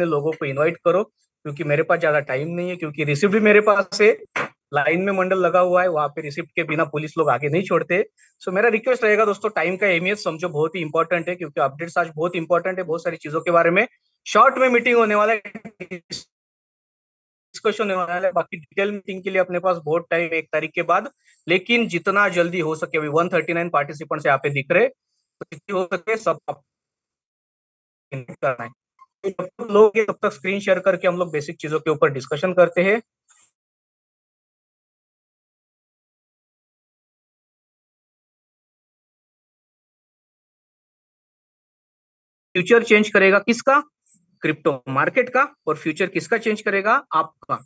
लोगों को इनवाइट करो, क्योंकि मेरे पास ज्यादा टाइम नहीं है, क्योंकि रिसिप्ट भी मेरे पास है, लाइन में मंडल लगा हुआ है, वहां पे रिसिप्ट के बिना पुलिस लोग आगे नहीं छोड़ते। सो मेरा रिक्वेस्ट रहेगा दोस्तों, टाइम का अहमियत समझो, बहुत ही इंपॉर्टेंट है, क्योंकि अपडेट्स आज बहुत इंपॉर्टेंट है, बहुत सारी चीजों के बारे में शॉर्ट में मीटिंग होने वाला है, डिस्कशन होने वाला है। बाकी डिटेल मीटिंग के लिए अपने पास बहुत टाइम है 1 तारीख के बाद, लेकिन जितना जल्दी हो सके, अभी 139 पार्टिसिपेंट्स यहाँ पे दिख रहे, तो जितनी हो सके सब करना है। तो जब तक लोग ये, तब तक स्क्रीन शेयर करके हम लोग बेसिक चीजों के ऊपर डिस्कशन करते हैं। फ्यूचर चेंज करेगा किसका? क्रिप्टो मार्केट का। और फ्यूचर किसका चेंज करेगा? आपका।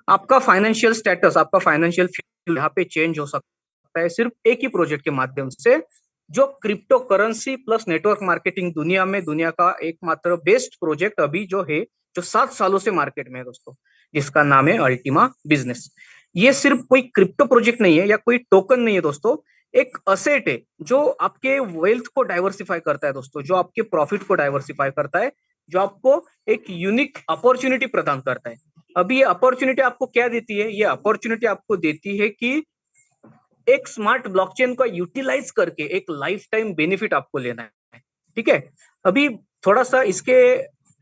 आपका फाइनेंशियल स्टेटस, आपका फाइनेंशियल फ्यूचर यहाँ पे चेंज हो सकता है सिर्फ एक ही प्रोजेक्ट के माध्यम से, जो crypto currency plus network marketing दुनिया में, दुनिया का एकमात्र बेस्ट प्रोजेक्ट अभी जो है, जो 7 सालों से मार्केट में है दोस्तों, जिसका नाम है अल्टीमा बिजनेस। ये सिर्फ कोई क्रिप्टो प्रोजेक्ट नहीं है या कोई टोकन नहीं है दोस्तों, एक असेट है जो आपके वेल्थ को डाइवर्सिफाई करता है दोस्तों, जो आपके प्रॉफिट को डाइवर्सिफाई करता है, जो आपको एक यूनिक अपॉर्चुनिटी प्रदान करता है। अभी ये अपॉर्चुनिटी आपको क्या देती है? ये अपॉर्चुनिटी आपको देती है कि एक स्मार्ट ब्लॉकचेन का यूटिलाइज करके एक लाइफ टाइम बेनिफिट आपको लेना है। ठीक है, अभी थोड़ा सा इसके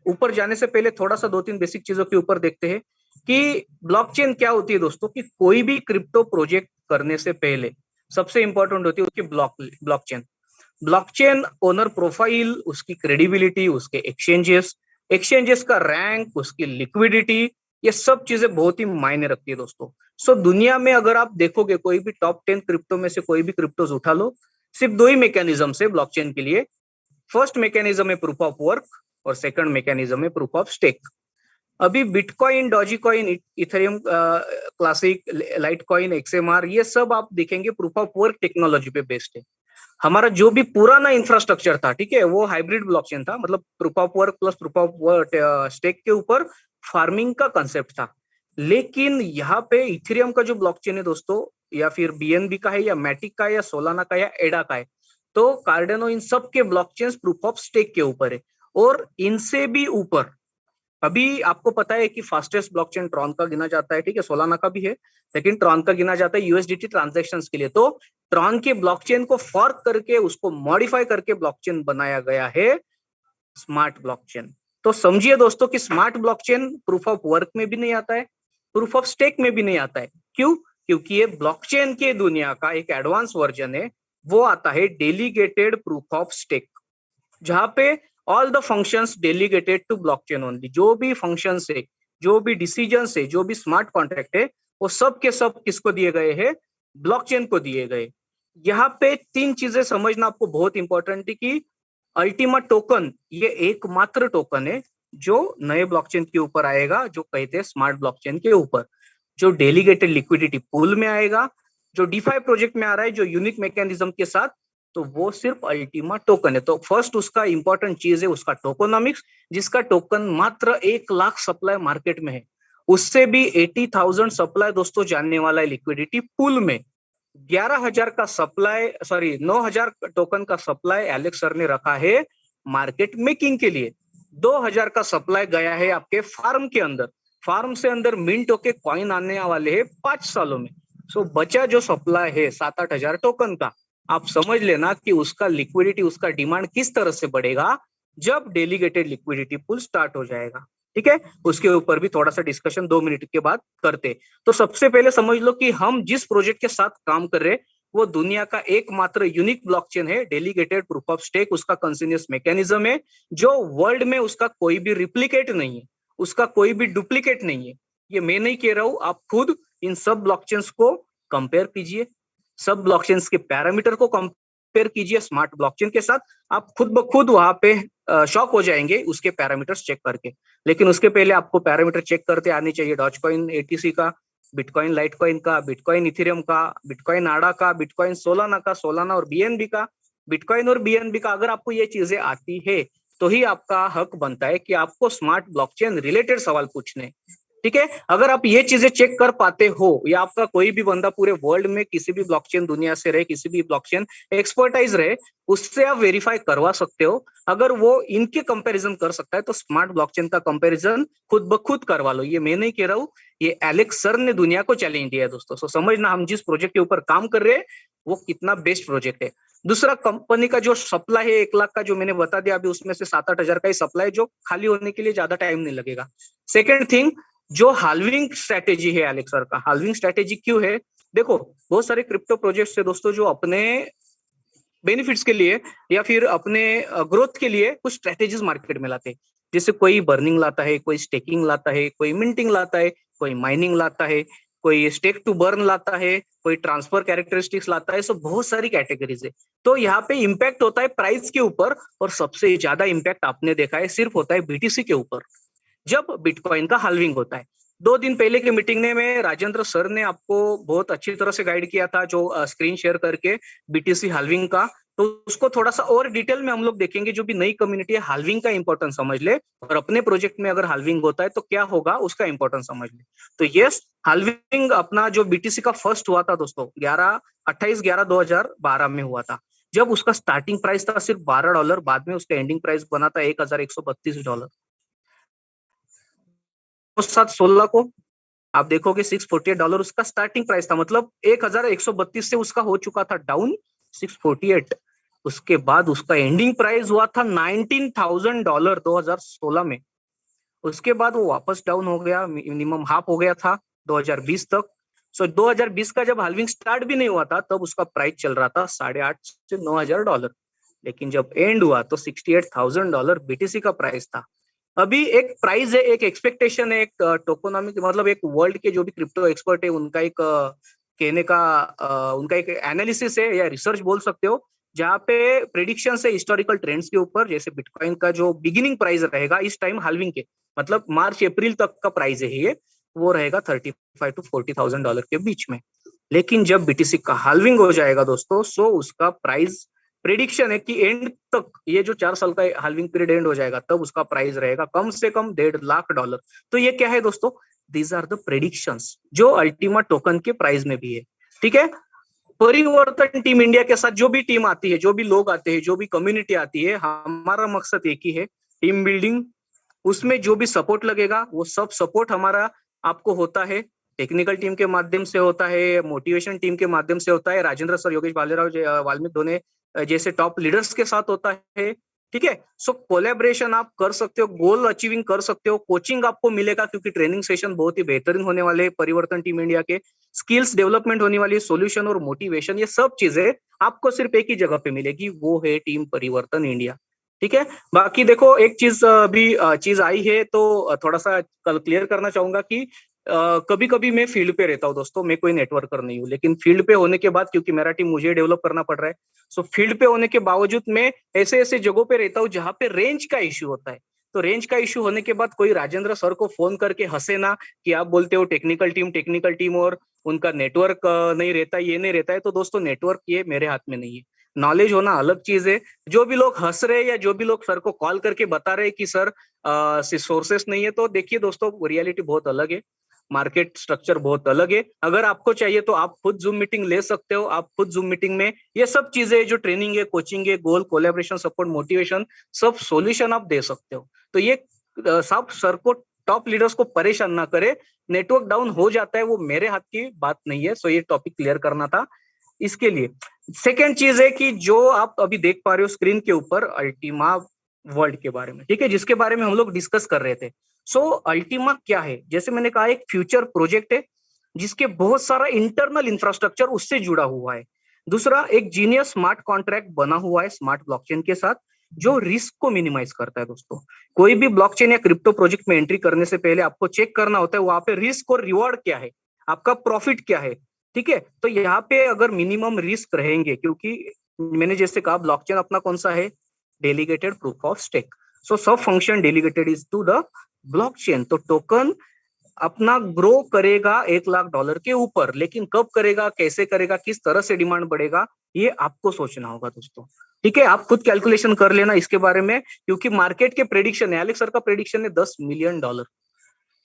ऊपर जाने से पहले थोड़ा सा 2-3 बेसिक चीजों के ऊपर देखते हैं कि ब्लॉकचेन क्या होती है दोस्तों। कि कोई भी क्रिप्टो प्रोजेक्ट करने से पहले सबसे इंपॉर्टेंट होती है उसकी ब्लॉकचेन। ब्लॉकचेन ओनर प्रोफाइल, उसकी क्रेडिबिलिटी, उसके एक्सचेंजेस, एक्सचेंजेस का रैंक, उसकी लिक्विडिटी, ये सब चीजें बहुत ही मायने रखती है दोस्तों। सो दुनिया में अगर आप देखोगे कोई भी टॉप 10 क्रिप्टो में से कोई भी क्रिप्टोज उठा लो, सिर्फ 2 ही मैकेनिज्म है ब्लॉकचेन के लिए। फर्स्ट मैकेनिज्म है प्रूफ ऑफ वर्क, और सेकंड मैकेनिज्म है प्रूफ ऑफ स्टेक। अभी Bitcoin, Dogecoin, Ethereum classic, Litecoin, XMR, ये सब आप देखेंगे प्रूफ ऑफ वर्क टेक्नोलॉजी पे बेस्ड है। हमारा जो भी पुराना इंफ्रास्ट्रक्चर था, ठीक है, वो हाइब्रिड ब्लॉकचेन था, मतलब proof of work plus proof of stake के ऊपर फार्मिंग का कंसेप्ट था। लेकिन यहाँ पे इथेरियम का जो ब्लॉकचेन है दोस्तों, या फिर बीएनबी का है, या मैटिक का है, या सोलाना का, या एडा का है, तो कार्डेनो, इन सब के ब्लॉकचेन प्रूफ ऑफ स्टेक के ऊपर है। और इनसे भी ऊपर अभी आपको पता है कि फास्टेस्ट ब्लॉकचेन ट्रॉन का गिना जाता है, ठीक है, सोलाना का भी है, लेकिन ट्रॉन का गिना जाता है यूएसडीटी ट्रांजैक्शंस के लिए। तो ट्रॉन के ब्लॉकचेन को फॉर्क करके, उसको मॉडिफाई करके ब्लॉकचेन बनाया गया है स्मार्ट ब्लॉकचेन। तो समझिए दोस्तों कि smart blockchain proof of work में भी नहीं आता है, प्रूफ ऑफ स्टेक में भी नहीं आता है। क्यों? क्योंकि ये ब्लॉकचेन के दुनिया का एक एडवांस वर्जन है, वो आता है डेलीगेटेड प्रूफ ऑफ स्टेक, जहां पे all the functions delegated to blockchain only. जो भी फंक्शंस है, जो भी डिसीजंस है, जो भी स्मार्ट कॉन्ट्रैक्ट है, वो सब के सब किसको दिए गए हैं? ब्लॉकचेन को दिए गए। यहाँ पे 3 चीजें समझना आपको बहुत इंपॉर्टेंट है कि अल्टीमा टोकन ये एकमात्र टोकन है जो नए ब्लॉकचेन के ऊपर आएगा, जो कहते हैं स्मार्ट ब्लॉकचेन के ऊपर, जो डेलीगेटेड लिक्विडिटी पूल में आएगा, जो डीफाई प्रोजेक्ट में आ रहा है, जो यूनिक मैकेनिज्म के साथ, तो वो सिर्फ अल्टीमा टोकन है। तो फर्स्ट उसका इंपॉर्टेंट चीज है उसका टोकोनॉमिक्स, जिसका टोकन मात्र 1 लाख सप्लाई मार्केट में है। उससे भी 80,000 सप्लाई दोस्तों जानने वाला है लिक्विडिटी पूल में। 11,000 का सप्लाई, सॉरी 9,000 टोकन का सप्लाई एलेक्स सर ने रखा है मार्केट मेकिंग के लिए। 2,000 का सप्लाई गया है आपके फार्म के अंदर, फार्म से अंदर मिंट होके कॉइन आने वाले हैं 5 सालों में। सो बचा जो सप्लाई है 7-8 हजार टोकन का, आप समझ लेना कि उसका लिक्विडिटी, उसका डिमांड किस तरह से बढ़ेगा जब डेलीगेटेड लिक्विडिटी पूल स्टार्ट हो जाएगा। ठीक है, उसके ऊपर भी थोड़ा सा डिस्कशन 2 मिनट के बाद करते। तो सबसे पहले समझ लो कि हम जिस प्रोजेक्ट के साथ काम कर रहे हैं वो दुनिया का एकमात्र यूनिक ब्लॉकचेन है, डेलीगेटेड प्रूफ ऑफ स्टेक उसका कंटिन्यूअस मैकेनिज्म है, जो वर्ल्ड में उसका कोई भी रिप्लिकेट नहीं है, उसका कोई भी डुप्लीकेट नहीं है। ये मैं नहीं कह रहा हूं, आप खुद इन सब ब्लॉकचेन्स को कंपेयर कीजिए, सब ब्लॉकचेन्स के पैरामीटर को कंपेयर कीजिए स्मार्ट ब्लॉकचेन के साथ, आप खुद ब खुद वहां पे शॉक हो जाएंगे उसके पैरामीटर्स चेक करके। लेकिन उसके पहले आपको पैरामीटर चेक करते आने चाहिए डॉजकॉइन एटीसी का, बिटकॉइन लाइटकॉइन का, बिटकॉइन इथेरियम का, बिटकॉइन आडा का, बिटकॉइन सोलाना का, सोलाना और बीएनबी का, बिटकॉइन और बीएनबी का। अगर आपको ये चीजें आती है तो ही आपका हक बनता है कि आपको स्मार्ट ब्लॉकचेन रिलेटेड सवाल पूछने। ठीक है, अगर आप ये चीजें चेक कर पाते हो, या आपका कोई भी बंदा पूरे वर्ल्ड में किसी भी ब्लॉकचेन दुनिया से रहे, किसी भी ब्लॉकचेन एक्सपर्टाइज रहे, उससे आप वेरीफाई करवा सकते हो। अगर वो इनके कंपैरिजन कर सकता है तो स्मार्ट ब्लॉकचेन का कंपैरिजन खुद ब खुद करवा लो। ये मैं नहीं कह रहा हूँ, ये एलेक्स सर ने दुनिया को चैलेंज दिया है दोस्तों। सो समझना हम जिस प्रोजेक्ट के ऊपर काम कर रहे हैं वो कितना बेस्ट प्रोजेक्ट है। दूसरा, कंपनी का जो सप्लाई है 1 लाख का, जो मैंने बता दिया अभी, उसमें से 7-8 हजार का ही सप्लाई, जो खाली होने के लिए ज्यादा टाइम नहीं लगेगा। सेकेंड थिंग, जो हाल्विंग स्ट्रेटेजी है एलेक्स सर का, हाल्विंग स्ट्रेटेजी क्यों है? देखो, बहुत सारे क्रिप्टो प्रोजेक्ट्स है दोस्तों जो अपने बेनिफिट्स के लिए या फिर अपने ग्रोथ के लिए कुछ स्ट्रेटेजीज मार्केट में लाते हैं। जैसे कोई बर्निंग लाता है, कोई स्टेकिंग लाता है, कोई मिंटिंग लाता है, कोई माइनिंग लाता है, कोई स्टेक टू बर्न लाता है, कोई ट्रांसफर कैरेक्टरिस्टिक्स लाता है। सो बहुत सारी कैटेगरीज है। तो यहाँ पे इम्पैक्ट होता है प्राइस के ऊपर, और सबसे ज्यादा इम्पैक्ट आपने देखा है सिर्फ होता है बीटीसी के ऊपर, जब बिटकॉइन का हाल्विंग होता है। 2 दिन पहले की मीटिंग में राजेंद्र सर ने आपको बहुत अच्छी तरह से गाइड किया था, जो स्क्रीन शेयर करके बीटीसी हाल्विंग का। तो उसको थोड़ा सा और डिटेल में हम लोग देखेंगे। जो भी नई कम्युनिटी है, हाल्विंग का इंपॉर्टेंस समझ ले, और अपने प्रोजेक्ट में अगर हाल्विंग होता है तो क्या होगा उसका इंपॉर्टेंस समझ ले। तो यस, हाल्विंग अपना जो बीटीसी का फर्स्ट हुआ था दोस्तों, 28/11/2012 में हुआ था, जब उसका स्टार्टिंग प्राइस था सिर्फ $12, बाद में उसका एंडिंग प्राइस बना था $1132। 7/16 को आप देखोगे $648 उसका स्टार्टिंग प्राइस था, मतलब 1132 से उसका हो चुका था डाउन 648। उसके बाद उसका एंडिंग प्राइस हुआ था $19,000 2016 में। उसके बाद वो वापस डाउन हो गया, मिनिमम हाफ हो गया था 2020 तक। सो 2020 का जब हाल्विंग स्टार्ट भी नहीं हुआ था, तब उसका प्राइस चल रहा था $8,500 से $9,000। लेकिन जब एंड हुआ तो $68,000 बीटीसी का प्राइस था। अभी एक प्राइस है, एक एक्सपेक्टेशन है, एक टोकोनॉमिक, मतलब एक वर्ल्ड के जो भी क्रिप्टो एक्सपर्ट है उनका एक कहने का उनका एक एनालिसिस है या रिसर्च बोल सकते हो, जहाँ पे प्रिडिक्शन है हिस्टोरिकल ट्रेंड्स के ऊपर। जैसे बिटकॉइन का जो बिगिनिंग प्राइस रहेगा इस टाइम हाल्विंग के, मतलब मार्च अप्रैल तक का प्राइस है ये, वो रहेगा $35,000 to $40,000 के बीच में। लेकिन जब बीटीसी का हाल्विंग हो जाएगा दोस्तों, सो उसका प्राइस प्रेडिक्शन है कि एंड तक, ये जो 4 साल का हाल्विंग पीरियड एंड हो जाएगा, तब उसका प्राइस रहेगा कम से कम $1.5 लाख। तो ये क्या है दोस्तों? दीज आर द प्रेडिक्शंस जो अल्टीमा टोकन के प्राइस में भी है। ठीक है, परिवर्तन टीम इंडिया के साथ जो भी टीम आती है, जो भी लोग आते हैं, जो भी कम्युनिटी आती है, हमारा मकसद एक ही है, टीम बिल्डिंग। उसमें जो भी सपोर्ट लगेगा वो सब सपोर्ट हमारा आपको होता है, टेक्निकल टीम के माध्यम से होता है, मोटिवेशन टीम के माध्यम से होता है, राजेंद्र सर, योगेश भालेराव, वाल्मीकि दोने जैसे टॉप लीडर्स के साथ होता है। ठीक है, सो कोलैबोरेशन आप कर सकते हो, गोल अचीविंग कर सकते हो, कोचिंग आपको मिलेगा क्योंकि ट्रेनिंग सेशन बहुत ही बेहतरीन होने वाले परिवर्तन टीम इंडिया के, स्किल्स डेवलपमेंट होने वाली, सोल्यूशन और मोटिवेशन, ये सब चीजें आपको सिर्फ एक ही जगह पे मिलेगी, वो है टीम परिवर्तन इंडिया। ठीक है, बाकी देखो एक चीज अभी चीज आई है तो थोड़ा सा कल क्लियर करना चाहूंगा कि कभी कभी मैं फील्ड पे रहता हूँ दोस्तों, मैं कोई नेटवर्कर नहीं हूँ, लेकिन फील्ड पे होने के बाद, क्योंकि मेरा टीम मुझे डेवलप करना पड़ रहा है, सो फील्ड पे होने के बावजूद मैं ऐसे ऐसे जगहों पे रहता हूँ जहाँ पे रेंज का इश्यू होता है। तो रेंज का इश्यू होने के बाद कोई राजेंद्र सर को फोन करके हंसे ना कि आप बोलते हो टेक्निकल टीम और उनका नेटवर्क नहीं रहता, ये नहीं रहता है। तो दोस्तों, नेटवर्क ये मेरे हाथ में नहीं है, नॉलेज होना अलग चीज है। जो भी लोग हंस रहे या जो भी लोग सर को कॉल करके बता रहे कि सर सोर्सेस नहीं है, तो देखिए दोस्तों, रियलिटी बहुत अलग है, मार्केट स्ट्रक्चर बहुत अलग है। अगर आपको चाहिए तो आप खुद जूम मीटिंग ले सकते हो, आप खुद जूम मीटिंग में ये सब चीजें जो ट्रेनिंग है, कोचिंग है, गोल, कोलैबोरेशन, सपोर्ट, मोटिवेशन, सब सॉल्यूशन आप दे सकते हो। तो ये सब सर को, टॉप लीडर्स को परेशान ना करे। नेटवर्क डाउन हो जाता है, वो मेरे हाथ की बात नहीं है। सो ये टॉपिक क्लियर करना था इसके लिए। सेकेंड चीज है कि जो आप अभी देख पा रहे हो स्क्रीन के ऊपर, अल्टीमा वर्ल्ड के बारे में, ठीक है, जिसके बारे में हम लोग डिस्कस कर रहे थे। सो अल्टीमा क्या है? जैसे मैंने कहा, एक फ्यूचर प्रोजेक्ट है जिसके बहुत सारा इंटरनल इंफ्रास्ट्रक्चर उससे जुड़ा हुआ है। दूसरा, एक जीनियस स्मार्ट कॉन्ट्रैक्ट बना हुआ है स्मार्ट ब्लॉकचेन के साथ, जो रिस्क को मिनिमाइज करता है दोस्तों। कोई भी ब्लॉकचेन या क्रिप्टो प्रोजेक्ट में एंट्री करने से पहले आपको चेक करना होता है वहां पे रिस्क और रिवॉर्ड क्या है, आपका प्रॉफिट क्या है। ठीक है, तो यहाँ पे अगर मिनिमम रिस्क रहेंगे, क्योंकि मैंने जैसे कहा ब्लॉकचेन अपना कौन सा है, delegated proof of stake. So सब function delegated is to the blockchain. तो टोकन अपना ग्रो करेगा $1 लाख के ऊपर, लेकिन कब करेगा, कैसे करेगा, किस तरह से डिमांड बढ़ेगा, ये आपको सोचना होगा दोस्तों। ठीक है, आप खुद कैलकुलेशन कर लेना इसके बारे में, क्योंकि मार्केट के प्रेडिक्शन है, एलेक्स सर का प्रेडिक्शन है $10 मिलियन।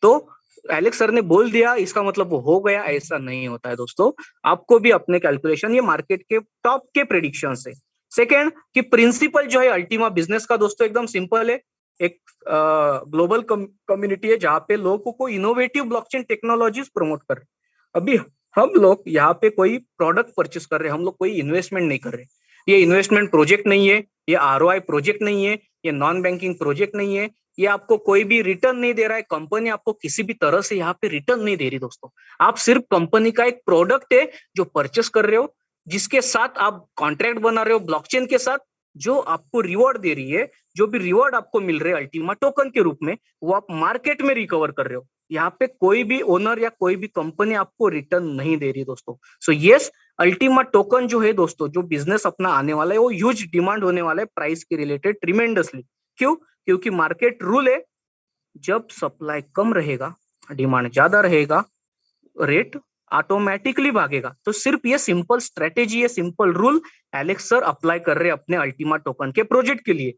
तो एलेक्स सर ने बोल दिया इसका मतलब वो हो गया, ऐसा नहीं होता है दोस्तों। आपको भी अपने कैलकुलेशन, ये मार्केट के टॉप के प्रेडिक्शन है। सेकेंड कि प्रिंसिपल जो है अल्टीमा बिजनेस का दोस्तों एकदम सिंपल है। एक ग्लोबल कम्युनिटी है जहाँ पे लोगों को इनोवेटिव ब्लॉकचेन टेक्नोलॉजीज प्रमोट कर रहे हैं। अभी हम लोग यहाँ पे कोई प्रोडक्ट परचेस कर रहे हैं, हम लोग कोई इन्वेस्टमेंट नहीं कर रहे। ये इन्वेस्टमेंट प्रोजेक्ट नहीं है, ये आरओआई प्रोजेक्ट नहीं है, ये नॉन बैंकिंग प्रोजेक्ट नहीं है, ये आपको कोई भी रिटर्न नहीं दे रहा है। कंपनी आपको किसी भी तरह से यहाँ पे रिटर्न नहीं दे रही दोस्तों। आप सिर्फ कंपनी का एक प्रोडक्ट है जो परचेस कर रहे हो, जिसके साथ आप कॉन्ट्रैक्ट बना रहे हो ब्लॉकचेन के साथ, जो आपको रिवॉर्ड दे रही है। जो भी रिवॉर्ड आपको मिल रहे हैं अल्टीमा टोकन के रूप में, वो आप मार्केट में रिकवर कर रहे हो। यहाँ पे कोई भी ओनर या कोई भी कंपनी आपको रिटर्न नहीं दे रही दोस्तों। सो यस, अल्टीमा टोकन जो है दोस्तों, जो बिजनेस अपना आने वाला है, वो ह्यूज डिमांड होने वाला है प्राइस के रिलेटेड ट्रिमेंडसली। क्यों? क्योंकि मार्केट रूल है, जब सप्लाई कम रहेगा, डिमांड ज्यादा रहेगा, रेट ऑटोमेटिकली भागेगा। तो सिर्फ ये सिंपल स्ट्रेटेजी है, simple rule Alex sir apply कर रहे हैं अपने अल्टीमा टोकन के प्रोजेक्ट के लिए।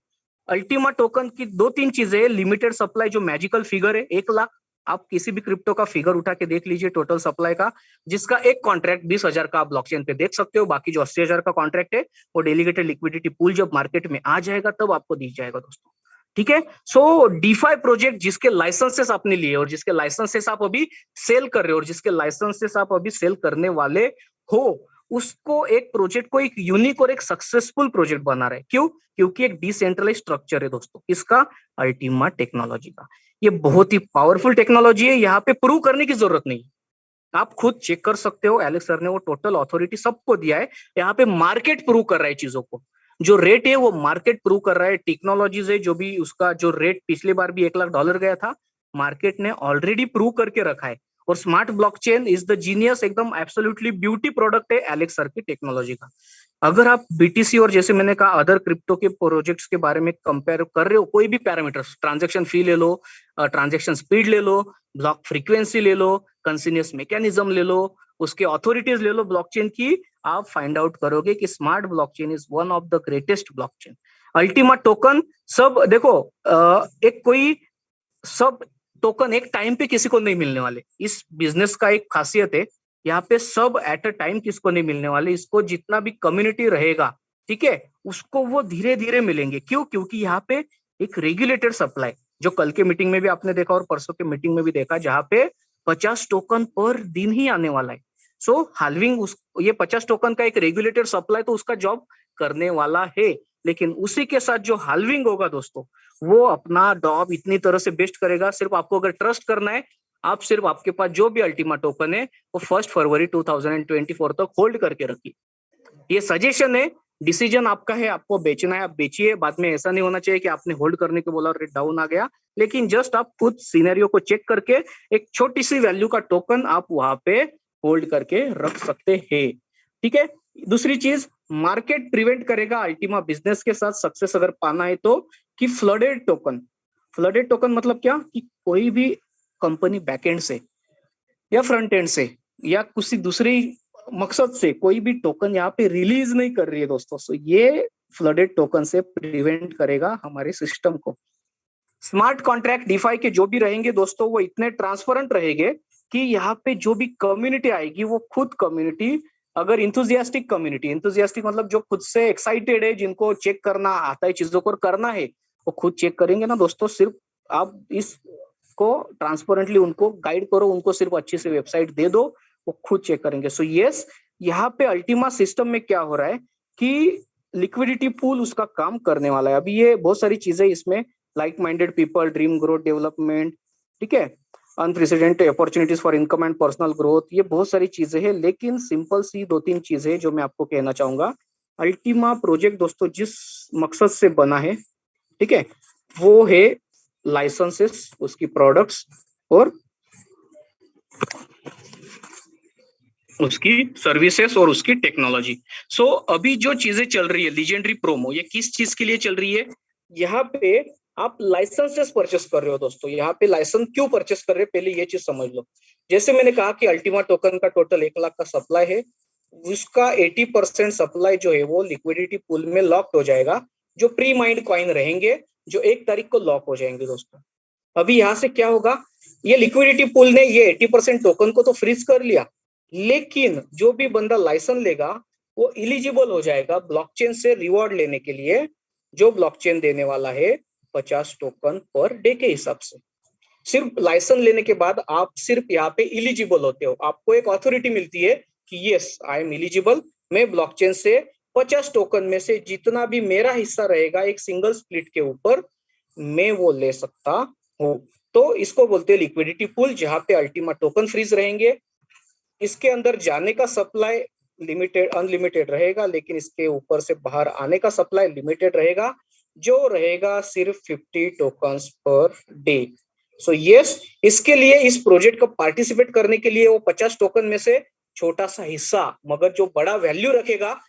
अल्टीमा टोकन की दो तीन चीजें, लिमिटेड सप्लाई जो मैजिकल फिगर है 1 लाख, आप किसी भी क्रिप्टो का फिगर उठा के देख लीजिए टोटल सप्लाई का, जिसका एक कॉन्ट्रैक्ट 20,000 का आप ब्लॉकचेन पे देख सकते हो। बाकी जो 80,000 का कॉन्ट्रैक्ट है वो डेलीगेटेड लिक्विडिटी पूल जब मार्केट में आ जाएगा तब आपको दी जाएगा दोस्तों। ठीक है। सो डीफाई प्रोजेक्ट जिसके लाइसेंसेस आपने लिए और जिसके लाइसेंसेस आप अभी सेल कर रहे हो और जिसके लाइसेंसेस आप अभी सेल करने वाले हो, उसको एक प्रोजेक्ट को एक यूनिक और एक सक्सेसफुल प्रोजेक्ट बना रहे। क्यों? क्योंकि एक डिसेंट्रलाइज स्ट्रक्चर है दोस्तों। इसका अल्टीमा टेक्नोलॉजी का ये बहुत ही पावरफुल टेक्नोलॉजी है। यहाँ पे प्रूव करने की जरूरत नहीं, आप खुद चेक कर सकते हो। एलेक्स सर ने वो टोटल अथॉरिटी सबको दिया है। यहाँ पे मार्केट प्रूव कर रहा है चीजों को। जो रेट है वो मार्केट प्रूव कर रहा है। टेक्नोलॉजीज है जो भी, उसका जो रेट पिछली बार भी $1 लाख गया था, मार्केट ने ऑलरेडी प्रूव करके रखा है। और smart blockchain is the genius, एकदम एब्सोल्युटली ब्यूटी प्रोडक्ट है एलेक्स सर की टेक्नोलॉजी का। अगर आप बीटीसी और जैसे मैंने कहा अदर क्रिप्टो के प्रोजेक्ट्स के बारे में कंपेयर कर रहे हो, कोई भी पैरामीटर्स, ट्रांजैक्शन फी ले लो, ट्रांजैक्शन स्पीड ले लो, ब्लॉक फ्रीक्वेंसी ले लो, कंसिन्यूअस मैकेनिज्म ले लो, उसके अथॉरिटीज ले लो ब्लॉकचेन की, आप फाइंड आउट करोगे कि smart blockchain is one of the greatest blockchain. Ultima token सब देखो, एक कोई सब टोकन एक टाइम पे किसी को नहीं मिलने वाले। इस बिजनेस का एक खासियत है, यहाँ पे सब एट अ टाइम किसको नहीं मिलने वाले। इसको जितना भी कम्युनिटी रहेगा, ठीक है, उसको वो धीरे धीरे मिलेंगे। क्यों? क्योंकि यहाँ पे एक रेगुलेटेड सप्लाई, जो कल के मीटिंग में भी आपने देखा और परसों के मीटिंग में भी देखा, जहाँ पे 50 टोकन पर दिन ही आने वाला है। सो हाल्विंग, उस ये 50 टोकन का एक रेगुलेटेड सप्लाई तो उसका जॉब करने वाला है। लेकिन उसी के साथ जो हाल्विंग होगा दोस्तों, वो अपना जॉब इतनी तरह से बेस्ट करेगा। सिर्फ आपको अगर ट्रस्ट करना है, आप सिर्फ आपके पास जो भी अल्टीमा टोकन है वो 1 फरवरी 2024 तक होल्ड करके रखिए। ये सजेशन है, डिसीजन आपका है। आपको बेचना है आप बेचिए। बाद में ऐसा नहीं होना चाहिए कि आपने होल्ड करने को बोला और रेट डाउन आ गया। लेकिन जस्ट आप खुद सिनेरियो को चेक करके एक छोटी सी वैल्यू का टोकन आप वहां पे होल्ड करके रख सकते हैं। ठीक है। दूसरी चीज, मार्केट प्रिवेंट करेगा अल्टीमा बिजनेस के साथ सक्सेस अगर पाना है तो, कि फ्लडेड टोकन। फ्लडेड टोकन मतलब क्या? कि कोई भी कंपनी बैकएंड से या फ्रंट एंड से या किसी दूसरी मकसद से कोई भी टोकन यहाँ पे रिलीज नहीं कर रही है दोस्तों। सो ये फ्लडेड टोकन से प्रिवेंट करेगा हमारे सिस्टम को। स्मार्ट कॉन्ट्रैक्ट डिफाई के जो भी रहेंगे दोस्तों, वो इतने ट्रांसपेरेंट रहेंगे कि यहाँ पे जो भी कम्युनिटी आएगी, वो खुद कम्युनिटी, अगर इंथुजियास्टिक मतलब जो खुद से एक्साइटेड है, जिनको चेक करना आता है, चीजों को करना है, वो खुद चेक करेंगे ना दोस्तों। सिर्फ आप इसको ट्रांसपेरेंटली उनको गाइड करो, उनको सिर्फ अच्छी से वेबसाइट दे दो, वो खुद चेक करेंगे। सो यस, यहाँ पे अल्टीमा सिस्टम में क्या हो रहा है कि लिक्विडिटी पूल उसका काम करने वाला है। अभी ये बहुत सारी चीजें इसमें, like minded people, dream growth development, ठीक है, unprecedented opportunities for income and personal growth, ये बहुत सारी चीजें हैं। लेकिन सिंपल सी 2-3 चीजें जो मैं आपको कहना चाहूंगा। अल्टीमा प्रोजेक्ट दोस्तों जिस मकसद से बना है, ठीक है, वो है लाइसेंसेस, उसकी प्रोडक्ट्स और उसकी सर्विसेज और उसकी टेक्नोलॉजी। सो अभी जो चीजें चल रही है लीजेंडरी प्रोमो, ये किस चीज के लिए चल रही है? यहाँ पे आप लाइसेंसेस परचेस कर रहे हो दोस्तों। यहाँ पे लाइसेंस क्यों परचेस कर रहे हो, पहले ये चीज समझ लो। जैसे मैंने कहा कि अल्टीमा टोकन का टोटल 1 लाख का सप्लाई है, उसका 80% सप्लाई जो है वो लिक्विडिटी पूल में लॉक्ड हो जाएगा। जो प्री माइंड कॉइन रहेंगे, जो 1 तारीख को लॉक हो जाएंगे दोस्तों। अभी यहाँ से क्या होगा ये लिक्विडिटी पूल ने ये 80% टोकन को तो फ्रीज कर लिया, लेकिन जो भी बंदा लाइसेंस लेगा वो इलिजिबल हो जाएगा ब्लॉकचेन से रिवॉर्ड लेने के लिए, जो ब्लॉकचेन देने वाला है 50 टोकन पर डे के हिसाब से। सिर्फ लाइसेंस लेने के बाद आप सिर्फ यहाँ पे इलिजिबल होते हो, आपको एक अथॉरिटी मिलती है कि यस आई एम इलिजिबल, मैं ब्लॉकचेन से 50 टोकन में से जितना भी मेरा हिस्सा रहेगा एक सिंगल स्प्लिट के ऊपर मैं वो ले सकता हूँ। तो इसको बोलते हैं लिक्विडिटी पूल, जहां पे अल्टीमा टोकन फ्रीज रहेंगे। इसके अंदर जाने का सप्लाई लिमिटेड अनलिमिटेड रहेगा, लेकिन इसके ऊपर से बाहर आने का सप्लाई लिमिटेड रहेगा, जो रहेगा सिर्फ 50 tokens per day. So yes, इसके लिए इस प्रोजेक्ट को पार्टिसिपेट करने के लिए वो 50 टोकन में से छोटा सा हिस्सा, मगर जो बड़ा वैल्यू रखेगा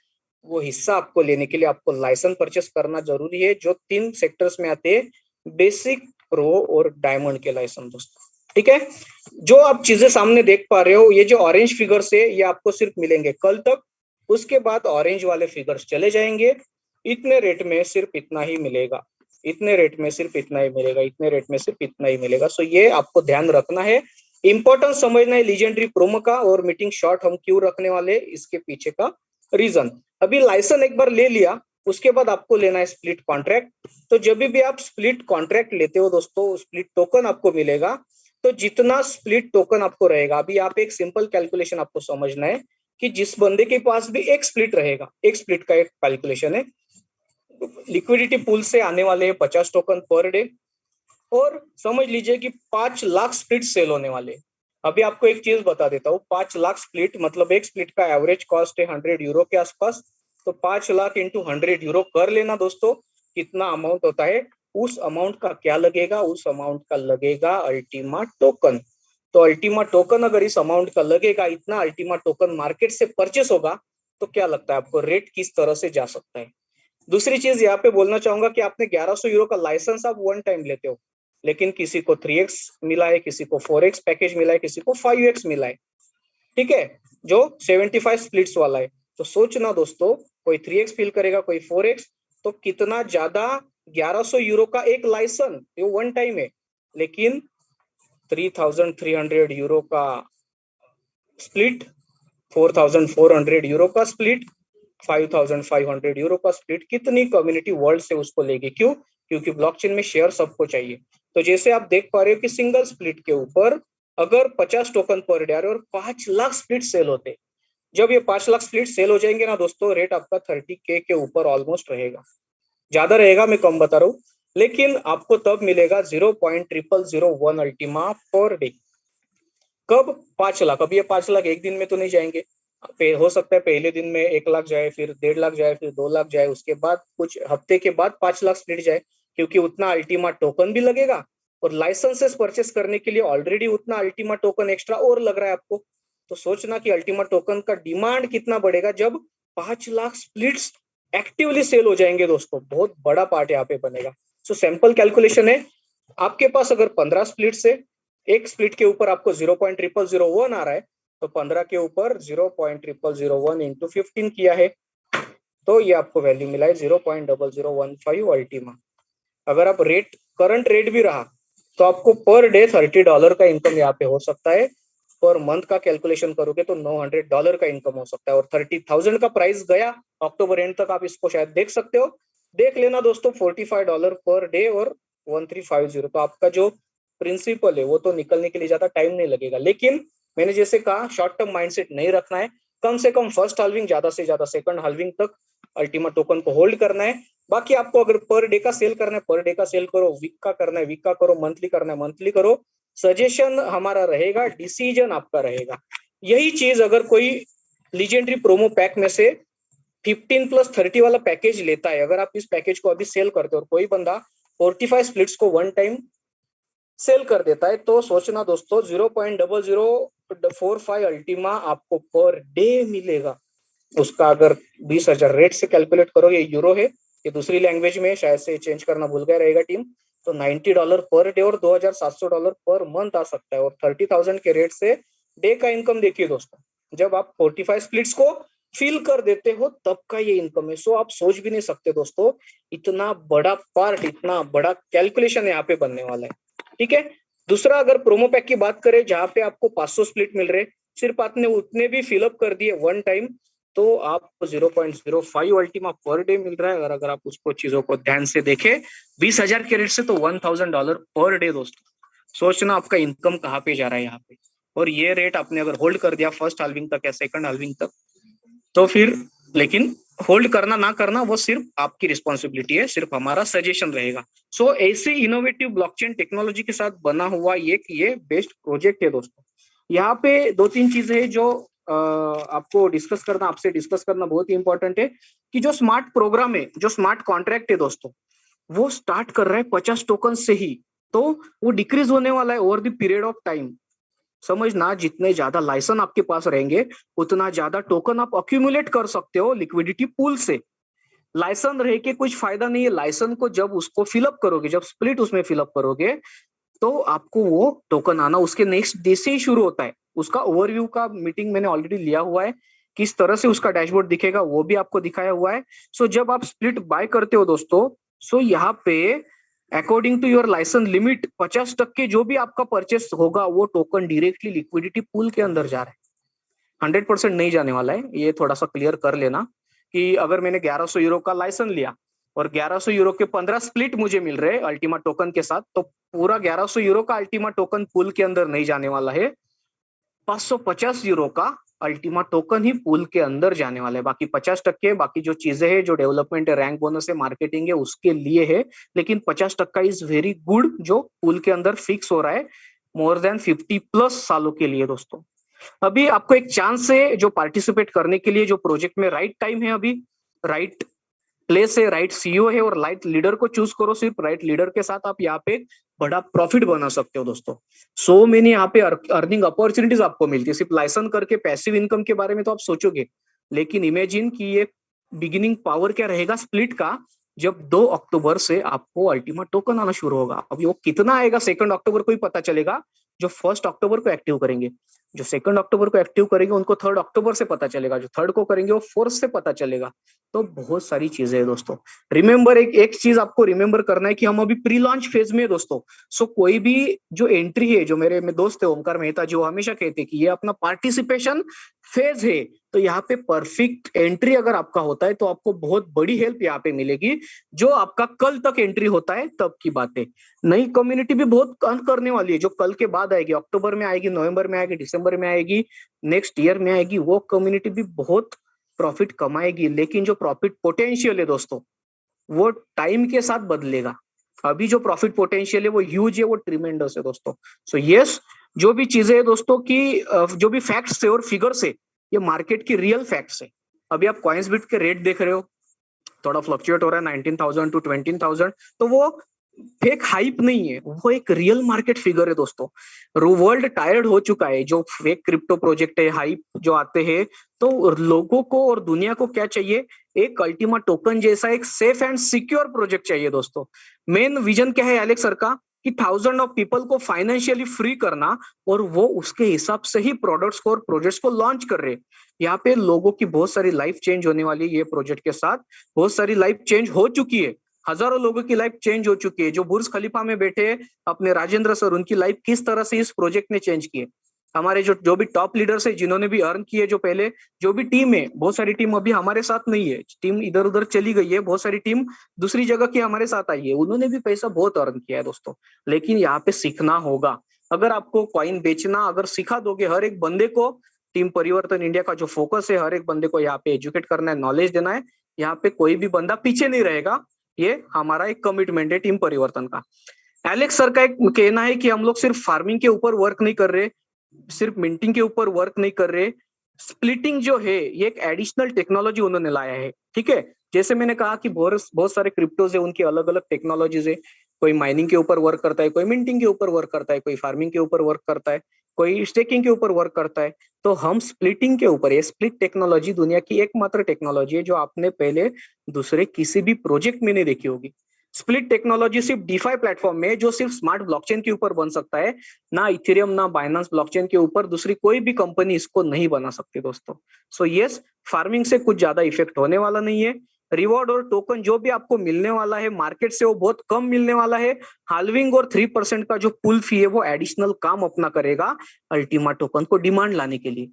वो हिस्सा आपको लेने के लिए आपको लाइसेंस परचेस करना जरूरी है, जो 3 सेक्टर्स में आते हैं, बेसिक, प्रो और डायमंड के लाइसेंस दोस्तों। ठीक है, जो आप चीजें सामने देख पा रहे हो, ये जो ऑरेंज फिगर्स है ये आपको सिर्फ मिलेंगे कल तक, उसके बाद ऑरेंज वाले फिगर्स चले जाएंगे। इतने रेट में सिर्फ इतना ही मिलेगा, इतने रेट में सिर्फ इतना ही मिलेगा, इतने रेट में सिर्फ इतना ही मिलेगा। सो ये आपको ध्यान रखना है, इंपॉर्टेंस समझना है लीजेंडरी प्रोमो का, और मीटिंग शॉर्ट हम क्यों रखने वाले इसके पीछे का रीजन। अभी लाइसेंस एक बार ले लिया, उसके बाद आपको लेना है स्प्लिट कॉन्ट्रैक्ट। तो जब भी आप स्प्लिट कॉन्ट्रैक्ट लेते हो दोस्तों, स्प्लिट टोकन आपको मिलेगा, तो जितना स्प्लिट टोकन आपको रहेगा, अभी आप एक सिंपल कैलकुलेशन आपको समझना है कि जिस बंदे के पास भी एक स्प्लिट रहेगा, एक स्प्लिट का एक कैलकुलेशन है, लिक्विडिटी पूल से आने वाले हैं 50 टोकन पर डे, और समझ लीजिए कि 5 लाख स्प्लिट सेल होने वाले। अभी आपको एक चीज बता देता हूँ, 5 लाख स्प्लिट मतलब एक स्प्लिट का एवरेज कॉस्ट है 100 यूरो के आसपास। तो 5 लाख इंटू 100 यूरो कर लेना दोस्तों, कितना अमाउंट होता है। उस अमाउंट का क्या लगेगा, उस अमाउंट का लगेगा अल्टीमा टोकन। तो अल्टीमा टोकन अगर इस अमाउंट का लगेगा, इतना अल्टीमा टोकन मार्केट से परचेस होगा, तो क्या लगता है आपको रेट किस तरह से जा सकता है। दूसरी चीज यहाँ पे बोलना चाहूंगा कि आपने 1100 यूरो का लाइसेंस आप वन टाइम लेते हो, लेकिन किसी को 3x मिला है, किसी को 4x पैकेज मिला है, किसी को 5x मिला है। ठीक है, जो 75 स्प्लिट्स वाला है। तो सोचना दोस्तों, कोई 3x फील करेगा, कोई 4x, तो कितना ज्यादा। 1100 यूरो का एक लाइसेंस ये वन टाइम है, लेकिन 3300 यूरो का स्प्लिट, 4400 यूरो का स्प्लिट, 5500 यूरो का स्प्लिट, कितनी कम्युनिटी वर्ल्ड से उसको लेगी। क्यों? क्योंकि ब्लॉकचेन में शेयर सबको चाहिए। तो जैसे आप देख पा रहे हो कि सिंगल स्प्लिट के ऊपर अगर 50 टोकन पर डे और 5 लाख स्प्लिट सेल होते, जब ये 5 लाख स्प्लिट सेल हो जाएंगे ना दोस्तों, रेट आपका 30K के ऊपर ऑलमोस्ट रहेगा। ज्यादा रहेगा, मैं कम बता रहा हूँ, लेकिन आपको तब मिलेगा 0.0001 अल्टीमा पर डे। कब? 5 लाख। अब ये 5 लाख एक दिन में तो नहीं जाएंगे, हो सकता है पहले दिन में 1 लाख जाए, फिर 1.5 लाख जाए, फिर 2 लाख जाए, उसके बाद कुछ हफ्ते के बाद 5 लाख स्प्लिट जाए, क्योंकि उतना अल्टीमा टोकन भी लगेगा, और लाइसेंसेस परचेस करने के लिए ऑलरेडी उतना अल्टीमा टोकन एक्स्ट्रा और लग रहा है आपको। तो सोचना कि अल्टीमा टोकन का डिमांड कितना बढ़ेगा जब 5 लाख स्प्लिट्स एक्टिवली सेल हो जाएंगे दोस्तों, बहुत बड़ा पार्ट यहाँ पे बनेगा। सो सिंपल कैलकुलेशन है, आपके पास अगर 15 स्प्लिट से एक स्प्लिट के ऊपर आपको 0.0001 आ रहा है, तो 15 के ऊपर 0.0001 इंटू 15 किया है, तो ये आपको वैल्यू मिला है 0.0015 अल्टीमा। अगर आप रेट करंट रेट भी रहा, तो आपको पर डे $30 का इनकम यहाँ पे हो सकता है। पर मंथ का कैलकुलेशन करोगे तो $900 का इनकम हो सकता है, और 30,000 का प्राइस गया अक्टूबर एंड तक, आप इसको शायद देख सकते हो, देख लेना दोस्तों। $45 पर डे और 1350, तो आपका जो प्रिंसिपल है वो तो निकलने के लिए ज्यादा टाइम नहीं लगेगा। लेकिन मैंने जैसे कहा, शॉर्ट टर्म माइंडसेट नहीं रखना है, कम से कम फर्स्ट हाल्विंग, ज्यादा से ज्यादा सेकंड हाल्विंग तक अल्टीमा टोकन को होल्ड करना है। बाकी आपको अगर पर डे का सेल करना है, पर डे का सेल करो, वीक का करना है वीक का करो, मंथली करना है मंथली करो। सजेशन हमारा रहेगा, डिसीजन आपका रहेगा। यही चीज अगर कोई लीजेंडरी प्रोमो पैक में से 15+30 वाला पैकेज लेता है, अगर आप इस पैकेज को अभी सेल करते हो और कोई बंदा 45 स्प्लिट्स को वन टाइम सेल कर देता है, तो सोचना दोस्तों 0.0045 अल्टीमा आपको पर डे मिलेगा। उसका अगर 20,000 रेट से कैलकुलेट करो, ये यूरो है, ये दूसरी लैंग्वेज में शायद से चेंज करना भूल गया रहेगा टीम, तो $90 पर डे और $2,700 पर मंथ आ सकता है। और 30,000 के रेट से डे का इनकम देखिए दोस्तों, जब आप 45 स्प्लिट्स को फिल कर देते हो तब का ये इनकम है। सो आप सोच भी नहीं सकते दोस्तों, इतना बड़ा पार्ट, इतना बड़ा कैलकुलेशन यहाँ पे बनने वाला है। ठीक है, दूसरा, अगर प्रोमो पैक की बात करें जहां पे आपको 500 स्प्लिट मिल रहे, सिर्फ आपने उतने भी फिलअप कर दिए वन टाइम, तो आपको 0.05 अल्टीमा पर डे मिल रहा है। अगर आप उसको चीजों को ध्यान से देखें 20,000 के रेट से, तो $1,000 पर डे दोस्तों। सोचना आपका इनकम कहाँ पे जा रहा है यहाँ पे। और ये रेट आपने अगर होल्ड कर दिया फर्स्ट हाल्विंग तक या सेकंड हाल्विंग तक, तो फिर, लेकिन होल्ड करना ना करना वो सिर्फ आपकी रिस्पॉन्सिबिलिटी है, सिर्फ हमारा सजेशन रहेगा। सो ऐसे इनोवेटिव ब्लॉकचेन टेक्नोलॉजी के साथ बना हुआ ये बेस्ट प्रोजेक्ट है दोस्तों। यहाँ पे दो तीन चीजें हैं जो आपको आपसे डिस्कस करना बहुत ही इंपॉर्टेंट है, कि जो स्मार्ट प्रोग्राम है, जो स्मार्ट कॉन्ट्रैक्ट है दोस्तों, वो स्टार्ट कर रहा है 50 टोकन से ही, तो वो डिक्रीज होने वाला है over the period of time. समझना, जितने ज्यादा लाइसेंस आपके पास रहेंगे उतना ज्यादा टोकन आप अक्यूमुलेट कर सकते हो लिक्विडिटी पूल से। लाइसेंस रह के कुछ फायदा नहीं है। लाइसेंस को जब उसको फिलअप करोगे, जब स्प्लिट उसमें फिलअप करोगे, तो आपको वो टोकन आना उसके नेक्स्ट डे से ही शुरू होता है। उसका ओवरव्यू का मीटिंग मैंने ऑलरेडी लिया हुआ है, किस तरह से उसका डैशबोर्ड दिखेगा वो भी आपको दिखाया हुआ है। सो जब आप स्प्लिट बाय करते हो दोस्तों, सो यहाँ पे according to your licence limit 50% जो भी आपका परचेस होगा वो टोकन डायरेक्टली लिक्विडिटी पूल के अंदर जा रहा है। 100% नहीं जाने वाला है, ये थोड़ा सा क्लियर कर लेना। कि अगर मैंने 1100 यूरो का लाइसेंस लिया और 1100 यूरो के 15 स्प्लिट मुझे मिल रहे अल्टीमा टोकन के साथ, तो पूरा 1100 यूरो का अल्टीमा टोकन पूल के अंदर नहीं जाने वाला है। 550 यूरो का अल्टीमा टोकन ही पूल के अंदर जाने वाला है। बाकी 50% बाकी जो चीजें हैं, जो डेवलपमेंट है, रैंक बोनस है, मार्केटिंग है, उसके लिए है। लेकिन 50% इज वेरी गुड जो पूल के अंदर फिक्स हो रहा है मोर देन 50+ सालों के लिए दोस्तों। अभी आपको एक चांस है जो पार्टिसिपेट करने के लिए, जो प्रोजेक्ट में राइट टाइम है, अभी राइट प्लेस है, राइट सीईओ है, और राइट लीडर को चूज करो। सिर्फ राइट लीडर के साथ आप यहाँ पे बड़ा प्रॉफिट बना सकते हो दोस्तों। सो मेनी यहाँ पे अर्निंग अपॉर्चुनिटीज आपको मिलती है। सिर्फ लाइसेंस करके पैसिव इनकम के बारे में तो आप सोचोगे, लेकिन इमेजिन कि ये बिगिनिंग पावर क्या रहेगा स्प्लिट का, जब 2 अक्टूबर से आपको अल्टीमा टोकन आना शुरू होगा। अभी वो कितना आएगा 2 अक्टूबर को ही पता चलेगा, जो 1 अक्टूबर को एक्टिव करेंगे। जो 2 अक्टूबर को एक्टिव करेंगे उनको 3 अक्टूबर से पता चलेगा, जो 3 को करेंगे वो 4 से पता चलेगा। तो बहुत सारी चीजें हैं दोस्तों। रिमेंबर, एक चीज आपको रिमेंबर करना है कि हम अभी प्री लॉन्च फेज में है दोस्तों। सो कोई भी जो एंट्री है, जो मेरे में दोस्त है ओमकार मेहता जी, वो हमेशा कहते हैं कि ये अपना पार्टिसिपेशन फेज है। तो यहाँ पे परफेक्ट एंट्री अगर आपका होता है तो आपको बहुत बड़ी हेल्प यहाँ पे मिलेगी। जो आपका कल तक एंट्री होता है तब की बात है। नई कम्युनिटी भी बहुत अर्न करने वाली है, जो कल के बाद आएगी, अक्टूबर में आएगी, नवंबर में आएगी, दिसंबर में आएगी, नेक्स्ट ईयर में आएगी, वो कम्युनिटी भी बहुत प्रॉफिट कमाएगी। लेकिन जो प्रॉफिट पोटेंशियल है दोस्तों, वो टाइम के साथ बदलेगा। अभी जो प्रॉफिट पोटेंशियल है वो ह्यूज है, वो ट्रिमेंडस है दोस्तों। सो यस, जो भी चीजें है दोस्तों की, जो भी फैक्ट्स है और फिगर्स है, ये मार्केट की रियल फैक्ट्स है। अभी आप कॉइंसबिट के रेट देख रहे हो, थोड़ा फ्लक्चुएट हो रहा है 19,000 टू 20,000, तो वो फेक हाइप नहीं है, वो एक रियल मार्केट फिगर है दोस्तों। वर्ल्ड टायर्ड हो चुका है जो फेक क्रिप्टो प्रोजेक्ट है, हाइप जो आते हैं। तो लोगों को और दुनिया को क्या चाहिए? एक अल्टीमा टोकन जैसा एक सेफ एंड सिक्योर प्रोजेक्ट चाहिए दोस्तों। मेन विजन क्या है एलेक्स सर का? कि 1000 ऑफ पीपल को फाइनेंशियली फ्री करना, और वो उसके हिसाब से ही प्रोडक्ट्स को और प्रोजेक्ट्स को लॉन्च कर रहे हैं। यहाँ पे लोगों की बहुत सारी लाइफ चेंज होने वाली है ये प्रोजेक्ट के साथ। बहुत सारी लाइफ चेंज हो चुकी है, हजारों लोगों की लाइफ चेंज हो चुकी है। जो बुर्ज खलीफा में बैठे अपने राजेंद्र सर, उनकी लाइफ किस तरह से इस प्रोजेक्ट ने चेंज की है। हमारे जो भी टॉप लीडर्स है, जिन्होंने भी अर्न किए, जो पहले जो भी टीम है, बहुत सारी टीम अभी हमारे साथ नहीं है, टीम इधर उधर चली गई है, बहुत सारी टीम दूसरी जगह की हमारे साथ आई है, उन्होंने भी पैसा बहुत अर्न किया है दोस्तों। लेकिन यहाँ पे सीखना होगा। अगर आपको कॉइन बेचना अगर सिखा दोगे हर एक बंदे को, टीम परिवर्तन इंडिया का जो फोकस है हर एक बंदे को यहाँ पे एजुकेट करना है, नॉलेज देना है, यहाँ पे कोई भी बंदा पीछे नहीं रहेगा। ये हमारा एक कमिटमेंट है टीम परिवर्तन का। एलेक्स सर का एक कहना है कि हम लोग सिर्फ फार्मिंग के ऊपर वर्क नहीं कर रहे, सिर्फ मिंटिंग के ऊपर वर्क नहीं कर रहे, स्प्लिटिंग जो है ये एक एडिशनल टेक्नोलॉजी उन्होंने लाया है। ठीक है, जैसे मैंने कहा कि बहुत सारे क्रिप्टोज है, उनकी अलग अलग टेक्नोलॉजीज है। कोई माइनिंग के ऊपर वर्क करता है, कोई मिंटिंग के ऊपर वर्क करता है, कोई फार्मिंग के ऊपर वर्क करता है, कोई स्टेकिंग के ऊपर वर्क करता है। तो हम स्प्लिटिंग के ऊपर, ये स्प्लिट टेक्नोलॉजी दुनिया की एकमात्र टेक्नोलॉजी है जो आपने पहले दूसरे किसी भी प्रोजेक्ट में नहीं देखी होगी। स्प्लिट टेक्नोलॉजी सिर्फ डीफाई प्लेटफॉर्म में, जो सिर्फ स्मार्ट ब्लॉकचेन के ऊपर बन सकता है, ना इथेरियम ना बाइनेंस ब्लॉकचेन के ऊपर दूसरी कोई भी कंपनी इसको नहीं बना सकती दोस्तों। सो यस, फार्मिंग से कुछ ज्यादा इफेक्ट होने वाला नहीं है। रिवॉर्ड और टोकन जो भी आपको मिलने वाला है मार्केट से वो बहुत कम मिलने वाला है। हाल्विंग और 3% का जो पुल फी है वो एडिशनल काम अपना करेगा अल्टीमा टोकन को डिमांड लाने के लिए।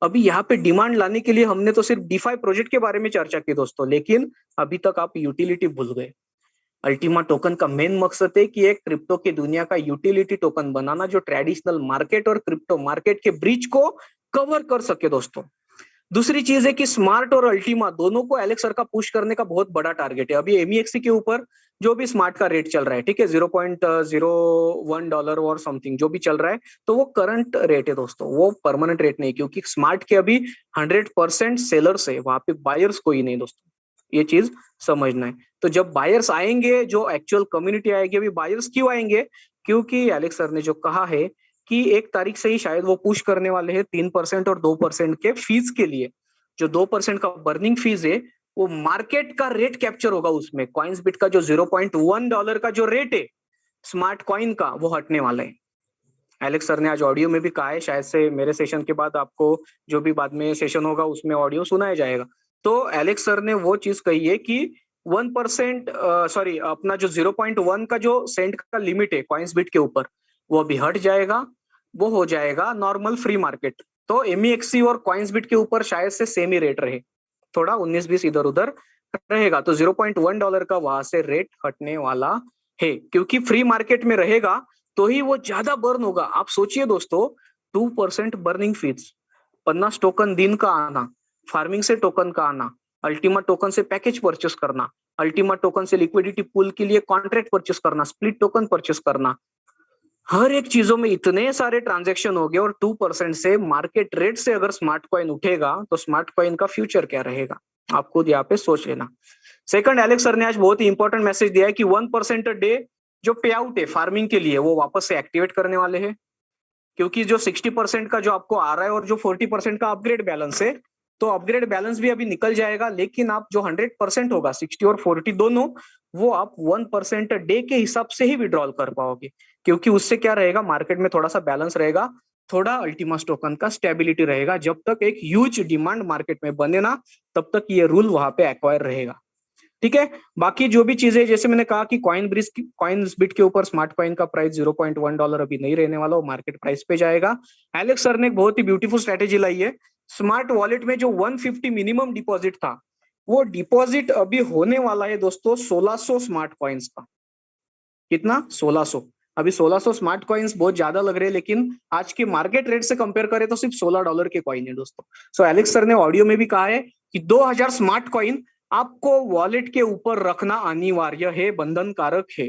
अभी यहाँ पे डिमांड लाने के लिए हमने तो सिर्फ डीफाई प्रोजेक्ट के बारे में चर्चा की दोस्तों, लेकिन अभी तक आप यूटिलिटी भूल गए। अल्टीमा टोकन का मेन मकसद है कि एक क्रिप्टो की दुनिया का यूटिलिटी टोकन बनाना जो ट्रेडिशनल मार्केट और क्रिप्टो मार्केट के ब्रिज को कवर कर सके दोस्तों। दूसरी चीज है कि स्मार्ट और अल्टीमा दोनों को एलेक्स सर का पुश करने का बहुत बड़ा टारगेट है। अभी एमईएक्सी के ऊपर जो भी स्मार्ट का रेट चल रहा है, ठीक है, $0.01 और समथिंग जो भी चल रहा है, तो वो करंट रेट है दोस्तों, वो परमानेंट रेट नहीं, क्योंकि स्मार्ट के अभी 100% सेलर्स है, वहां पे बायर्स कोई नहीं दोस्तों, ये चीज समझना है। तो जब बायर्स आएंगे, जो एक्चुअल कम्युनिटी आएगी, अभी बायर्स क्यों आएंगे, क्योंकि एलेक्स सर ने जो कहा है कि 1 तारीख से ही शायद वो पुश करने वाले हैं 3% और 2% के फीस के लिए। जो 2% का बर्निंग फीस है वो मार्केट का रेट कैप्चर होगा उसमें। कॉइन्सबिट का जो $0.1 का जो रेट है स्मार्ट कॉइन का, वो हटने वाला है। एलेक्स सर ने आज ऑडियो में भी कहा है, शायद से मेरे सेशन के बाद आपको जो भी बाद में सेशन होगा उसमें ऑडियो सुनाया जाएगा। तो एलेक्स सर ने वो चीज कही है कि 1% सॉरी अपना जो 0.1 का जो सेंट का लिमिट है कॉइन्सबिट के ऊपर, वो भी हट जाएगा, वो हो जाएगा नॉर्मल फ्री मार्केट। तो एमईएक्सी और कॉइन्सबिट के ऊपर शायद से सेम ही रेट रहे, थोड़ा 19-20 इधर उधर रहेगा। तो $0.1 का वहां से रेट हटने वाला है, क्योंकि फ्री मार्केट में रहेगा तो ही वो ज्यादा बर्न होगा। आप सोचिए दोस्तों, 2% बर्निंग फीस, 50 टोकन दिन का आना, फार्मिंग से टोकन का आना, अल्टीमा टोकन से पैकेज परचेस करना, अल्टीमा टोकन से लिक्विडिटी पूल के लिए कॉन्ट्रैक्ट परचेस करना, स्प्लिट टोकन परचेस करना, हर एक चीजों में इतने सारे ट्रांजैक्शन हो गए। और 2% से मार्केट रेट से अगर स्मार्ट कॉइन उठेगा तो स्मार्ट कॉइन का फ्यूचर क्या रहेगा, आप खुद यहाँ पे सोच लेना। सेकंड, एलेक्स सर ने आज बहुत ही इंपॉर्टेंट मैसेज दिया है कि 1% डे जो पे आउट है फार्मिंग के लिए वो वापस से एक्टिवेट करने वाले हैं, क्योंकि जो 60% का जो आपको आ रहा है और जो 40% का अपग्रेड बैलेंस है, तो अपग्रेड बैलेंस भी अभी निकल जाएगा, लेकिन आप जो 100% होगा 60 और 40 दोनों, वो आप 1% डे के हिसाब से ही विड्रॉल कर पाओगे, क्योंकि उससे क्या रहेगा, मार्केट में थोड़ा सा बैलेंस रहेगा, थोड़ा अल्टीमस टोकन का स्टेबिलिटी रहेगा। जब तक एक ह्यूज डिमांड मार्केट में बने ना, तब तक ये रूल वहां पे एक्वायर रहेगा, ठीक है। बाकी जो भी चीजें, जैसे मैंने कहा कि कॉइन्सबिट के ऊपर स्मार्ट कॉइन का प्राइस $0.1 अभी नहीं रहने वाला, वो मार्केट प्राइस पे जाएगा। एलेक्स सर ने एक बहुत ही ब्यूटीफुल स्ट्रेटेजी लाई है। स्मार्ट वॉलेट में जो 150 मिनिमम डिपॉजिट था, वो डिपॉजिट अभी होने वाला है दोस्तों 1600 स्मार्ट कॉइन्स का। कितना? 1600। अभी 1600 स्मार्ट कॉइन्स बहुत ज्यादा लग रहे हैं, लेकिन आज के मार्केट रेट से कंपेयर करें तो सिर्फ $16 के कॉइन है दोस्तों। सो एलेक्स सर ने ऑडियो में भी कहा है कि 2000 स्मार्ट कॉइन आपको वॉलेट के ऊपर रखना अनिवार्य है, बंधनकारक है,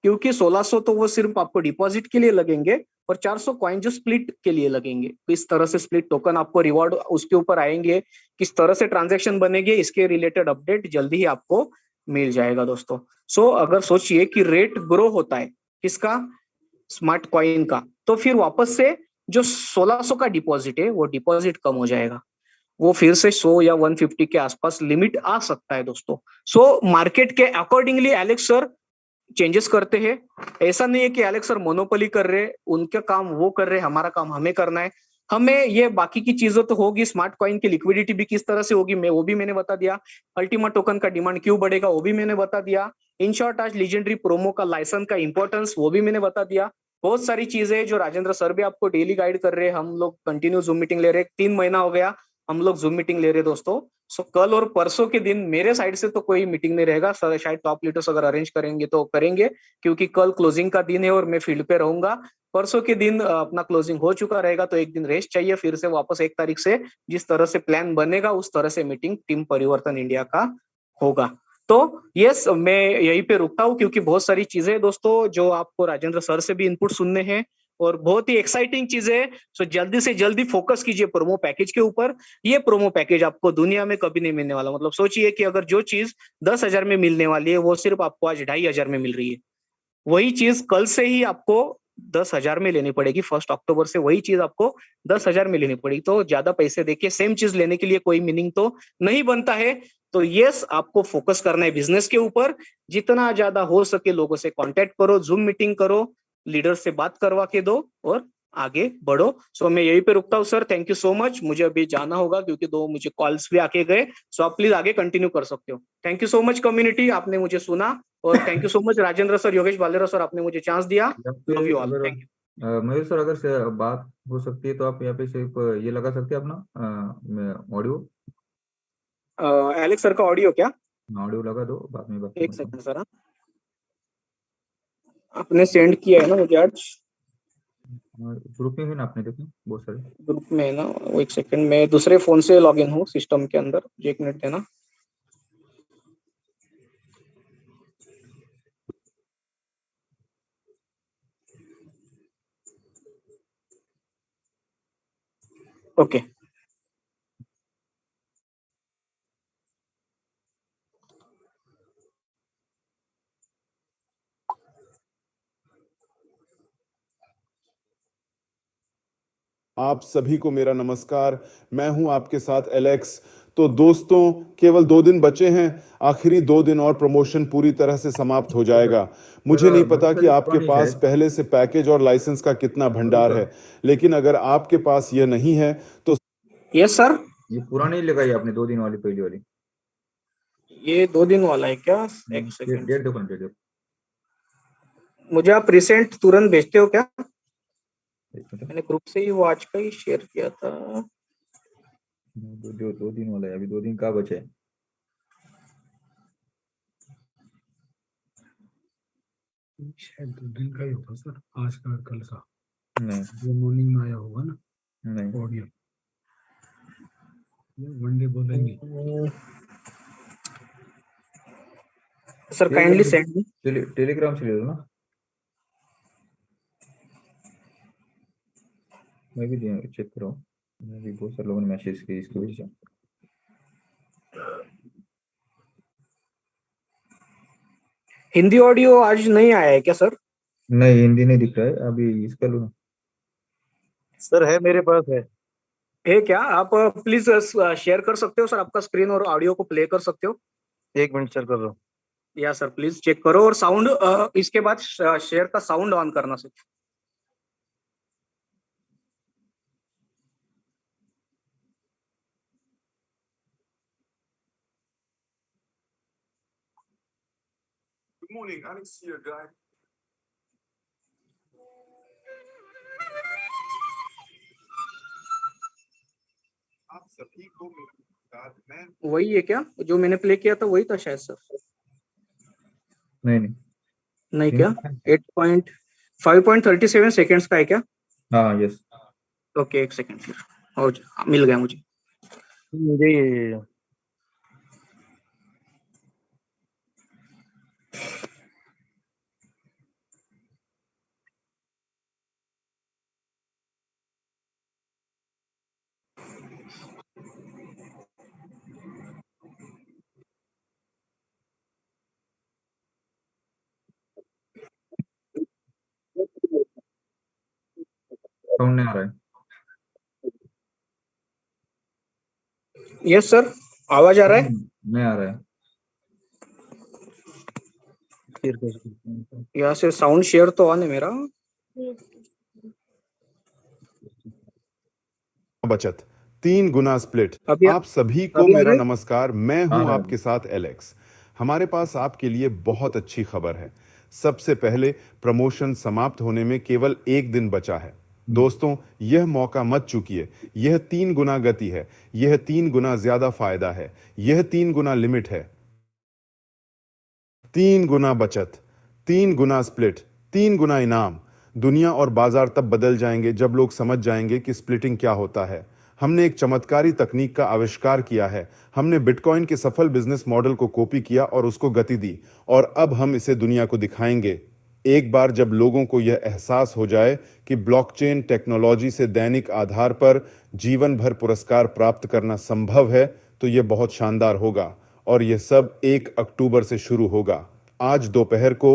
क्योंकि 1600 तो वो सिर्फ आपको डिपॉजिट के लिए लगेंगे और 400 कॉइन जो स्प्लिट के लिए लगेंगे। किस तरह से स्प्लिट टोकन आपको रिवॉर्ड उसके ऊपर आएंगे, किस तरह से ट्रांजैक्शन बनेंगे, इसके रिलेटेड अपडेट जल्दी ही आपको मिल जाएगा दोस्तों। सो अगर सोचिए कि रेट ग्रो होता है किसका, स्मार्ट कॉइन का, तो फिर वापस से जो 1600 का डिपॉजिट है वो डिपॉजिट कम हो जाएगा, वो फिर से 100 या 150 के आसपास लिमिट आ सकता है दोस्तों। सो मार्केट के अकॉर्डिंगली एलेक्स सर चेंजेस करते हैं। ऐसा नहीं है कि एलेक्स सर मोनोपोली कर रहे, उनका काम वो कर रहे, हमारा काम हमें करना है। हमें ये बाकी की चीजों तो होगी, स्मार्ट कॉइन की लिक्विडिटी भी किस तरह से होगी मैं वो भी मैंने बता दिया, अल्टीमा टोकन का डिमांड क्यों बढ़ेगा वो भी मैंने बता दिया, इन शॉर्ट आज लीजेंडरी प्रोमो का लाइसेंस का इंपॉर्टेंस वो भी मैंने बता दिया। बहुत सारी चीजें जो राजेंद्र सर भी आपको डेली गाइड कर रहे हैं, हम लोग कंटिन्यू जूम मीटिंग ले रहे हैं, 3 महीना हो गया हम लोग जूम मीटिंग ले रहे हैं दोस्तों। सो कल और परसों के दिन मेरे साइड से तो कोई मीटिंग नहीं रहेगा सर, शायद टॉप लीडर्स अगर अरेंज करेंगे तो करेंगे, क्योंकि कल क्लोजिंग का दिन है और मैं फील्ड पे रहूंगा। परसों के दिन अपना क्लोजिंग हो चुका रहेगा, तो एक दिन रेस्ट चाहिए, फिर से वापस 1 तारीख से जिस तरह से प्लान बनेगा उस तरह से मीटिंग टीम परिवर्तन इंडिया का होगा। तो यस, मैं यहीं पे रुकता हूँ, क्योंकि बहुत सारी चीजें दोस्तों जो आपको राजेंद्र सर से भी इनपुट सुनने हैं और बहुत ही एक्साइटिंग चीजें। सो जल्दी से जल्दी फोकस कीजिए प्रोमो पैकेज के ऊपर। ये प्रोमो पैकेज आपको दुनिया में कभी नहीं मिलने वाला। मतलब सोचिए कि अगर जो चीज 10,000 में मिलने वाली है वो सिर्फ आपको आज 2,500 में मिल रही है, वही चीज कल से ही आपको 10,000 में लेनी पड़ेगी। 1 अक्टूबर से वही चीज आपको 10,000 में लेनी पड़ेगी। तो ज्यादा पैसे देके सेम चीज लेने के लिए कोई मीनिंग तो नहीं बनता है। तो यस, आपको फोकस करना है बिजनेस के ऊपर, जितना ज्यादा हो सके लोगों से कांटेक्ट करो, जूम मीटिंग करो, लीडर से बात करवा के दो और आगे बढ़ो। सो मैं यहीं पे रुकता हूँ sir, thank you so much. मुझे अभी जाना होगा क्योंकि दो मुझे कॉल्स भी आके गए। सो आप प्लीज आगे कंटिन्यू कर सकते हो। Thank you so much community, आपने मुझे सुना। और thank you so much Rajendra sir, Yogesh Bhalera sir, आपने मुझे चांस दिया। यहाँ पे लव यू ऑल, अगर थैंक यू। मयूर सर, अगर से बात हो सकती है तो आप यहाँ पे सिर्फ ये लगा सकते हैं अपना ऑडियो। एलेक्स सर का ऑडियो क्या? ऑडियो लगा दो, बाद में बात एक करता हूँ। सेकंड सर, हाँ। आपने सेंड किया है ना मुझे आज? ग्रुप में भी ना आपने देखे बहुत सारे। ग्रुप में है ना? वो एक सेकंड, मैं दूसरे फोन से लॉग इन हूँ सिस्टम के अंदर, एक मिनट देना। ओके। आप सभी को मेरा नमस्कार। मैं हूं आपके साथ एलेक्स। तो दोस्तों, केवल 2 दिन बचे हैं। आखिरी 2 दिन और प्रमोशन पूरी तरह से समाप्त हो जाएगा। मुझे नहीं मयूर पता सर कि ये आपके पुरानी पास शायद। पहले से पैकेज और लाइसेंस का कितना मयूर भंडार सर, है, लेकिन अगर आपके पास यह नहीं है तो यस सर। ये पुरानी लगाई आपने 2 दिन वाली, पहली वाली। ये 2 दिन वाला है क्या? एक डेट सेकंड, डेट देखो ना, डेट देखो। मुझे आप रिसेंट तुरंत भेजते हो क्या? एक मिनट। मैंने ग्रुप से ही वो आज का ही शेयर किया था। दो दिन वाला है, अभी 2 दिन का बचे है। शायद 2 दिन का ही होगा सर, आज का और कल का। नहीं वो मॉर्निंग में आया होगा ना नहीं। ऑडियो। वन डे बोलेंगे। Sir kindly send me. Telegram से ले लो ना। मैं भी चेक कर रहा हूँ। मैं भी बहुत सारे लोगों ने मैसेज किए इसकी वजह से। हिंदी ऑडियो आज नहीं आया है क्या सर? नहीं, हिंदी नहीं दिख रहा है अभी, इसका लो ना। सर है, मेरे पास है क्या? आप प्लीज शेयर कर सकते हो सर, आपका स्क्रीन और ऑडियो को प्ले कर सकते हो? 1 मिनट सर, कर रहा हूँ। या सर प्लीज चेक करो, और साउंड इसके बाद शेयर का साउंड ऑन करना सर। गुड मॉर्निंग, आई सी अ गाय। आप सभी को मेरा नमस्कार। मैं वही है क्या जो मैंने प्ले किया था? वही था शायद सर। नहीं नहीं। नहीं क्या? हिंदी में? 5.37 सेकेंड्स का है क्या? हाँ यस। ओके, एक सेकेंड फिर। मिल गया मुझे। मुझे ये साउंड नहीं आ रहा है। यस सर, आवाज आ रहा है? नहीं आ रहा है। शेयर कर सकता हूँ। यहाँ से साउंड शेयर तो ऑन है मेरा। बचत 3 गुना स्प्लिट। अभी आप सभी को अभी आ मेरा रहा है? नमस्कार। मैं आ हूं रहा है। आपके साथ एलेक्स। हमारे पास आपके लिए बहुत अच्छी खबर है। सबसे पहले, प्रमोशन समाप्त होने में केवल 1 दिन बचा है। दोस्तों, यह मौका मत चूकिए। यह 3 गुना गति है, यह 3 गुना ज्यादा फायदा है, यह 3 गुना लिमिट है। 3 गुना बचत, 3 गुना स्प्लिट, 3 गुना इनाम। दुनिया और बाजार तब बदल जाएंगे जब लोग समझ जाएंगे कि स्प्लिटिंग क्या होता है। हमने एक चमत्कारी तकनीक का आविष्कार किया है। हमने बिटकॉइन के सफल बिजनेस मॉडल को कॉपी किया और उसको गति दी, और अब हम इसे दुनिया को दिखाएंगे। एक बार जब लोगों को यह एहसास हो जाए कि ब्लॉकचेन टेक्नोलॉजी से दैनिक आधार पर जीवन भर पुरस्कार प्राप्त करना संभव है, तो यह बहुत शानदार होगा। और यह सब 1 अक्टूबर से शुरू होगा। आज दोपहर को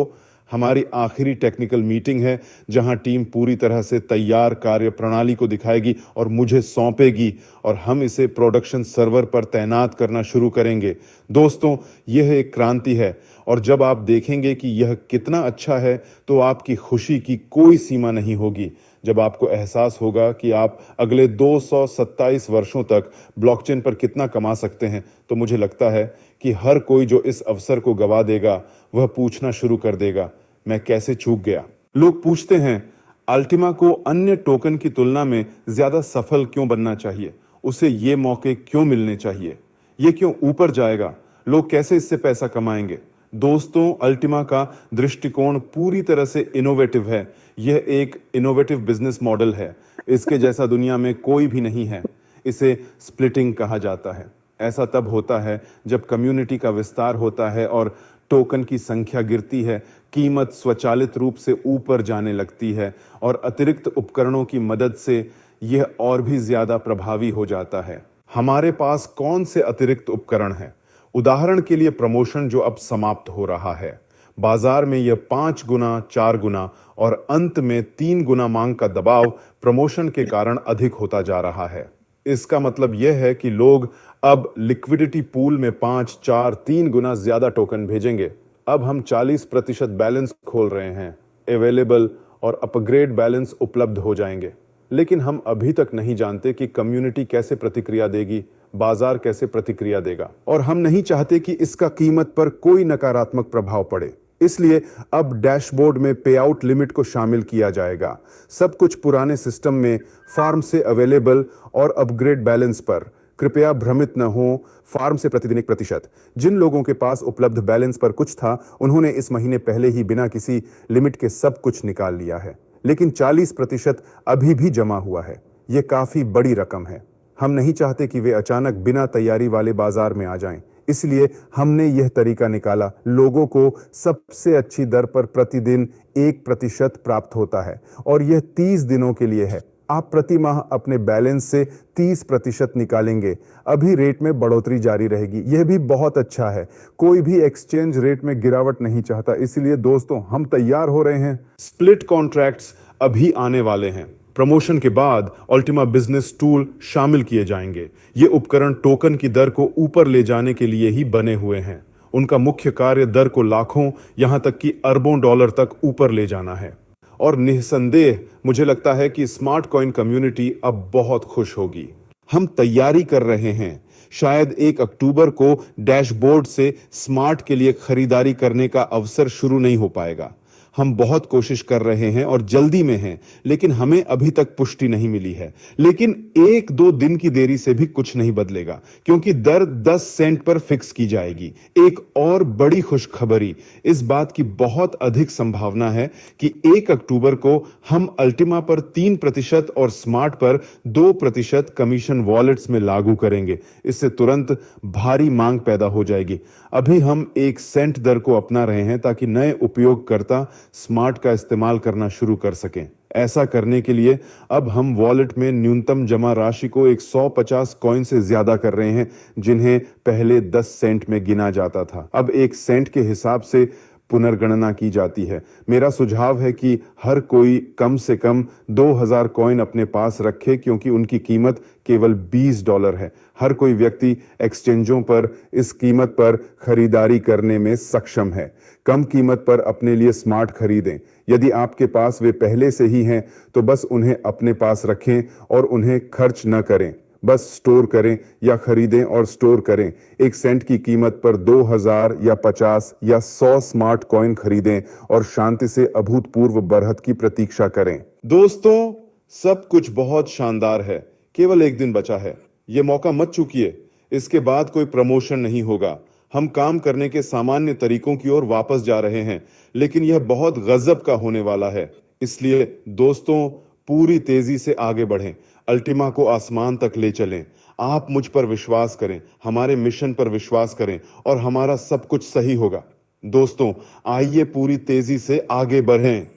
हमारी आखिरी टेक्निकल मीटिंग है, जहां टीम पूरी तरह से तैयार कार्य प्रणाली को दिखाएगी और मुझे सौंपेगी, और हम इसे प्रोडक्शन सर्वर पर तैनात करना शुरू करेंगे। दोस्तों, यह एक क्रांति है, और जब आप देखेंगे कि यह कितना अच्छा है, तो आपकी खुशी की कोई सीमा नहीं होगी। जब आपको एहसास होगा कि आप अगले 227 वर्षों तक ब्लॉकचेन पर कितना कमा सकते हैं, तो मुझे लगता है कि हर कोई जो इस अवसर को गवा देगा वह पूछना शुरू कर देगा, मैं कैसे चूक गया। लोग पूछते हैं अल्टीमा को अन्य टोकन की तुलना में ज्यादा सफल क्यों बनना चाहिए, उसे ये मौके क्यों मिलने चाहिए, ये क्यों ऊपर जाएगा, लोग कैसे इससे पैसा कमाएंगे। दोस्तों, अल्टीमा का दृष्टिकोण पूरी तरह से इनोवेटिव है। यह एक इनोवेटिव बिजनेस मॉडल है। इसके जैसा दुनिया में कोई भी नहीं है। इसे स्प्लिटिंग कहा जाता है। ऐसा तब होता है जब कम्युनिटी का विस्तार होता है और टोकन की संख्या गिरती है, कीमत स्वचालित रूप से ऊपर जाने लगती है और अतिरिक्त उपकरणों की मदद से यह और भी ज्यादा प्रभावी हो जाता है। हमारे पास कौन से अतिरिक्त उपकरण हैं? उदाहरण के लिए प्रमोशन जो अब समाप्त हो रहा है। बाजार में यह 5 गुना, 4 गुना और अंत में 3 गुना मांग का दबाव प्रमोशन के कारण अधिक होता जा रहा है। इसका मतलब यह है कि लोग अब लिक्विडिटी पूल में 5, 4, 3 गुना ज्यादा टोकन भेजेंगे। अब हम 40% बैलेंस खोल रहे हैं। अवेलेबल और अपग्रेड बैलेंस उपलब्ध हो जाएंगे। लेकिन हम अभी तक नहीं जानते कि कम्युनिटी कैसे प्रतिक्रिया देगी, बाजार कैसे प्रतिक्रिया देगा, और हम नहीं चाहते कि इसका कीमत पर कोई नकारात्मक प्रभाव पड़े। इसलिए अब डैशबोर्ड में पे आउट लिमिट को शामिल किया जाएगा। सब कुछ पुराने सिस्टम में फार्म से अवेलेबल और अपग्रेड बैलेंस पर। कृपया भ्रमित न हो, फार्म से प्रतिदिन 1%। जिन लोगों के पास उपलब्ध बैलेंस पर कुछ था, उन्होंने इस महीने पहले ही बिना किसी लिमिट के सब कुछ निकाल लिया है। लेकिन 40% अभी भी जमा हुआ है। यह काफी बड़ी रकम है। हम नहीं चाहते कि वे अचानक बिना तैयारी वाले बाजार में आ जाएं। इसलिए हमने यह तरीका निकाला। लोगों को सबसे अच्छी दर पर प्रतिदिन 1% प्राप्त होता है और यह 30 दिनों के लिए है। आप प्रति माह अपने बैलेंस से 30% निकालेंगे। अभी रेट में बढ़ोतरी जारी रहेगी। यह भी बहुत अच्छा है। कोई भी एक्सचेंज रेट में गिरावट नहीं चाहता। इसलिए दोस्तों, हम तैयार हो रहे हैं। स्प्लिट कॉन्ट्रैक्ट्स अभी आने वाले हैं। प्रमोशन के बाद अल्टीमा बिजनेस टूल शामिल किए जाएंगे। ये उपकरण टोकन की दर को ऊपर ले जाने के लिए ही बने हुए हैं। उनका मुख्य कार्य दर को लाखों, यहां तक कि अरबों डॉलर तक ऊपर ले जाना है। और निस्संदेह मुझे लगता है कि स्मार्ट कॉइन कम्युनिटी अब बहुत खुश होगी। हम तैयारी कर रहे हैं। शायद 1 अक्टूबर को डैशबोर्ड से स्मार्ट के लिए खरीदारी करने का अवसर शुरू नहीं हो पाएगा। हम बहुत कोशिश कर रहे हैं और जल्दी में हैं, लेकिन हमें अभी तक पुष्टि नहीं मिली है। लेकिन 1-2 दिन की देरी से भी कुछ नहीं बदलेगा, क्योंकि दर 10 सेंट पर फिक्स की जाएगी। एक और बड़ी खुशखबरी, इस बात की बहुत अधिक संभावना है कि 1 अक्टूबर को हम अल्टीमा पर 3% और स्मार्ट पर 2% कमीशन वॉलेट्स में लागू करेंगे। इससे तुरंत भारी मांग पैदा हो जाएगी। अभी हम 1 सेंट दर को अपना रहे हैं ताकि नए उपयोगकर्ता स्मार्ट का इस्तेमाल करना शुरू कर सकें। ऐसा करने के लिए अब हम वॉलेट में न्यूनतम जमा राशि को 150 कॉइन से ज्यादा कर रहे हैं, जिन्हें पहले 10 सेंट में गिना जाता था। अब 1 सेंट के हिसाब से पुनर्गणना की जाती है। मेरा सुझाव है कि हर कोई कम से कम 2000 कॉइन अपने पास रखे, क्योंकि उनकी कीमत केवल $20 है। हर कोई व्यक्ति एक्सचेंजों पर इस कीमत पर खरीदारी करने में सक्षम है। कम कीमत पर अपने लिए स्मार्ट खरीदें। यदि आपके पास वे पहले से ही हैं, तो बस उन्हें अपने पास रखें और उन्हें खर्च न करें। बस स्टोर करें या खरीदें और स्टोर करें। 1 सेंट की कीमत पर 2000 या 50 या 100 स्मार्ट कॉइन खरीदें और शांति से अभूतपूर्व बढ़त की प्रतीक्षा करें। दोस्तों, सब कुछ बहुत शानदार है। केवल 1 दिन बचा है। यह मौका मत चूकिए। इसके बाद कोई प्रमोशन नहीं होगा। हम काम करने के सामान्य तरीकों की ओर वापस जा रहे हैं, लेकिन यह बहुत गजब का होने वाला है। इसलिए दोस्तों, पूरी तेजी से आगे बढ़ें। अल्टीमा को आसमान तक ले चलें। आप मुझ पर विश्वास करें, हमारे मिशन पर विश्वास करें और हमारा सब कुछ सही होगा। दोस्तों, आइए पूरी तेजी से आगे बढ़ें।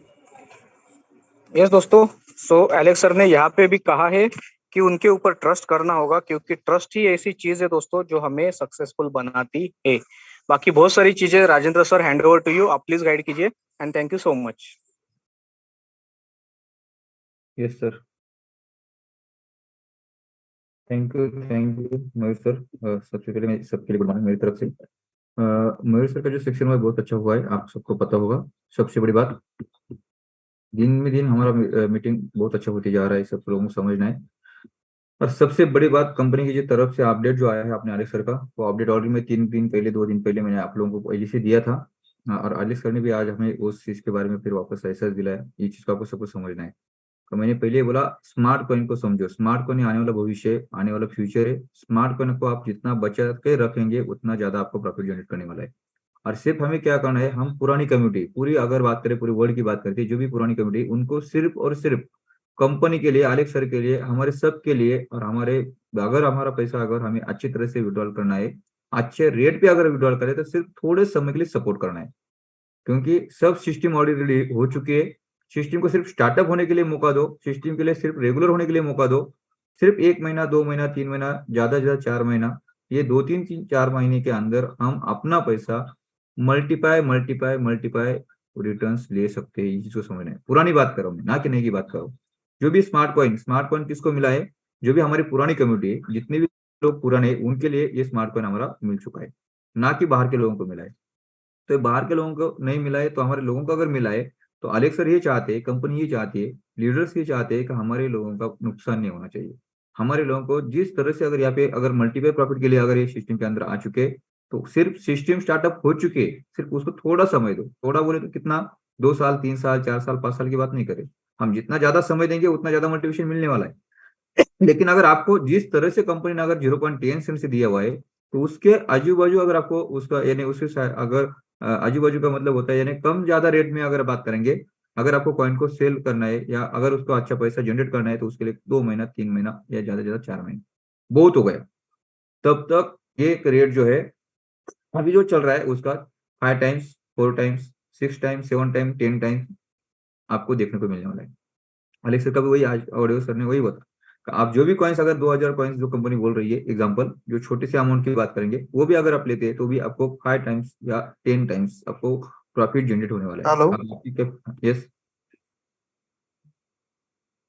यस दोस्तों, सो एलेक्स सर ने यहाँ पे भी कहा है कि उनके ऊपर ट्रस्ट करना होगा, क्योंकि ट्रस्ट ही ऐसी चीज है दोस्तों जो हमें सक्सेसफुल बनाती है। बाकी बहुत सारी चीजें Rajendra sir, hand over to you. आप प्लीज गाइड कीजिए and thank you so much. Yes sir, thank you Mayur sir. सबसे पहले मैं सबके लिए गुड मॉर्निंग मेरी तरफ से। मयूर सर का जो सेक्शन हुआ है बहुत अच्छा हुआ है, आप सबको पता होगा। सबसे बड़ी बात दिन में दिन हमारा मीटिंग बहुत अच्छा होते जा रहा है, सब लोगों को समझना है। और सबसे बड़ी बात, कंपनी की जो तरफ से अपडेट जो आया है अपने आलेख सर का, वो अपडेट ऑलरेडी मैं 3 दिन पहले 2 दिन पहले मैंने आप लोगों को जैसे दिया था। और आलेख सर ने भी आज हमें उस चीज के बारे में फिर वापस ऐसा दिलाया। ये चीज को आपको सबको समझना है। तो मैंने पहले ही बोला, स्मार्ट कॉइन को समझो। स्मार्ट कॉइन आने वाला भविष्य है, आने वाला फ्यूचर है। स्मार्ट कॉइन को आप जितना बचा के रखेंगे उतना ज्यादा आपको प्रॉफिट जनरेट करने वाला है। और सिर्फ हमें क्या करना है, हम पुरानी कम्युनिटी पूरी अगर बात करें, पूरी वर्ल्ड की बात करते हैं, जो भी पुरानी कम्युनिटी, उनको सिर्फ और सिर्फ कंपनी के लिए, आलेख सर के लिए, हमारे सब के लिए, और हमारे अगर हमारा पैसा अगर हमें अच्छी तरह से विड्रॉल करना है, अच्छे रेट पे अगर विड्रॉल करें, तो सिर्फ थोड़े समय के लिए सपोर्ट करना है। क्योंकि सब सिस्टम ऑलरेडी हो चुकी है। सिस्टम को सिर्फ स्टार्टअप होने के लिए मौका दो, सिस्टम के लिए सिर्फ रेगुलर होने के लिए मौका दो। सिर्फ 1 महीना, 2 महीना, 3 महीना, ज्यादा से ज्यादा 4 महीना, ये 2 3 4 महीने के अंदर हम अपना पैसा मल्टीपाई मल्टीपाई मल्टीपाई रिटर्न्स ले सकते हैं। ये चीज को समझना है। पुरानी बात कर रहा हूँ मैं, ना कि नई की बात कर रहा हूँ। जो भी स्मार्ट कॉइन किसको मिला है, जो भी हमारी पुरानी कम्युनिटी है, जितने भी लोग पुराने, उनके लिए ये स्मार्ट कॉइन हमारा मिल चुका है, ना कि बाहर के लोगों को मिला है। तो बाहर के लोगों को नहीं मिला है, तो हमारे लोगों को अगर मिला है, तो अलेक्स सर ये चाहते हैं, कंपनी ये चाहती है, लीडर्स ये चाहते हैं कि हमारे लोगों का नुकसान नहीं होना चाहिए। हमारे लोगों को जिस तरह से, अगर यहाँ पे अगर मल्टीपल प्रॉफिट के लिए अगर ये सिस्टम के अंदर आ चुके, तो सिर्फ सिस्टम स्टार्टअप हो चुके, सिर्फ उसको थोड़ा समय दो। थोड़ा बोले तो कितना, 2 साल, 3 साल, 4 साल, 5 साल की बात नहीं करें। हम जितना ज्यादा समय देंगे उतना ज्यादा मोटिवेशन मिलने वाला है। लेकिन अगर आपको जिस तरह से कंपनी ने अगर 0.10 से दिया हुआ है, तो उसके आजू बाजू अगर आपको उसका यानी उसके अगर आजू बाजू का मतलब होता है यानी कम ज्यादा रेट में अगर बात करेंगे, अगर आपको कॉइन को सेल करना है या अगर उसको अच्छा पैसा जनरेट करना है, तो उसके लिए 2 महीना, 3 महीना या ज्यादा से ज्यादा 4 महीने बहुत हो गया। तब तक एक रेट जो है अभी जो चल रहा है उसका 5 times, 4 times, 6 times, 7 times, 10 times आपको देखने को मिलने वाला है। अलेक्स सर का भी वही, आज ऑडियो सर ने वही बता, आप जो भी कॉइन्स, अगर 2000 कॉइन्स जो कंपनी बोल रही है, एग्जांपल जो छोटे से अमाउंट की बात करेंगे, वो भी अगर आप लेते हैं, तो भी आपको 5 टाइम्स या 10 टाइम्स आपको प्रॉफिट जनरेट होने वाला है। Hello yes.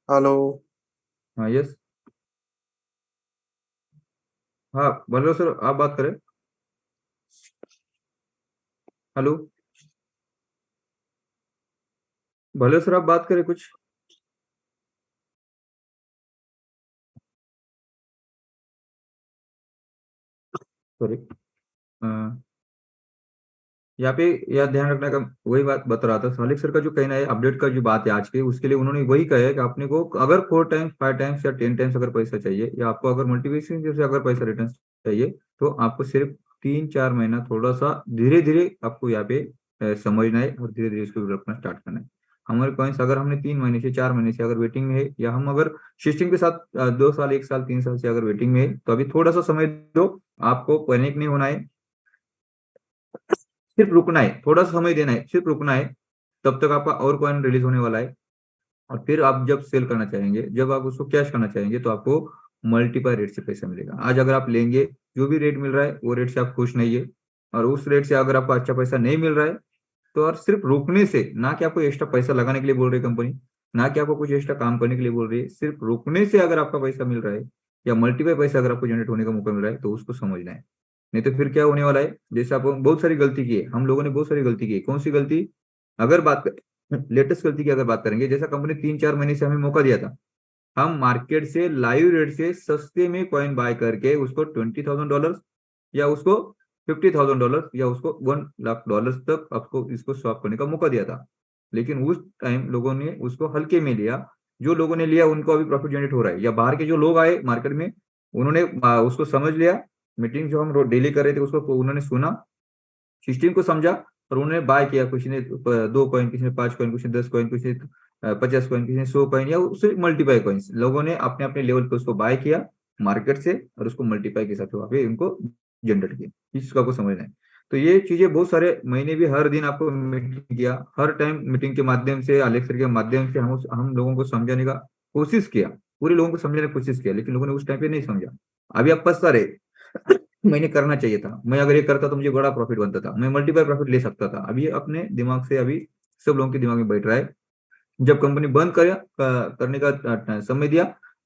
हेलो। हाँ यस। हाँ बोलो सर, आप बात करें। हेलो, भले सर आप बात करें कुछ। सॉरी, यहाँ पे यह ध्यान रखने का वही बात बता रहा था, सालिक सर का जो कहना है, अपडेट का जो बात है आज के, उसके लिए उन्होंने वही कहा है कि आपने को अगर 4 टाइम्स, 5 टाइम्स या 10 टाइम्स अगर पैसा चाहिए, या आपको अगर मल्टीप्लिकेशन जैसे अगर पैसा रिटर्न चाहिए, तो आपको सिर्फ 3 4 महीना थोड़ा सा धीरे धीरे आपको यहाँ पे समझना है और धीरे धीरे इसको डेवलप करना स्टार्ट करना है। हमारे कॉइन्स अगर हमने 3 महीने से 4 महीने से अगर वेटिंग में है, या हम अगर सिस्टम के साथ 2 साल, 1 साल, 3 साल से अगर वेटिंग में है, तो अभी थोड़ा सा समय दो। आपको पैनिक नहीं होना है, सिर्फ रुकना है, थोड़ा सा समय देना है, सिर्फ रुकना है। तब तक आपका और कॉइन रिलीज होने वाला है। और फिर आप जब सेल करना चाहेंगे, जब आप उसको कैश करना चाहेंगे, तो आपको मल्टीपल रेट से पैसा मिलेगा। आज अगर आप लेंगे, जो भी रेट मिल रहा है वो रेट से आप खुश नहीं है, और उस रेट से अगर आपको अच्छा पैसा नहीं मिल रहा है, तो और सिर्फ रुकने से, ना कि आपको एक्स्ट्रा पैसा लगाने के लिए बोल रही है कंपनी, ना कि आपको कुछ एक्स्ट्रा काम करने के लिए बोल रही है, सिर्फ रुकने से अगर आपका पैसा मिल रहा है, या मल्टीपल पैसा अगर आपको जनरेट होने का मौका मिल रहा है, तो उसको समझना है। नहीं तो फिर क्या होने वाला है, जैसे आप बहुत सारी गलती की है, हम लोगों ने बहुत सारी गलती की है। कौन सी गलती, अगर बात लेटेस्ट गलती की अगर बात करेंगे, जैसा कंपनी 3 4 महीने से हमें मौका दिया था, हम मार्केट से लाइव रेट से सस्ते में कॉइन बाय करके उसको $20,000 या उसको $50,000 या उसको $1 लाख तक आपको इसको स्वैप करने का मौका दिया था। लेकिन उस टाइम लोगों ने उसको हल्के में लिया। जो लोगों ने लिया उनको अभी प्रॉफिट जनरेट हो रहा है, या बाहर के जो लोग आए मार्केट में, उन्होंने उसको समझ लिया। मीटिंग जो हम डेली कर रहे थे उसको उन्होंने सुना, सिस्टम को समझा, और उन्होंने बाय किया। किसी ने 2 कॉइन, किसी ने 5 कॉइन, किसी ने 10 कॉइन, किसी ने 50 कॉइन, किसी ने 100 कॉइन, या उससे मल्टीपाई कॉइन्स लोगों ने अपने अपने लेवल पे उसको बाय किया मार्केट से, और उसको मल्टीपाई के साथ वहां पे उनको जनरेट किया। इस चीज को आपको समझना है। तो ये चीजें बहुत सारे महीने भी हर दिन आपको मीटिंग किया, हर टाइम मीटिंग के माध्यम से, अलेक्सर के माध्यम से हम लोगों को समझाने का कोशिश किया, पूरे लोगों को समझाने की कोशिश किया, लेकिन लोगों ने उस टाइम पे नहीं समझा। अभी आप पछता रहे मैंने करना चाहिए था, मैं अगर ये करता तो मुझे बड़ा प्रॉफिट बनता था, मैं मल्टीपल प्रॉफिट ले सकता था। अभी अपने दिमाग से अभी सब लोगों के दिमाग में बैठ रहा है। जब कंपनी बंद करने का समय दिया,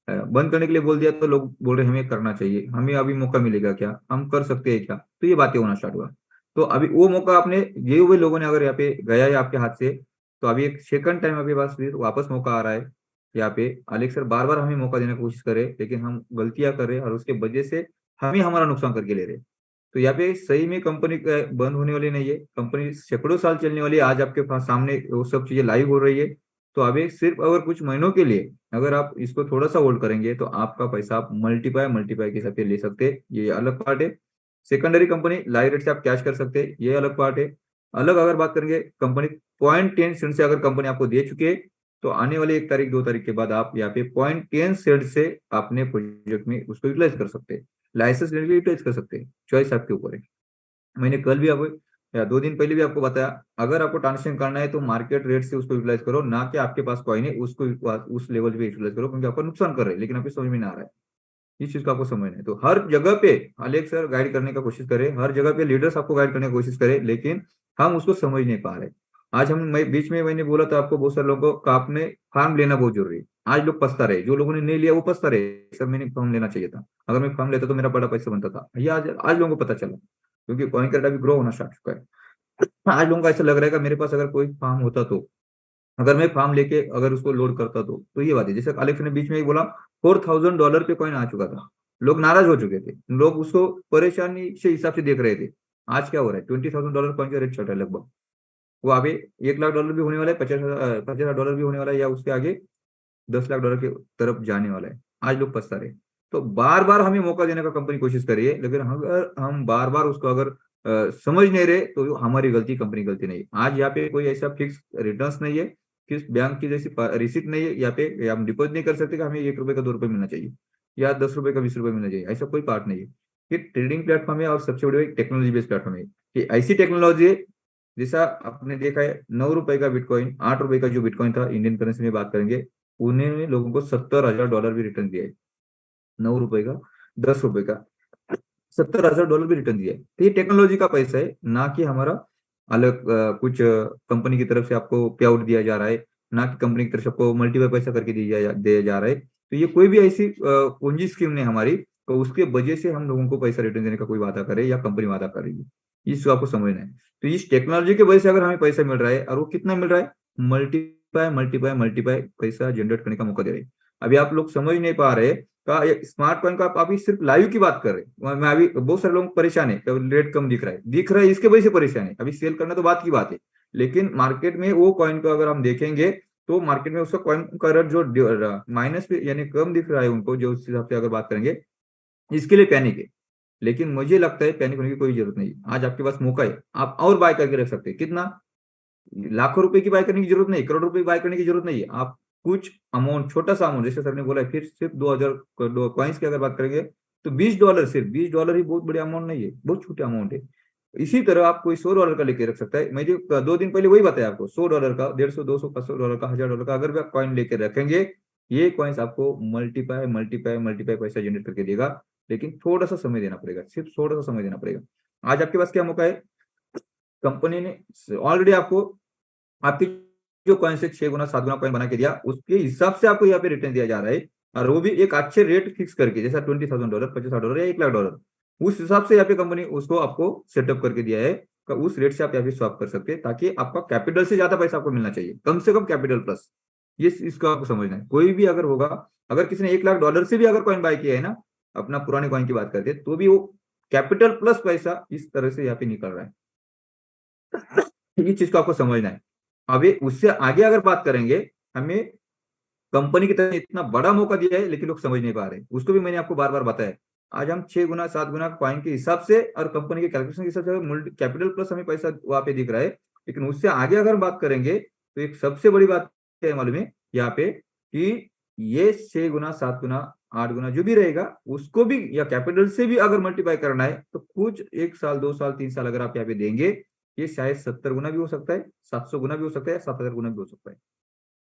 बंद करने के लिए बोल दिया, तो लोग बोल रहे हमें करना चाहिए, हमें अभी मौका मिलेगा क्या, हम कर सकते हैं क्या, तो ये बातें होना स्टार्ट हुआ। तो अभी वो मौका आपने ये हुए लोगों ने अगर यहाँ पे गया है आपके हाथ से, तो अभी एक सेकंड टाइम अभी बस फिर वापस मौका आ रहा है यहाँ पे। अलेक्स सर बार बार हमें मौका देने की कोशिश करे, लेकिन हम गलतियां कर रहे हैं और उसके वजह से हम ही हमारा नुकसान करके ले रहे हैं। तो यहाँ पे सही में कंपनी बंद होने वाली नहीं है, कंपनी सैकड़ों साल चलने वाली है। आज आपके पास सामने वो सब चीजें लाइव हो रही है। तो अभी सिर्फ अगर कुछ महीनों के लिए अगर आप इसको थोड़ा सा होल्ड करेंगे तो आपका पैसा आप मल्टीपाई मल्टीपाई के हिसाब से ले सकते हैं, ये अलग पार्ट है। सेकेंडरी कंपनी लाइव रेट से आप कैश कर सकते हैं, ये अलग पार्ट है। अलग अगर बात करेंगे कंपनी 0.10 से अगर कंपनी आपको दे चुके है तो आने वाले 1 तारीख 2 तारीख के बाद आप यहाँ पे 0.10 से अपने प्रोजेक्ट में उसको यूटिलाइज कर सकते हैं, लाइसेंस लेने के लिए यूटिलाइज कर सकते हैं, चॉइस आपके ऊपर है। मैंने कल भी आपको या 2 दिन पहले भी आपको बताया, अगर आपको ट्रांजेक्शन करना है तो मार्केट रेट से उसको यूटिलाइज करो, ना कि आपके पास कॉइन है उसको उस लेवल पे यूटिलाइज करो, क्योंकि आपका नुकसान कर रहे हैं लेकिन आपको समझ में नहीं आ रहा है। इस चीज को आपको समझना है। तो हर जगह पे अलेक्स सर गाइड करने का कोशिश करे, हर जगह पे लीडर्स आपको गाइड करने की कोशिश करे, लेकिन हम उसको समझ नहीं पा रहे। आज मैं बीच में मैंने बोला था आपको बहुत सारे लोगों को आपने फार्म लेना बहुत जरूरी है। आज लोग पछता रहे, जो लोगों ने नहीं लिया वो पछता रहे, सर मैंने फॉर्म लेना चाहिए था, अगर मैं फॉर्म लेता तो मेरा बड़ा पैसा बनता था। ये आज लोगों को पता चला, क्योंकि कॉइन का भी ग्रो होना स्टार्ट चुका है। आज लोगों को ऐसा लग रहा है कि मेरे पास अगर कोई फार्म होता तो, अगर मैं फार्म लेके अगर उसको लोड करता तो ये बात है। जैसे अलेक्स ने बीच में ही बोला $4,000 पे कॉइन आ चुका था, लोग नाराज हो चुके थे, लोग उसको परेशानी से हिसाब से देख रहे थे। आज क्या हो रहा है, $20,000 कॉइन का रेट चल रहा है लगभग। वो अभी $1 लाख भी होने वाला है, 50,000 भी होने वाला है, या उसके आगे $10 लाख की तरफ जाने वाला है। आज लोग पछता रहे। तो बार बार हमें मौका देने का कंपनी कोशिश करिए, लेकिन अगर हम बार बार उसको अगर समझ नहीं रहे तो हमारी गलती, कंपनी गलती नहीं। आज यहाँ पे कोई ऐसा फिक्स रिटर्न्स नहीं है, किस बैंक की जैसी रिसिप्ट नहीं है यहाँ पे, हम डिपॉजिट नहीं कर सकते कि हमें ₹1 का ₹2 मिलना चाहिए या ₹10 का ₹20 मिलना चाहिए, ऐसा कोई पार्ट नहीं है। ये ट्रेडिंग प्लेटफॉर्म है और सबसे बड़ी टेक्नोलॉजी बेस्ड प्लेटफॉर्म है। कि ऐसी टेक्नोलॉजी है जैसा आपने देखा है ₹9 का बिटकॉइन, ₹8 का जो बिटकॉइन था इंडियन करेंसी में बात करेंगे, उन्होंने लोगों को $70,000 भी रिटर्न दिया है। ₹9 का, ₹10 का, $70,000 भी रिटर्न दिया है। तो ये टेक्नोलॉजी का पैसा है, ना कि हमारा अलग कुछ कंपनी की तरफ से आपको पे आउट दिया जा रहा है, ना कि कंपनी की तरफ से आपको मल्टीपल पैसा करके दिया जा रहा है। तो ये कोई भी ऐसी पूंजी स्कीम नहीं हमारी, तो उसके वजह से हम लोगों को पैसा रिटर्न देने का कोई वादा करे या कंपनी वादा करेगी, इसको आपको समझना है। तो इस टेक्नोलॉजी की वजह से अगर हमें पैसा मिल रहा है, और वो कितना मिल रहा है, मल्टीपाई मल्टीपाई मल्टीपाई पैसा जनरेट करने का मौका दे रहे हैं। अभी आप लोग समझ नहीं पा रहे का स्मार्ट कॉइन का, आप अभी सिर्फ लाइव की बात कर रहे हैं। मैं अभी बहुत सारे लोग परेशान है, रेट कम दिख रहा है इसके वजह से परेशान है। अभी सेल करना तो बात की बात है, लेकिन मार्केट में वो कॉइन को अगर हम देखेंगे तो मार्केट में उसका कॉइन का रेट जो माइनस पे यानी कम दिख रहा है उनको, जो उस हिसाब से अगर बात करेंगे, इसके लिए पैनिक है। लेकिन मुझे लगता है पैनिक होने की कोई जरूरत नहीं। आज आपके पास मौका है, आप और बाय करके रख सकते हैं। कितना, लाखों रुपए की बाय करने की जरूरत नहीं, करोड़ रुपए की बाय करने की जरूरत नहीं है। आप कुछ अमाउंट, छोटा सा अमाउंट, जैसे सर ने बोला है, फिर सिर्फ 2,000 कॉइन्स की अगर बात करेंगे तो $20, सिर्फ $20 ही बहुत बड़ी अमाउंट नहीं है, बहुत छोटे अमाउंट है। इसी तरह आप कोई $100 का लेके रख सकता है। मैं जो 2 दिन पहले वही बताया आपको, $100 का, 150, 200, $500 का, $1,000 का, अगर भी आप कॉइन लेके रखेंगे, ये कॉइन्स आपको मल्टीपाई मल्टीपाई मल्टीपाई पैसा जनरेट करके देगा। लेकिन थोड़ा सा समय देना पड़ेगा, सिर्फ थोड़ा सा समय देना पड़ेगा। आज आपके पास क्या मौका है, कंपनी ने ऑलरेडी आपको आपकी जो कॉइन से 6 गुना 7 गुना कॉइन बना के दिया, उसके हिसाब से आपको यहाँ पे रिटर्न दिया जा रहा है, और वो भी एक अच्छे रेट फिक्स करके, जैसा $20,000, $50,000 या $1,00,000, उस हिसाब से यहाँ पे कंपनी उसको आपको सेटअप करके दिया है। उस रेट से आप यहाँ पे स्वैप कर सकते हैं, ताकि आपका कैपिटल से ज्यादा पैसा आपको मिलना चाहिए, कम से कम कैपिटल प्लस। ये इसको आपको समझना है। कोई भी अगर होगा, अगर किसी ने $1,00,000 से भी अगर कॉइन बाय किया है ना, अपना पुराने कॉइन की बात करते हैं, तो भी वो कैपिटल प्लस पैसा इस तरह से यहाँ पे निकल रहा है। ये चीज को आपको समझना है। अभी उससे आगे अगर बात करेंगे, हमें कंपनी की तरफ इतना बड़ा मौका दिया है, लेकिन लोग समझ नहीं पा रहे। उसको भी मैंने आपको बार बार बताया। आज हम 6 गुना 7 गुना कॉइन के हिसाब से और कंपनी के कैलकुलेशन के हिसाब से कैपिटल प्लस हमें पैसा वहां पे दिख रहा है। लेकिन उससे आगे अगर बात करेंगे तो एक सबसे बड़ी बात क्या है मालूम है यहाँ पे, कि ये 6 गुना 7 गुना 8 गुना जो भी रहेगा, उसको भी या कैपिटल से भी अगर मल्टीप्लाई करना है तो कुछ 1 साल 2 साल 3 साल अगर आप यहाँ पे देंगे, ये शायद 70 गुना भी हो सकता है, 700 गुना भी हो सकता है, 7,000 गुना भी हो सकता है।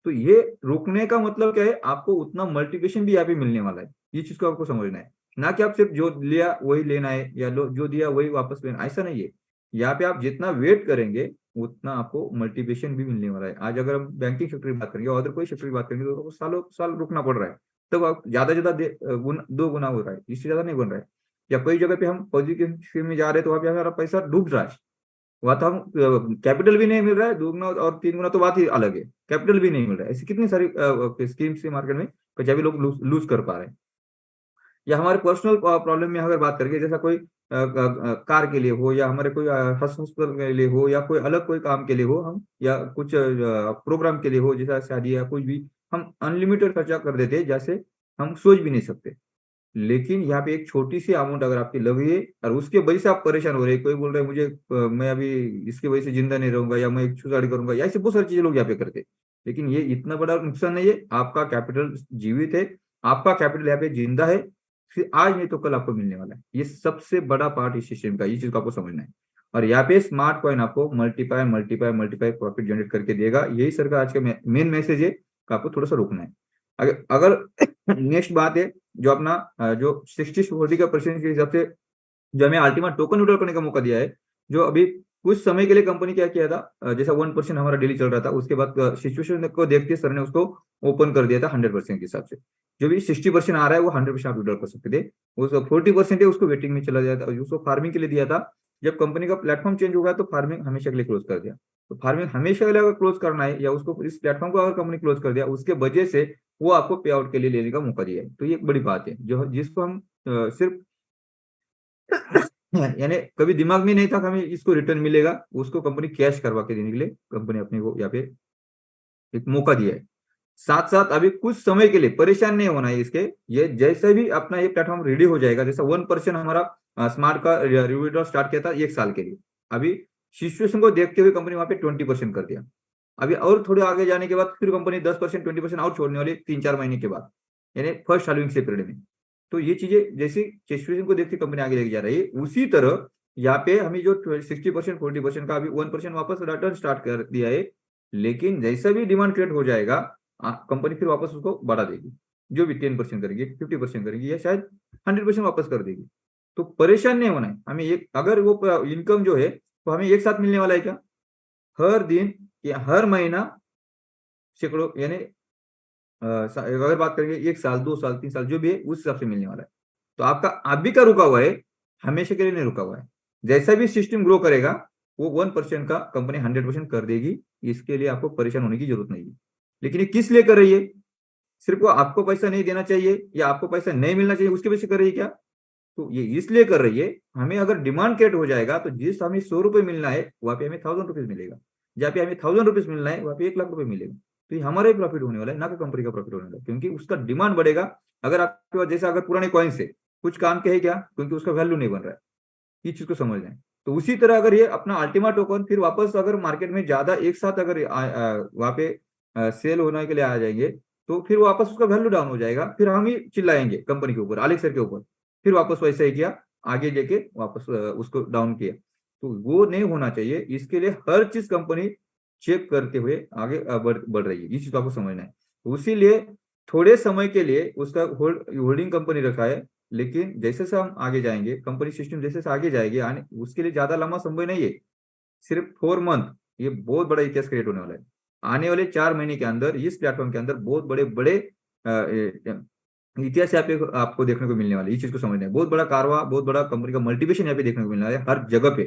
तो ये रोकने का मतलब क्या है, आपको उतना मल्टीप्लिकेशन भी यहाँ पे मिलने वाला है। ये चीज को आपको समझना है, ना कि आप सिर्फ जो लिया वही लेना है, या जो दिया वही वापस लेना, ऐसा नहीं है। यहाँ पे आप जितना वेट करेंगे उतना आपको मल्टीप्लिकेशन भी मिलने वाला है। आज अगर हम बैंकिंग सेक्टर की बात करेंगे और अदर कोई सेक्टर की बात करेंगे, तो सालों साल रुकना पड़ रहा है। तब आप ज्यादा 2 गुना हो रहा है, इससे ज्यादा नहीं बन रहा है। या कोई जगह पे हम पॉजिटिव में जा रहे हैं तो वहां पे हमारा पैसा डूब रहा है, वहां तो हम कैपिटल भी नहीं मिल रहा है, 2 गुना और 3 गुना तो बात ही अलग है, कैपिटल भी नहीं मिल रहा है। ऐसी कितनी सारी स्कीम्स है मार्केट में, जहाँ भी लोग लूज कर पा रहे हैं। या हमारे पर्सनल प्रॉब्लम में अगर बात करेंगे, जैसा कोई कार के लिए हो, या हमारे कोई हॉस्पिटल के लिए हो, या कोई अलग कोई काम के लिए हो, हम या कुछ प्रोग्राम के लिए हो, जैसा शादी या कुछ भी, हम अनलिमिटेड खर्चा कर देते हैं, जैसे हम सोच भी नहीं सकते। लेकिन यहाँ पे एक छोटी सी अमाउंट अगर आपकी लगी है और उसके वजह से आप परेशान हो रहे हैं, कोई बोल रहा है मुझे मैं अभी इसकी वजह से जिंदा नहीं रहूंगा, या मैं सुसाइड करूंगा, या ऐसी बहुत सारी चीजें लोग यहाँ पे करते हैं। लेकिन ये इतना बड़ा नुकसान नहीं है, आपका कैपिटल जीवित है, आपका कैपिटल यहाँ पे जिंदा है, फिर आज नहीं तो कल आपको मिलने वाला है। ये सबसे बड़ा पार्ट इस सिस्टम का, ये चीज को आपको समझना है। और यहाँ पे स्मार्ट कॉइन आपको multiply multiply multiply profit generate करके देगा। यही सर का आज का मेन मैसेज है कि आपको थोड़ा सा रुकना है। अगर नेक्स्ट बात है, जो अपना जो 60-40 का परसेंट के हिसाब से जो हमें अल्टीमेट टोकन विड्रॉल करने का मौका दिया है, जो अभी कुछ समय के लिए कंपनी क्या किया था, जैसा 1% हमारा डेली चल रहा था, उसके बाद सिचुएशन को देखते सर ने उसको ओपन कर दिया था 100% के हिसाब से। जो भी 60% आ रहा है वो 100% आप विड्रॉल कर सकते थे। उसको 40% है उसको वेटिंग में चला जाता, उसको फार्मिंग के लिए दिया था। जब कंपनी का प्लेटफॉर्म चेंज होगा तो फार्मिंग हमेशा के लिए क्लोज कर दिया। तो फार्मिंग हमेशा के लिए अगर क्लोज करना है, या उसको इस प्लेटफॉर्म को अगर कंपनी क्लोज कर दिया, उसके वजह से वो आपको पे आउट के लिए लेने का मौका दिया है। तो ये एक बड़ी बात है, जो जिसको हम सिर्फ यानी कभी दिमाग में नहीं था कि हमें इसको रिटर्न मिलेगा, उसको कंपनी कैश करवा के देने के लिए कंपनी अपने को यहाँ पे एक मौका दिया है। साथ साथ अभी कुछ समय के लिए परेशान नहीं होना है इसके, ये जैसे भी अपना ये प्लेटफॉर्म रेडी हो जाएगा, जैसा 1% हमारा स्मार्ट का रिविड्रॉल स्टार्ट किया था 1 साल के लिए, अभी सिचुएशन को देखते हुए कंपनी वहां पे 20% कर दिया। अभी और थोड़े आगे जाने के बाद फिर कंपनी 10% 20% और छोड़ने वाली 3-4 महीने के बाद, यानी फर्स्ट हाल्विंग से पीरियड में। तो ये चीजें जैसे सिचुएशन को देखते कंपनी आगे लेके जा रही है, उसी तरह यहाँ पे हमें जो 60% 40% का अभी 1% वापस रिटर्न स्टार्ट कर दिया है। लेकिन जैसा भी डिमांड क्रिएट हो जाएगा, कंपनी फिर वापस उसको बढ़ा देगी, जो भी 10% करेगी, 50% करेगी, या शायद 100% वापस कर देगी। तो परेशान नहीं होना है हमें। एक अगर वो इनकम जो है तो हमें एक साथ मिलने वाला है क्या, हर दिन या हर महीना सैकड़ों, यानी अगर बात करेंगे 1 साल 2 साल 3 साल जो भी है उस हिसाब से मिलने वाला है। तो आपका अभी का रुका हुआ है, हमेशा के लिए नहीं रुका हुआ है। जैसा भी सिस्टम ग्रो करेगा, वो 1% का कंपनी 100% कर देगी। इसके लिए आपको परेशान होने की जरूरत नहीं है। लेकिन ये किस लिए कर रही है, सिर्फ वो आपको पैसा नहीं देना चाहिए या आपको पैसा नहीं मिलना चाहिए उसके वजह से कर रही है क्या? तो ये इसलिए कर रही है, हमें अगर डिमांड क्रिएट हो जाएगा तो जिस हमें 100 रुपए मिलना है वहां पे हमें 1000 रुपीज मिलेगा, जहाँ पे हमें 1000 रुपीज मिलना है वहां पे 1 लाख रुपए मिलेगा। तो ये हमारा ही प्रॉफिट होने वाला है, ना कि कंपनी का प्रॉफिट होने वाला है, क्योंकि उसका डिमांड बढ़ेगा। अगर आपके पास जैसे अगर पुराने कॉइन से कुछ काम के है क्या, क्योंकि उसका वैल्यू नहीं बन रहा है, ये चीज को समझ लें। तो उसी तरह अगर ये अपना अल्टीमा टोकन फिर वापस अगर मार्केट में ज्यादा एक साथ अगर वहां पे सेल होने के लिए आ जाएंगे, तो फिर वापस उसका वैल्यू डाउन हो जाएगा, फिर हम ही चिल्लाएंगे कंपनी के ऊपर, अलेक्सर के ऊपर, फिर वापस वैसा ही किया, आगे लेके वापस उसको डाउन किया। तो वो नहीं होना चाहिए। इसके लिए हर चीज कंपनी चेक करते हुए आगे बढ़ रही है, इस चीज को आपको समझना है। तो उसीलिए थोड़े समय के लिए उसका होल्डिंग कंपनी रखा है। लेकिन जैसे से हम आगे जाएंगे, कंपनी सिस्टम जैसे से आगे जाएगी, आने उसके लिए ज्यादा लंबा समय नहीं है, सिर्फ 4 मंथ, ये बहुत बड़ा इतिहास क्रिएट होने वाला है। आने वाले 4 महीने के अंदर इस प्लेटफॉर्म के अंदर बहुत बड़े बड़े इतिहास यहाँ पे आपको देखने को मिलने वाला है। इस चीज को समझना है, बहुत बड़ा कारवा, बहुत बड़ा कंपनी का मल्टीप्लिकेशन यहाँ पे देखने को मिलने वाला है हर जगह पे।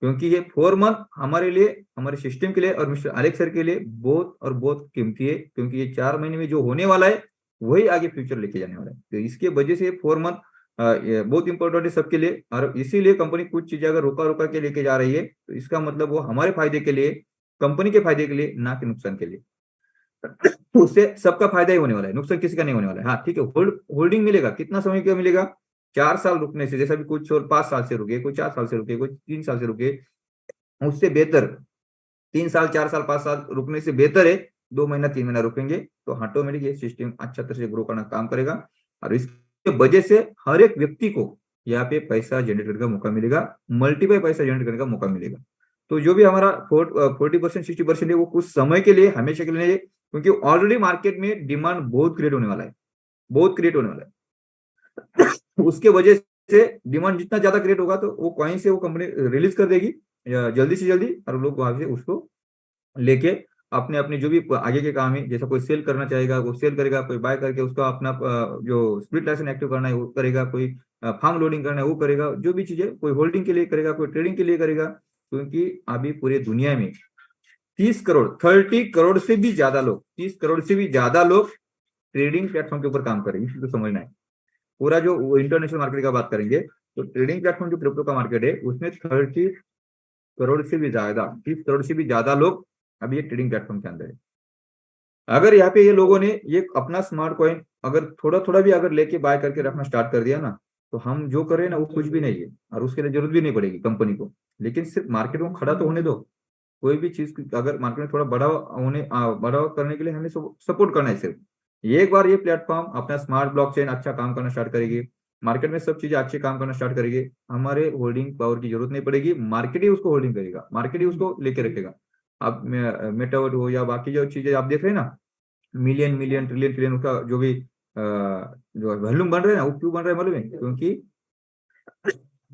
क्योंकि ये 4 मंथ हमारे लिए, हमारे सिस्टम के लिए और मिस्टर अलेक्स सर के लिए बहुत और बहुत कीमती है, क्योंकि ये 4 महीने में जो होने वाला है वही आगे फ्यूचर लेके जाने वाला है। तो इसके वजह से 4 मंथ बहुत इंपॉर्टेंट है सबके लिए। और इसीलिए कंपनी कुछ चीजें अगर रोका रोका के लेके जा रही है, तो इसका मतलब वो हमारे फायदे के लिए, कंपनी के फायदे के लिए, ना कि नुकसान के लिए। उससे सबका फायदा ही होने वाला है, नुकसान किसी का नहीं होने वाला है। हाँ ठीक है, होल्डिंग मिलेगा, कितना समय का मिलेगा, 4 साल रुकने से, जैसा भी कुछ और 5 साल से रुके, कोई 4 साल से रुके, कोई 3 साल से रुके, उससे बेहतर 3 साल 4 साल 5 साल रुकने से बेहतर है 2 महीना 3 महीना रुकेंगे। तो ऑटोमेटिक ये सिस्टम अच्छा तरह से ग्रो करना काम करेगा। और इसके वजह से हर एक व्यक्ति को यहाँ पे पैसा जनरेट करने का मौका मिलेगा, मल्टीपल पैसा जनरेट करने का मौका मिलेगा। तो जो भी हमारा 40% 60% है वो कुछ समय के लिए, हमेशा के लिए नहीं है, क्योंकि ऑलरेडी मार्केट में डिमांड बहुत क्रिएट होने वाला है, बहुत क्रिएट होने वाला है। उसके वजह से डिमांड जितना ज्यादा क्रिएट होगा, तो वो कहीं से वो कंपनी रिलीज कर देगी जल्दी से जल्दी, और लोग वहां से उसको लेके अपने अपने जो भी आगे के काम है, जैसा कोई सेल करना चाहेगा वो सेल करेगा, कोई बाय करके उसका अपना जो स्प्लिट लाइसेंस एक्टिव करना है वो करेगा, कोई फार्म लोडिंग करना है वो करेगा, जो भी चीजें, कोई होल्डिंग के लिए करेगा, कोई ट्रेडिंग के लिए करेगा, क्योंकि अभी पूरे दुनिया में 30 करोड़ से भी ज्यादा लोग 30 करोड़ से भी ज्यादा लोग ट्रेडिंग प्लेटफॉर्म के ऊपर काम कर रहे हैं। इसको समझना है। पूरा जो इंटरनेशनल मार्केट का बात करेंगे तो ट्रेडिंग प्लेटफॉर्म जो क्रिप्टो का मार्केट है उसमें 30 करोड़ से भी ज्यादा 30 करोड़ से भी ज्यादा लोग अभी ये ट्रेडिंग प्लेटफॉर्म के अंदर है। अगर यहाँ पे ये लोगों ने ये अपना स्मार्ट कॉइन अगर थोड़ा थोड़ा भी अगर लेके बाय करके रखना स्टार्ट कर दिया ना, तो हम जो करें ना वो कुछ भी नहीं है और उसके लिए जरूरत भी नहीं पड़ेगी कंपनी को। लेकिन सिर्फ मार्केट में खड़ा तो होने दो। कोई भी चीज अगर मार्केट में थोड़ा बड़ा करने के लिए हमें सपोर्ट करना है। सिर्फ एक बार ये प्लेटफॉर्म अपना स्मार्ट ब्लॉकचेन अच्छा काम करना स्टार्ट करेगी, मार्केट में सब चीजें अच्छे काम करना स्टार्ट करेगी, हमारे होल्डिंग पावर की जरूरत नहीं पड़ेगी। मार्केट ही उसको होल्डिंग करेगा, मार्केट ही उसको लेके रखेगा। अब मेटावर्ट हो या बाकी जो चीजें आप देख रहे हैं ना, मिलियन मिलियन ट्रिलियन ट्रिलियन उसका जो भी जो वॉल्यूम बन रहे हैं ना, वो क्यों बन रहे हैं मालूम है? क्योंकि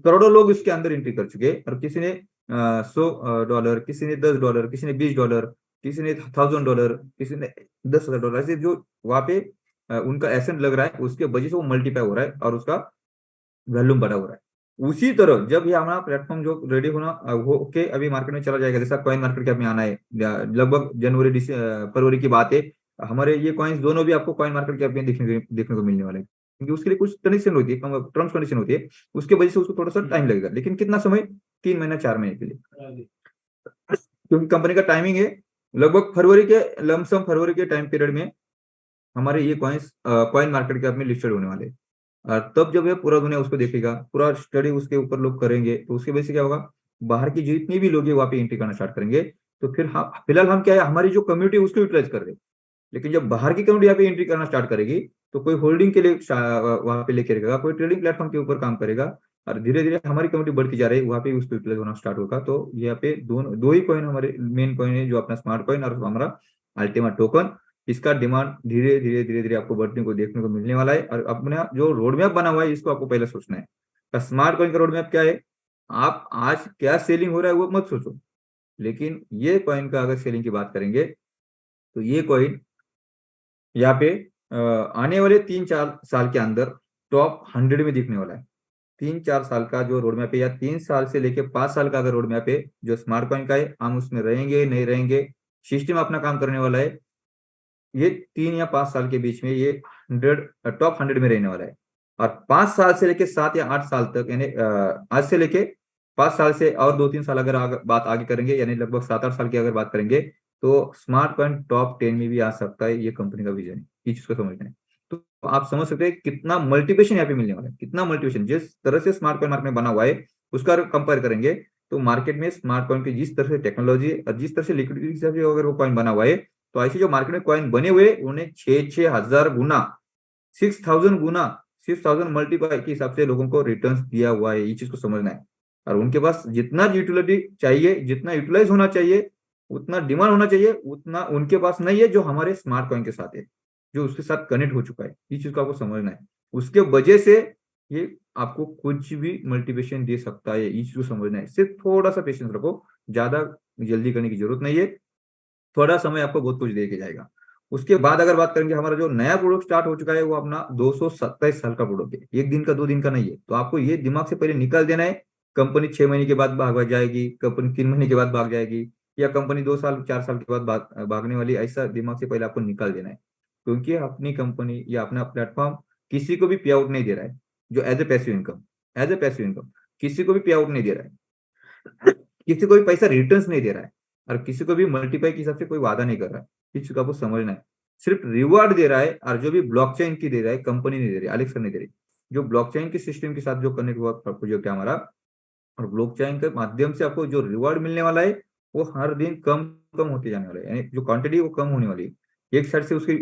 करोड़ों लोग इसके अंदर एंट्री कर चुके हैं और किसी ने $100, किसी ने $10, किसी ने $20, किसी ने $1000, किसी ने $10,000, ऐसे जो वहां पे उनका एसेंट लग रहा है उसके वजह से वो मल्टीप्लाई हो रहा है और उसका वॉल्यूम बड़ा हो रहा है। उसी तरह जब ये हमारा प्लेटफॉर्म जो रेडी होना हो के अभी मार्केट में चला जाएगा, जैसा कॉइन मार्केट के में आना है लगभग जनवरी फरवरी की बात है, हमारे ये कॉइन्स दोनों भी आपको कॉइन मार्केट कैप में देखने को मिलने वाले हैं। क्योंकि उसके लिए कुछ कंडीशन होती है, टर्म्स कंडीशन होती है, उसके वजह से उसको थोड़ा सा टाइम लगेगा। लेकिन कितना समय? 3 महीना 4 महीने के लिए, क्योंकि कंपनी का टाइमिंग है लगभग फरवरी के टाइम पीरियड में हमारे ये कॉइन्स कॉइन मार्केट कैप में लिस्टेड होने वाले हैं। और तब जब ये पूरा दुनिया उसको देखेगा, पूरा स्टडी उसके ऊपर लोग करेंगे, तो उसकी वजह से क्या होगा, बाहर की जितनी भी लोग वहां पे एंट्री करना स्टार्ट करेंगे। तो फिर फिलहाल हम क्या है, हमारी जो कम्युनिटी उसको यूटिलाइज कर रहे हैं। लेकिन जब बाहर की कम्युनिटी यहाँ पे एंट्री करना स्टार्ट करेगी तो कोई होल्डिंग के लिए वहां पे लेके रहेगा, कोई ट्रेडिंग प्लेटफॉर्म के ऊपर काम करेगा और धीरे धीरे हमारी कम्युनिटी बढ़ती जा रही है, वहां पे उसको यूटिलाइज होना स्टार्ट होगा। तो यहाँ पे दो ही कॉइन हमारे मेन कॉइन है, जो अपना स्मार्ट कॉइन और हमारा अल्टीमा टोकन। इसका डिमांड धीरे धीरे आपको बढ़ने को देखने को मिलने वाला है। और अपना जो रोड मैप बना हुआ है इसको आपको पहले सोचना है। स्मार्ट कॉइन का रोड मैप क्या है? आप आज क्या सेलिंग हो रहा है वो मत सोचो, लेकिन ये कॉइन का अगर सेलिंग की बात करेंगे तो ये कॉइन यहाँ पे आने वाले 3-4 साल के अंदर टॉप 100 में दिखने वाला है। 3-4 साल का जो रोड मैप है, या 3 साल से लेके 5 साल का अगर रोड मैप है जो स्मार्ट कॉइन का है, हम उसमें रहेंगे नहीं रहेंगे, सिस्टम अपना काम करने वाला है। ये 3 या 5 साल के बीच में ये टॉप 100 में रहने वाला है। और 5 साल से लेके 7 या 8 साल तक, यानी आज से लेके 5 साल से और 2-3 साल अगर बात आगे करेंगे, यानी लगभग 7-8 साल की अगर बात करेंगे, तो स्मार्ट कॉइन टॉप 10 में भी आ सकता है। ये कंपनी का विजन है, ये चीज को समझना है। तो आप समझ सकते हैं कितना मल्टीप्लिकेशन यहाँ पे मिलने वाला है, कितना मल्टीप्लिकेशन। जिस तरह से स्मार्ट कॉइन मार्केट में बना हुआ है उसका कंपेयर करेंगे तो मार्केट में स्मार्ट कॉइन की जिस तरह से टेक्नोलॉजी और जिस तरह से लिक्विडिटी से अगर वो कॉइन बना हुआ है, तो ऐसे जो मार्केट में कॉइन बने हुए उन्हें 6,000 गुना 6,000 मल्टीप्लाई के हिसाब से लोगों को रिटर्न्स दिया हुआ है। ये चीज को समझना है। और उनके पास जितना यूटिलिटी चाहिए, जितना यूटिलाइज होना चाहिए, उतना डिमांड होना चाहिए, उतना उनके पास नहीं है जो हमारे स्मार्ट कॉइन के साथ है, जो उसके साथ कनेक्ट हो चुका है। इस चीज को आपको समझना है। उसके वजह से ये आपको कुछ भी मल्टीप्लिकेशन दे सकता है। इस चीज को समझना है। सिर्फ थोड़ा सा पेशेंस रखो, ज्यादा जल्दी करने की जरूरत नहीं है। थोड़ा समय आपको बहुत कुछ दे के जाएगा। उसके बाद अगर बात करेंगे, हमारा जो नया प्रोडक्ट स्टार्ट हो चुका है वो अपना 227 साल का प्रोडक्ट है। 1 दिन का 2 दिन का नहीं है। तो आपको ये दिमाग से पहले निकाल देना है, कंपनी 6 महीने के बाद भाग जाएगी, कंपनी 3 महीने के बाद भाग जाएगी, या कंपनी 2 साल 4 साल के बाद भागने वाली, ऐसा दिमाग से पहले आपको निकाल देना है। क्योंकि अपनी कंपनी या अपना प्लेटफॉर्म किसी को भी पे आउट नहीं दे रहा है, जो एज ए पैसिव इनकम किसी को भी पे आउट नहीं दे रहा है, किसी को भी पैसा रिटर्न्स नहीं दे रहा है, और किसी को भी मल्टीप्लाई के हिसाब से कोई वादा नहीं कर रहा है। इस चीज को आपको समझना है। सिर्फ रिवार्ड दे रहा है, और जो भी ब्लॉकचेन की दे रहा है कंपनी नहीं दे रही, एलेक्सा नहीं दे रही। जो ब्लॉकचेन के सिस्टम के साथ जो कनेक्ट हुआ प्रोजेक्ट है हमारा, और ब्लॉकचेन के माध्यम से आपको जो रिवार्ड मिलने वाला है वो हर दिन कम कम होते जाने वाला है, यानी जो क्वांटिटी वो कम होने वाली है। एक साइड से उसकी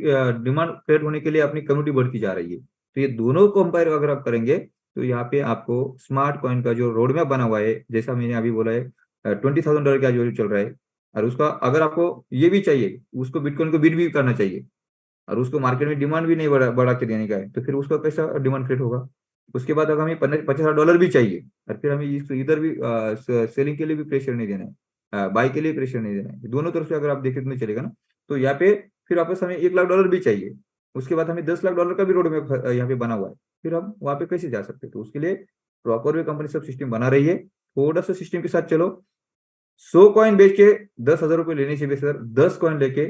डिमांड क्रिएट होने के लिए अपनी कम्युनिटी बढ़ती जा रही है। तो ये दोनों कंपेयर अगर आप करेंगे तो यहाँ पे आपको स्मार्ट कॉइन का जो रोड मैप बना हुआ है, जैसा मैंने अभी बोला है, $20,000 का जो चल रहा है, और उसका अगर आपको ये भी चाहिए, उसको बिटकॉइन को बीट भी करना चाहिए, और उसको मार्केट में डिमांड भी नहीं बढ़ा के देने का है, तो फिर उसका कैसा डिमांड क्रिएट होगा। उसके बाद अगर हमें $50,000 भी चाहिए, और फिर हमें इधर भी सेलिंग के लिए भी प्रेशर नहीं देना है, बाई के लिए प्रेशर नहीं देना है। दोनों तरफ से अगर आप देखें तो चलेगा ना। तो यहाँ पे फिर वापस हमें $1,00,000 भी चाहिए, उसके बाद हमें $10,00,000 का भी रोड मैप यहाँ पे बना हुआ है। फिर हम वहाँ पे कैसे जा सकते हैं? तो उसके लिए प्रॉपर वे कंपनी सब सिस्टम बना रही है। थोड़ा सा सिस्टम के साथ चलो, 100 कॉइन बेच के 10,000 रुपए लेने से बेहतर 10 कॉइन लेके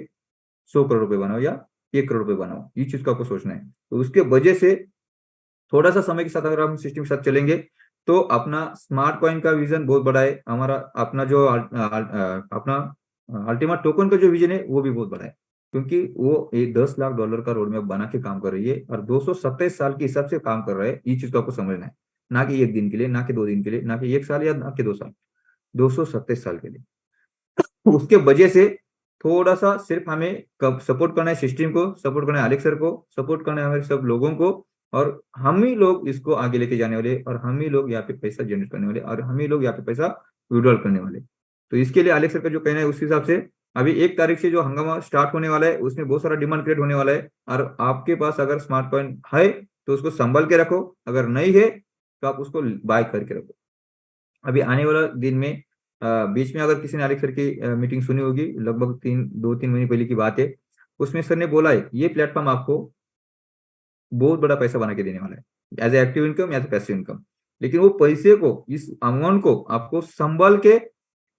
100 करोड़ रुपए बनाओ या 1 करोड़ रुपए बनाओ। ये चीज को आपको सोचना है। तो उसके वजह से थोड़ा सा समय के साथ अगर हम सिस्टम के साथ चलेंगे तो अपना स्मार्ट कॉइन का विजन बहुत बड़ा है। हमारा अपना जो अपना अल्टीमेट टोकन का जो विजन है वो भी बहुत बड़ा है, क्योंकि वो एक $10 लाख का रोड मैप बना के काम कर रही है और 227 साल के हिसाब से काम कर रहा है। ये चीज को आपको समझना है, ना कि एक दिन के लिए, ना कि 2 दिन के लिए, ना कि 1 साल या ना कि 2 साल, 227 साल के लिए। उसके वजह से थोड़ा सा सिर्फ हमें सपोर्ट करना है, सिस्टम को सपोर्ट करना है, अलेक्स सर को सपोर्ट करना है, हमारे सब लोगों को, और हम ही लोग इसको आगे लेके जाने वाले और हम ही लोग यहाँ पे पैसा जनरेट करने वाले और हम ही लोग यहाँ पे पैसा विड्रॉल करने वाले। तो इसके लिए अलेक्स सर का जो कहना है उस हिसाब से अभी 1 तारीख से जो हंगामा स्टार्ट होने वाला है उसमें बहुत सारा डिमांड क्रिएट होने वाला है। और आपके पास अगर स्मार्ट कॉइन है तो उसको संभाल के रखो, अगर नहीं है तो आप उसको बाय करके रखो। अभी आने वाला दिन में बीच में अगर किसी ने अलेक्स सर की मीटिंग सुनी होगी, लगभग 2-3 महीने पहले की बात है, उसमें सर ने बोला है ये प्लेटफॉर्म आपको बहुत बड़ा पैसा बना के देने वाला है एज एक्टिव इनकम या पैसिव इनकम। लेकिन वो पैसे को, इस अमाउंट को आपको संभाल के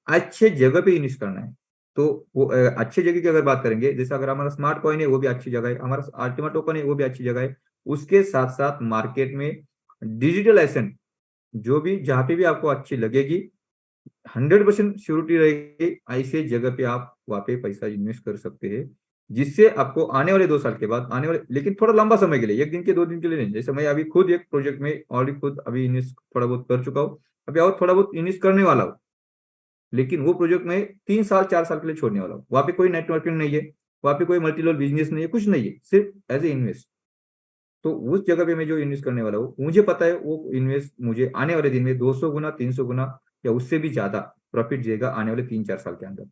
अच्छे जगह पे इन्वेस्ट करना है। तो वो अच्छे जगह की अगर बात करेंगे, जैसे अगर हमारा स्मार्ट कॉइन है वो भी अच्छी जगह है, हमारा अल्टीमेट टोकन है वो भी अच्छी जगह है। उसके साथ साथ मार्केट में डिजिटल एसेट जो भी जहां पे भी आपको अच्छी लगेगी 100% श्योरिटी रहेगी, ऐसे जगह पे आप वहां पे पैसा इन्वेस्ट कर सकते हैं, जिससे आपको आने वाले 2 साल के बाद आने वाले, लेकिन थोड़ा लंबा समय के लिए, 1 दिन के 2 दिन के लिए नहीं। जैसे मैं अभी खुद एक प्रोजेक्ट में ऑलरेडी खुद अभी इन्वेस्ट थोड़ा बहुत कर चुका हूँ, अभी और थोड़ा बहुत इन्वेस्ट करने वाला हूँ, लेकिन वो प्रोजेक्ट में 3 साल 4 साल के लिए छोड़ने वाला हूँ। वहां पे कोई नेटवर्किंग नहीं है, वहां पे कोई मल्टी लेवल बिजनेस नहीं है, कुछ नहीं है, सिर्फ एज ए इन्वेस्ट। तो उस जगह पे मैं जो इन्वेस्ट करने वाला हूँ मुझे पता है वो इन्वेस्ट मुझे आने वाले दिन में 200 गुना 300 गुना या उससे भी ज्यादा प्रॉफिट देगा आने वाले 3-4 साल के अंदर।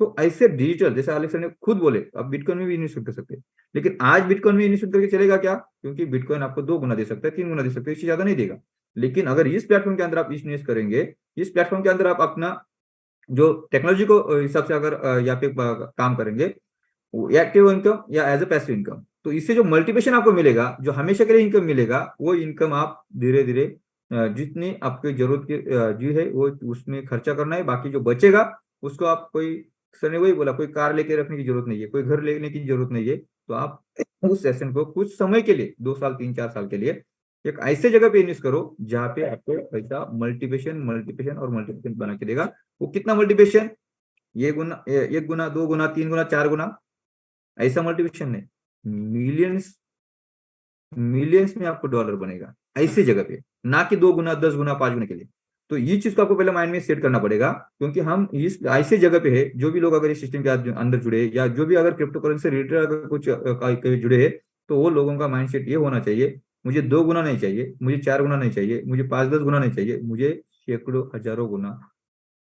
तो ऐसे डिजिटल, जैसे अलेक्स सर ने खुद बोले आप बिटकॉइन में भी इन्वेस्ट कर सकते हैं, लेकिन आज बिटकॉइन में इन्वेस्ट करके चलेगा क्या? क्योंकि बिटकॉइन आपको 2 गुना दे सकता है, 3 गुना दे सकता है, इससे ज्यादा नहीं देगा। लेकिन अगर इस प्लेटफॉर्म के अंदर आप इन्वेस्ट करेंगे, इस प्लेटफॉर्म के अंदर आप अपना जो टेक्नोलॉजी को हिसाब से अगर यहाँ पे काम करेंगे, एक्टिव इनकम या एज ए पैसिव इनकम, तो इससे जो मल्टीप्लिकेशन आपको मिलेगा, जो हमेशा के लिए इनकम मिलेगा, वो इनकम आप धीरे धीरे जितनी आपकी जरूरत की जी है वो उसमें खर्चा करना है, बाकी जो बचेगा उसको आप कोई, सर ने वही बोला, कोई कार लेके रखने की जरूरत नहीं है, कोई घर लेने की जरूरत नहीं है। तो आप उस सेशन को कुछ समय के लिए 2 साल 3-4 साल के लिए एक ऐसे जगह पे इन्वेस्ट करो जहाँ पे आपको पैसा मल्टीप्लिकेशन मल्टीप्लिकेशन और मल्टीप्लिकेशन बना के देगा। वो कितना मल्टीप्लिकेशन? 1 गुना 1 गुना 2 गुना 3 गुना 4 गुना, ऐसा मल्टीप्लिकेशन नहीं, मिलियंस मिलियंस में आपको डॉलर बनेगा ऐसी जगह पे, ना कि 2 गुना 10 गुना 5 गुना के लिए। तो ये चीज को आपको पहले माइंड में सेट करना पड़ेगा, क्योंकि हम इस ऐसे जगह पे है, जो भी लोग अगर इस सिस्टम के अंदर जुड़े या जो भी अगर क्रिप्टो करेंसी रिलेटेड अगर कुछ जुड़े हैं, तो वो लोगों का माइंड सेट ये होना चाहिए, मुझे 2 गुना नहीं चाहिए, मुझे 4 गुना नहीं चाहिए, मुझे 5-10 गुना नहीं चाहिए, मुझे सैकड़ों हजारों गुना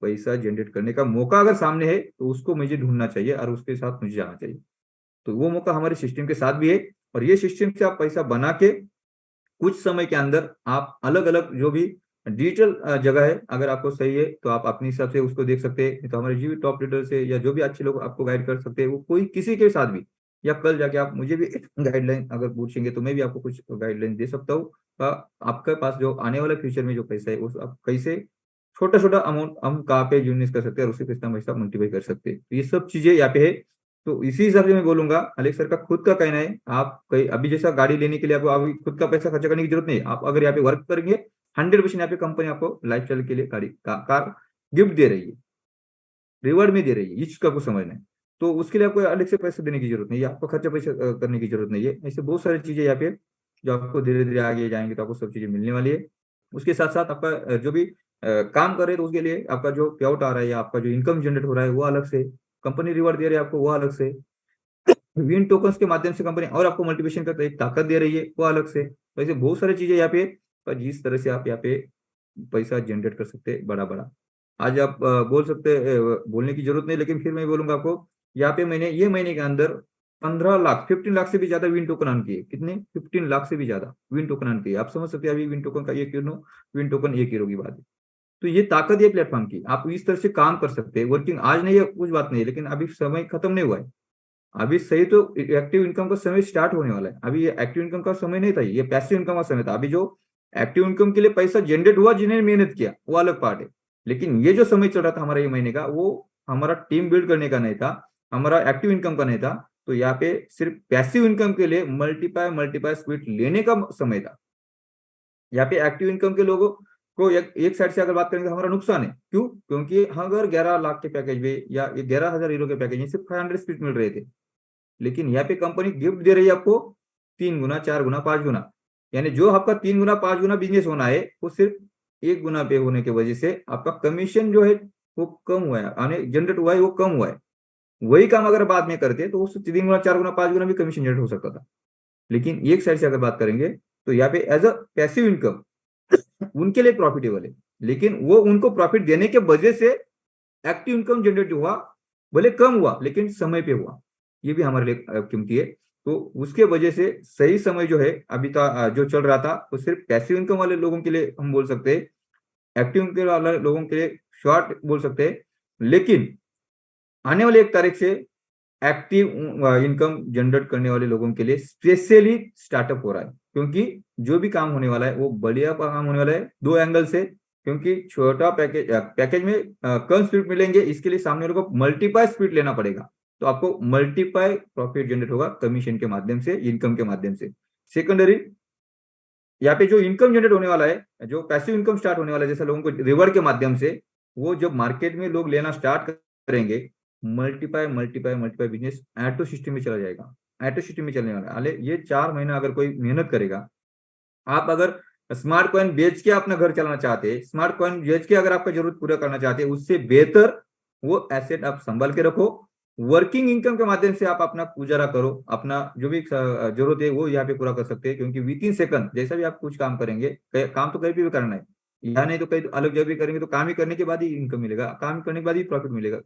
पैसा जनरेट करने का मौका अगर सामने है तो उसको मुझे ढूंढना चाहिए और उसके साथ मुझे जाना चाहिए। तो वो मौका हमारे सिस्टम के साथ भी है, और ये सिस्टम से आप पैसा बना के कुछ समय के अंदर आप अलग अलग जो भी डिजिटल जगह है, अगर आपको सही है तो आप अपने हिसाब से उसको देख सकते हैं। तो हमारे जो भी टॉप लीडर से या जो भी अच्छे लोग आपको गाइड कर सकते हैं, वो कोई किसी के साथ भी, या कल जाके आप मुझे भी गाइडलाइन अगर पूछेंगे तो मैं भी आपको कुछ गाइडलाइन दे सकता हूँ। आपके पास जो आने वाले फ्यूचर में जो पैसा है उस आप कैसे छोटा छोटा अमाउंट हम कहाँ पे इन्वेस्ट कर सकते हैं और उसे कितना पैसा मल्टीप्लाई कर सकते हैं, तो ये सब चीजें यहाँ पे है। तो इसी हिसाब से मैं बोलूंगा, अलेक्स सर का खुद का कहना है, आप कहीं अभी जैसा गाड़ी लेने के लिए आपको अभी खुद का पैसा खर्चा करने की जरूरत नहीं है। आप अगर यहाँ पे वर्क करेंगे 100% यहाँ पे कंपनी आपको लाइफ स्टाइल के लिए गाड़ी कार गिफ्ट दे रही है, रिवॉर्ड में दे रही है, इस चीज का आपको समझना है। तो उसके लिए आपको अलग से पैसे देने की जरूरत नहीं है, आपको खर्चा पैसा करने की जरूरत नहीं है। ऐसे बहुत सारी चीजें यहाँ पे जो आपको धीरे धीरे आगे जाएंगे तो आपको सब चीजें मिलने वाली है। उसके साथ साथ आपका जो भी काम कर रहे हैं तो उसके लिए आपका जो पे आउट आ रहा है या आपका जो इनकम जनरेट हो रहा है वो अलग से, कंपनी रिवॉर्ड दे रही है आपको वो अलग से, विन टोकन्स के माध्यम से कंपनी और आपको मल्टीप्लिकेशन का एक ताकत दे रही है वो अलग से। तो ऐसे बहुत सारी चीजें यहाँ पे, पर जिस तरह से आप यहाँ पे पैसा जनरेट कर सकते हैं बड़ा बड़ा, आज आप बोल सकते बोलने की जरूरत नहीं, लेकिन फिर मैं बोलूंगा आपको, यहाँ पे मैंने ये महीने के अंदर 15 लाख 15 लाख से भी ज्यादा विन टोकन अर्न किए। कितने? 15 लाख से भी ज्यादा विन टोकन अर्न किए। आप समझ सकते हैं अभी विन टोकन का 1 किलो, विन टोकन 1 हीरो की बात है। तो ये ताकत है प्लेटफॉर्म की, आप इस तरह से काम कर सकते हैं। वर्किंग आज नहीं है कुछ बात नहीं है, लेकिन अभी समय खत्म नहीं हुआ है, अभी सही तो एक्टिव इनकम का समय स्टार्ट होने वाला है। अभी ये एक्टिव इनकम का समय नहीं था, ये पैसिव इनकम का समय था। अभी जो एक्टिव इनकम के लिए पैसा जनरेट हुआ, जिन्हें मेहनत किया वो अलग पार्ट है, लेकिन ये जो समय चल रहा था हमारा ये महीने का, वो हमारा टीम बिल्ड करने का नहीं था, हमारा एक्टिव इनकम का नहीं था। तो यहाँ पे सिर्फ पैसिव इनकम के लिए मल्टीपाई स्पीड लेने का समय था। यहाँ पे एक्टिव इनकम के लोगों को एक साइड से अगर बात करेंगे तो हमारा नुकसान है। क्यों? क्योंकि अगर 11 लाख के पैकेज में या 11,000 यूरो के पैकेज में सिर्फ 500 स्पीड मिल रहे थे, लेकिन यहाँ पे कंपनी गिफ्ट दे रही है आपको 3 गुना, 4 गुना, 5 गुना। यानी जो आपका 3 गुना 5 गुना बिजनेस होना है, वो सिर्फ 1 गुना पे होने की वजह से आपका कमीशन जो है वो कम हुआ है, जनरेट हुआ है, वो कम हुआ है। वही काम अगर बाद में करते तो उससे 3 गुना, 4 गुना, 5 गुना भी कमीशन जनरेट हो सकता था। लेकिन एक साइड से अगर बात करेंगे तो यहाँ पे एज अ पैसिव इनकम उनके लिए प्रॉफिटेबल है, लेकिन वो उनको प्रॉफिट देने के वजह से एक्टिव इनकम जनरेट हुआ, भले कम हुआ लेकिन समय पे हुआ। ये भी हमारे लिए कीमती है। तो उसके वजह से सही समय जो है अभी जो चल रहा था, वो सिर्फ पैसिव इनकम वाले लोगों के लिए हम बोल सकते हैं, एक्टिव इनकम वाले लोगों के लिए शॉर्ट बोल सकते हैं। लेकिन आने वाले 1 तारीख से एक्टिव इनकम जनरेट करने वाले लोगों के लिए स्पेशली स्टार्टअप हो रहा है, क्योंकि जो भी काम होने वाला है वो बढ़िया काम होने वाला है 2 एंगल से। क्योंकि छोटा पैकेज में कम स्पीड मिलेंगे, इसके लिए सामने वाले को मल्टीपाई स्पीड लेना पड़ेगा। तो आपको मल्टीपाई प्रॉफिट जनरेट होगा कमीशन के माध्यम से, इनकम के माध्यम से। सेकेंडरी यहाँ पे जो इनकम जनरेट होने वाला है, जो पैसिव इनकम स्टार्ट होने वाला है, जैसे लोगों को रिवॉर्ड के माध्यम से, वो जब मार्केट में लोग लेना स्टार्ट करेंगे, मल्टीपाई बिजनेस ऑटो सिस्टम में चला जाएगा, ऑटो सिस्टम में चलने वाला है। ये 4 महीना अगर कोई मेहनत करेगा, आप अगर स्मार्ट कॉइन बेच के अपना घर चलाना चाहते हैं, स्मार्ट कॉइन बेच के अगर आपका जरूरत पूरा करना चाहते हैं, उससे बेहतर वो एसेट आप संभाल के रखो। वर्किंग इनकम के माध्यम से आप अपना गुजारा करो, अपना जो भी जरूरत है वो यहाँ पे पूरा कर सकते हैं। क्योंकि विथिन सेकंड जैसा भी आप कुछ काम करेंगे, काम तो कहीं भी करना है, या नहीं तो कहीं अलग जगह भी करेंगे, तो काम ही करने के बाद ही इनकम मिलेगा, काम करने के बाद ही प्रॉफिट मिलेगा,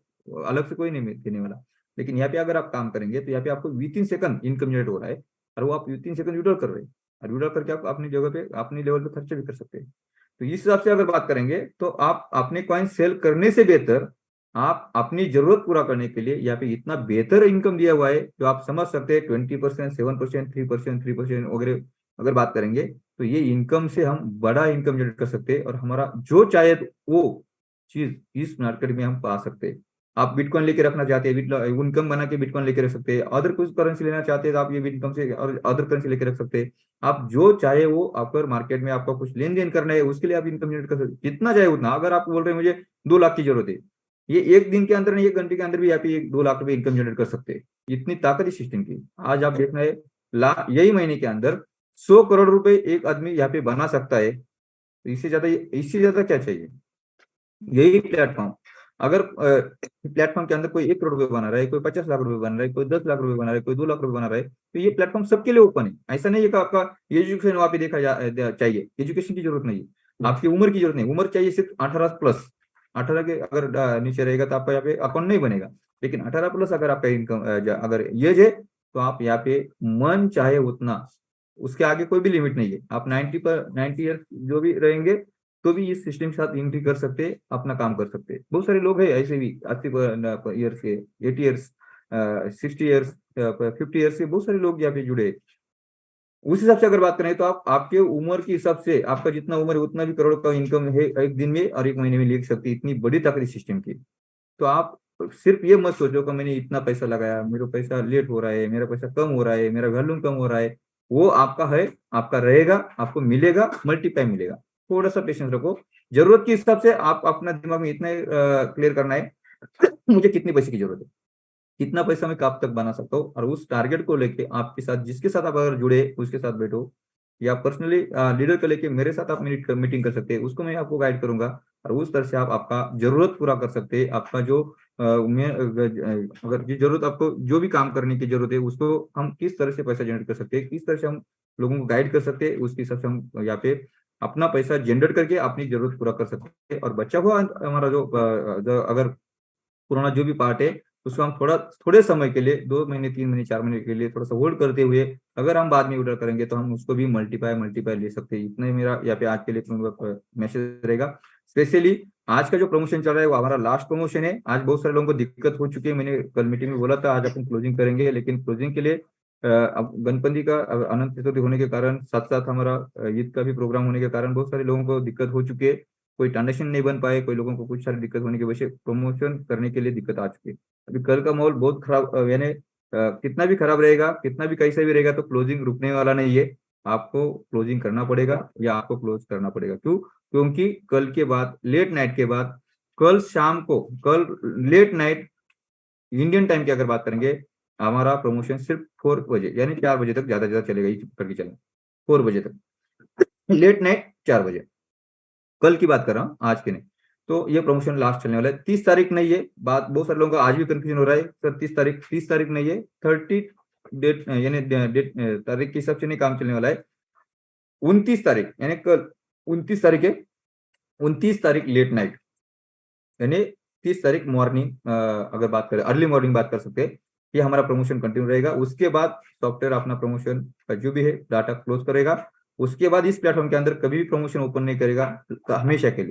अलग से कोई नहीं देने वाला। लेकिन यहाँ पे अगर आप काम करेंगे तो यहाँ पे आपको विथिन सेकंड इनकम जनरेट हो रहा है, और वो आप विथिन सेकंड विड्रॉ कर रहे हैं, और विड्रॉ करके आप अपनी जगह पे अपनी लेवल पे खर्चे भी कर सकते हैं। तो इस हिसाब से अगर बात करेंगे तो आप अपने कॉइन सेल करने से बेहतर आप अपनी जरूरत पूरा करने के लिए यहाँ पे इतना बेहतर इनकम दिया हुआ है, जो आप समझ सकते हैं 20%, 7%, 3% वगैरह अगर बात करेंगे, तो ये इनकम से हम बड़ा इनकम जनरेट कर सकते हैं, और हमारा जो चाहे वो चीज इस मार्केट में हम पा सकते हैं। आप बिटकॉइन लेके रखना चाहते हैं, इनकम बना के बिटकॉइन लेके रख सकते हैं, अदर कुछ करेंसी लेना चाहते हैं तो आप ये इनकम से और अदर करेंसी लेके रख सकते हैं। आप जो चाहे वो, अगर मार्केट में आपका कुछ लेन देन करना है उसके लिए आप इनकम जनरेट कर सकते हैं, जितना चाहे उतना। अगर आप बोल रहे हैं मुझे 2 लाख की जरूरत है, ये 1 दिन के अंदर नहीं, 1 घंटे के अंदर भी आप 2 लाख रुपए इनकम जनरेट कर सकते हैं। इतनी ताकत इस सिस्टम की। आज आप देखना है यही महीने के अंदर 100 करोड़ रुपए एक आदमी यहाँ पे बना सकता है। तो इससे ज्यादा क्या चाहिए? यही प्लेटफॉर्म, अगर प्लेटफॉर्म के अंदर कोई 1 करोड़ रुपए बना रहा है, कोई 50 लाख रुपए बना रहा है, कोई 10 लाख रुपए बना रहा है, कोई 2 लाख रुपए बना रहा है, तो ये प्लेटफॉर्म सबके लिए ओपन है। ऐसा नहीं है कि आपका एजुकेशन वहां पे चाहिए, एजुकेशन की जरूरत नहीं है, आपकी उम्र की जरूरत नहीं, उम्र चाहिए सिर्फ 18+। 18 के अगर नीचे रहेगा तो आपका यहाँ पे अकाउंट नहीं बनेगा। लेकिन 18+ अगर आपका इनकम अगर एज है, तो आप यहाँ पे मन चाहे उतना, उसके आगे कोई भी लिमिट नहीं है। आप 90 ईयर जो भी रहेंगे तो भी इस सिस्टम के साथ एंट्री कर सकते हैं, अपना काम कर सकते हैं। बहुत सारे लोग हैं ऐसे भी 80 ईयर्स के, 80 ईयर्स, 60 ईयर्स, 50 ईयर्स से बहुत सारे लोग यहाँ पे जुड़े। उस हिसाब से अगर बात करें तो आप आपके उम्र के हिसाब से, आपका जितना उम्र है उतना भी करोड़ का इनकम है एक दिन में और 1 महीने में ले सकती है। इतनी बड़ी ताकत सिस्टम की। तो आप सिर्फ ये मत सोचो कि मैंने इतना पैसा लगाया, मेरा पैसा लेट हो रहा है, मेरा पैसा कम हो रहा है, मेरा वैल्यूम कम हो रहा है। वो आपका है, आपका रहेगा, आपको मिलेगा, मल्टीप्लाई मिलेगा। थोड़ा सा पेशेंस रखो। जरूरत के हिसाब से आप अपना दिमाग में इतना क्लियर करना है मुझे कितने पैसे की जरूरत है, कितना पैसा मैं कब तक बना सकता हूँ, और उस टारगेट को लेके आपके साथ, जिसके साथ आप अगर जुड़े उसके साथ बैठो, या पर्सनली लीडर को लेके मेरे साथ आप मीटिंग कर सकते हैं, उसको मैं आपको गाइड करूंगा। और उस तरह से आप आपका जरूरत पूरा कर सकते हैं। आपका जो अगर ये जरूरत, आपको जो भी काम करने की जरूरत है, उसको हम किस तरह से पैसा जनरेट कर सकते हैं, किस तरह से हम लोगों को गाइड कर सकते हैं, उसके हिसाब से हम यहाँ पे अपना पैसा जनरेट करके अपनी जरूरत पूरा कर सकते हैं। और बचा हुआ हमारा जो अगर पुराना जो भी पार्ट है, उसको हम थोड़े समय के लिए, 2 महीने, 3 महीने, 4 महीने के लिए थोड़ा सा होल्ड करते हुए अगर हम बाद में ऑर्डर करेंगे तो हम उसको भी मल्टीपाई ले सकते हैं। इतना ही मेरा यहाँ पे आज के लिए मैसेज रहेगा। स्पेशली आज का जो प्रमोशन चल रहा है वो हमारा लास्ट प्रमोशन है। आज बहुत सारे लोगों को दिक्कत हो चुकी है, मैंने कल मीटिंग में बोला था आज अपन क्लोजिंग करेंगे, लेकिन क्लोजिंग के लिए अब गणपति का अनंत चतुर्थी होने के कारण, साथ साथ हमारा ईद का भी प्रोग्राम होने के कारण बहुत सारे लोगों को दिक्कत हो चुकी है। कोई ट्रांजेक्शन नहीं बन पाए, कोई लोगों को कुछ सारी दिक्कत होने की वजह से प्रमोशन करने के लिए दिक्कत आ चुकी है। अभी कल का माहौल बहुत खराब, यानी कितना भी खराब रहेगा, कितना भी कैसा भी रहेगा, तो क्लोजिंग रुकने वाला नहीं है। आपको क्लोजिंग करना पड़ेगा या आपको क्लोज करना पड़ेगा। क्यों? क्योंकि कल के बाद, लेट नाइट के बाद, कल शाम को, कल लेट नाइट इंडियन टाइम की अगर बात करेंगे, हमारा प्रमोशन सिर्फ 4 बजे यानी 4 बजे तक ज्यादा से ज्यादा चलेगा, ये करके चलें 4 बजे तक, लेट नाइट 4 बजे। कल की बात कर रहा हूँ, आज की नहीं। तो ये प्रमोशन लास्ट चलने वाला है। 30 तारीख नहीं है, बात बहुत सारे लोगों का आज भी कंफ्यूजन हो रहा है सर। 30 तारीख नहीं है, 30 डेट यानी डेट तारीख के हिसाब से नहीं काम चलने वाला है। 29 तारीख यानी कल 29 तारीख है, 29 तारीख लेट नाइट यानी 30 तारीख मॉर्निंग, अगर बात करें अर्ली मॉर्निंग बात कर सकते हैं, ये हमारा प्रमोशन कंटिन्यू रहेगा। उसके बाद सॉफ्टवेयर अपना प्रमोशन का जो भी है डाटा क्लोज करेगा। उसके बाद इस प्लेटफॉर्म के अंदर कभी भी प्रमोशन ओपन नहीं करेगा, तो हमेशा के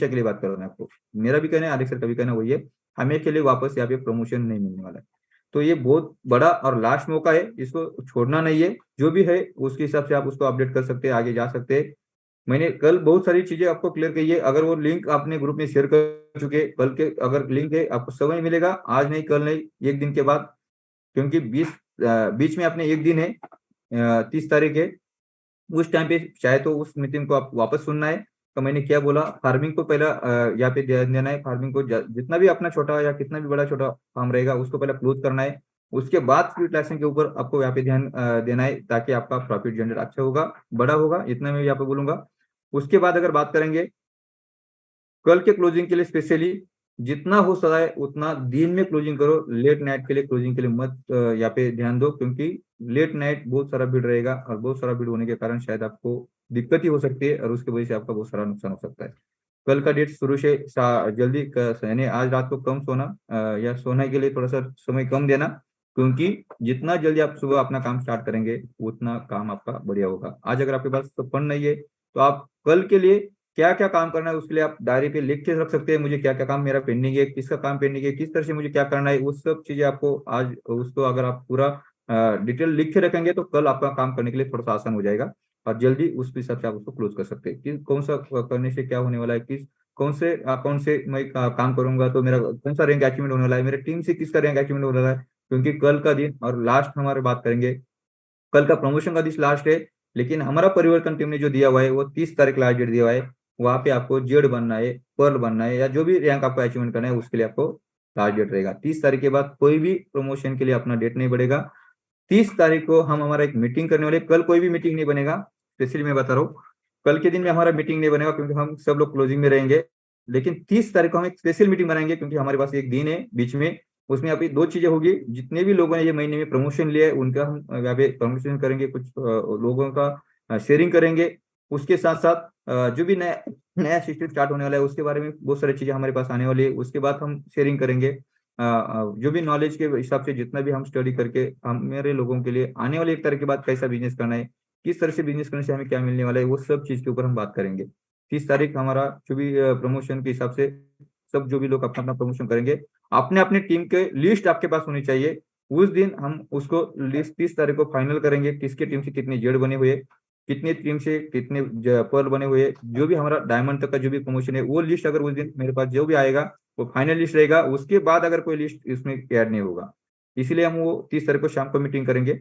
लिए बात कर रहा हूँ मैं आपको। मेरा भी कहना है, आदिक सर का भी कहना वही है, हमें के लिए वापस यहाँ पे प्रमोशन नहीं मिलने वाला है। तो ये बहुत बड़ा और लास्ट मौका है, इसको छोड़ना नहीं है। जो भी है उसके हिसाब से आप उसको अपडेट कर सकते हैं, आगे जा सकते हैं। मैंने कल बहुत सारी चीजें आपको क्लियर की है। अगर वो लिंक आपने ग्रुप में शेयर कर चुके, कल के अगर लिंक है, आपको समय मिलेगा, आज नहीं कल नहीं, एक दिन के बाद, क्योंकि बीच में अपने एक दिन है, 30 तारीख है, उस टाइम पे चाहे तो उस मीटिंग को आप वापस सुनना है। तो मैंने क्या बोला, फार्मिंग को पहला यहाँ पे ध्यान देना है। फार्मिंग को जितना भी अपना छोटा या कितना भी बड़ा छोटा फार्म रहेगा, उसको पहले क्लोज करना है। उसके बाद स्पीड लाइसेंस के ऊपर आपको यहाँ पे ध्यान देना है, ताकि आपका प्रॉफिट जनरेट अच्छा होगा, बड़ा होगा, इतना मैं यहाँ पे बोलूंगा। उसके बाद अगर बात करेंगे कल के क्लोजिंग के लिए, स्पेशली जितना हो सकता है उतना दिन में क्लोजिंग करो। लेट नाइट के लिए क्लोजिंग के लिए मत यहाँ पे ध्यान दो, क्योंकि लेट नाइट बहुत सारा भीड़ रहेगा, और बहुत सारा भीड़ होने के कारण शायद आपको दिक्कत ही हो सकती है, और उसकी वजह से आपका बहुत सारा नुकसान हो सकता है। कल का डेट शुरू से जल्दी यानी आज रात को कम सोना, या सोने के लिए थोड़ा सा समय कम देना, क्योंकि जितना जल्दी आप सुबह अपना काम स्टार्ट करेंगे उतना काम आपका बढ़िया होगा। आज अगर आपके पास फंड नहीं है, तो आप कल के लिए क्या क्या काम करना है उसके लिए आप डायरी पे लिख के रख सकते हैं। मुझे क्या क्या काम मेरा पेंडिंग है, किसका काम पेंडिंग है, किस तरह से मुझे क्या करना है, वो सब चीजें आपको आज, उसको अगर आप पूरा डिटेल लिख के रखेंगे, तो कल आपका काम करने के लिए थोड़ा सा आसान हो जाएगा, और जल्दी उस हिसाब से आप उसको क्लोज कर सकते हैं कि कौन सा करने से क्या होने वाला है, किस कौन से अकाउंट से मैं काम करूंगा तो मेरा कौन सा रैंक अचीवमेंट होने वाला है, मेरे टीम से किसका रैंक अचीवमेंट होने वाला है। क्योंकि कल का दिन और लास्ट हमारे बात करेंगे, कल का प्रमोशन का दिन लास्ट है, लेकिन हमारा परिवर्तन टीम ने जो दिया हुआ है वो 30 तारीख लास्ट डेट दिया हुआ है। वहां पे आपको जेड बनना है, पर्ल बनना है, या जो भी रैंक आपको अचीवमेंट करना है, उसके लिए आपको लास्ट डेट रहेगा। 30 तारीख के बाद कोई भी प्रमोशन के लिए अपना डेट नहीं बढ़ेगा। 30 तारीख को हम हमारा एक मीटिंग करने वाले, कल कोई भी मीटिंग नहीं बनेगा, स्पेशली मैं बता रहा हूँ, कल के दिन में हमारा मीटिंग नहीं बनेगा, क्योंकि हम सब लोग क्लोजिंग में रहेंगे। लेकिन 30 तारीख को हम एक स्पेशल मीटिंग बनाएंगे, क्योंकि हमारे पास एक दिन है बीच में, उसमें अभी 2 चीजें होगी। जितने भी लोगों ने ये महीने में प्रमोशन लिया है उनका हम यहाँ पे प्रमोशन करेंगे, कुछ लोगों का शेयरिंग करेंगे। उसके साथ साथ जो भी नया नया सिस्टम स्टार्ट होने वाला है उसके बारे में बहुत सारी चीजें हमारे पास आने वाली है, उसके बाद हम शेयरिंग करेंगे। जो भी नॉलेज के हिसाब से जितना भी हम स्टडी करके हम मेरे लोगों के लिए आने वाले 1 तारीख के बाद कैसा बिजनेस करना है, किस तरह से बिजनेस करने से हमें क्या मिलने वाला है, वो सब चीज के ऊपर हम बात करेंगे। 30 तारीख हमारा जो भी प्रमोशन के हिसाब से सब जो भी लोग अपना अपना प्रमोशन करेंगे, अपने अपने टीम के लिस्ट आपके पास होनी चाहिए। उस दिन हम उसको लिस्ट 30 तारीख को फाइनल करेंगे, किसके टीम से कितने जेड बने हुए, कितने टीम से कितने पर्ल बने हुए, जो भी हमारा डायमंड तक का जो भी प्रमोशन है, वो लिस्ट अगर उस दिन मेरे पास जो भी आएगा वो फाइनल लिस्ट रहेगा। उसके बाद अगर कोई लिस्ट इसमें ऐड नहीं होगा, इसीलिए हम वो 30 तारीख को शाम को मीटिंग करेंगे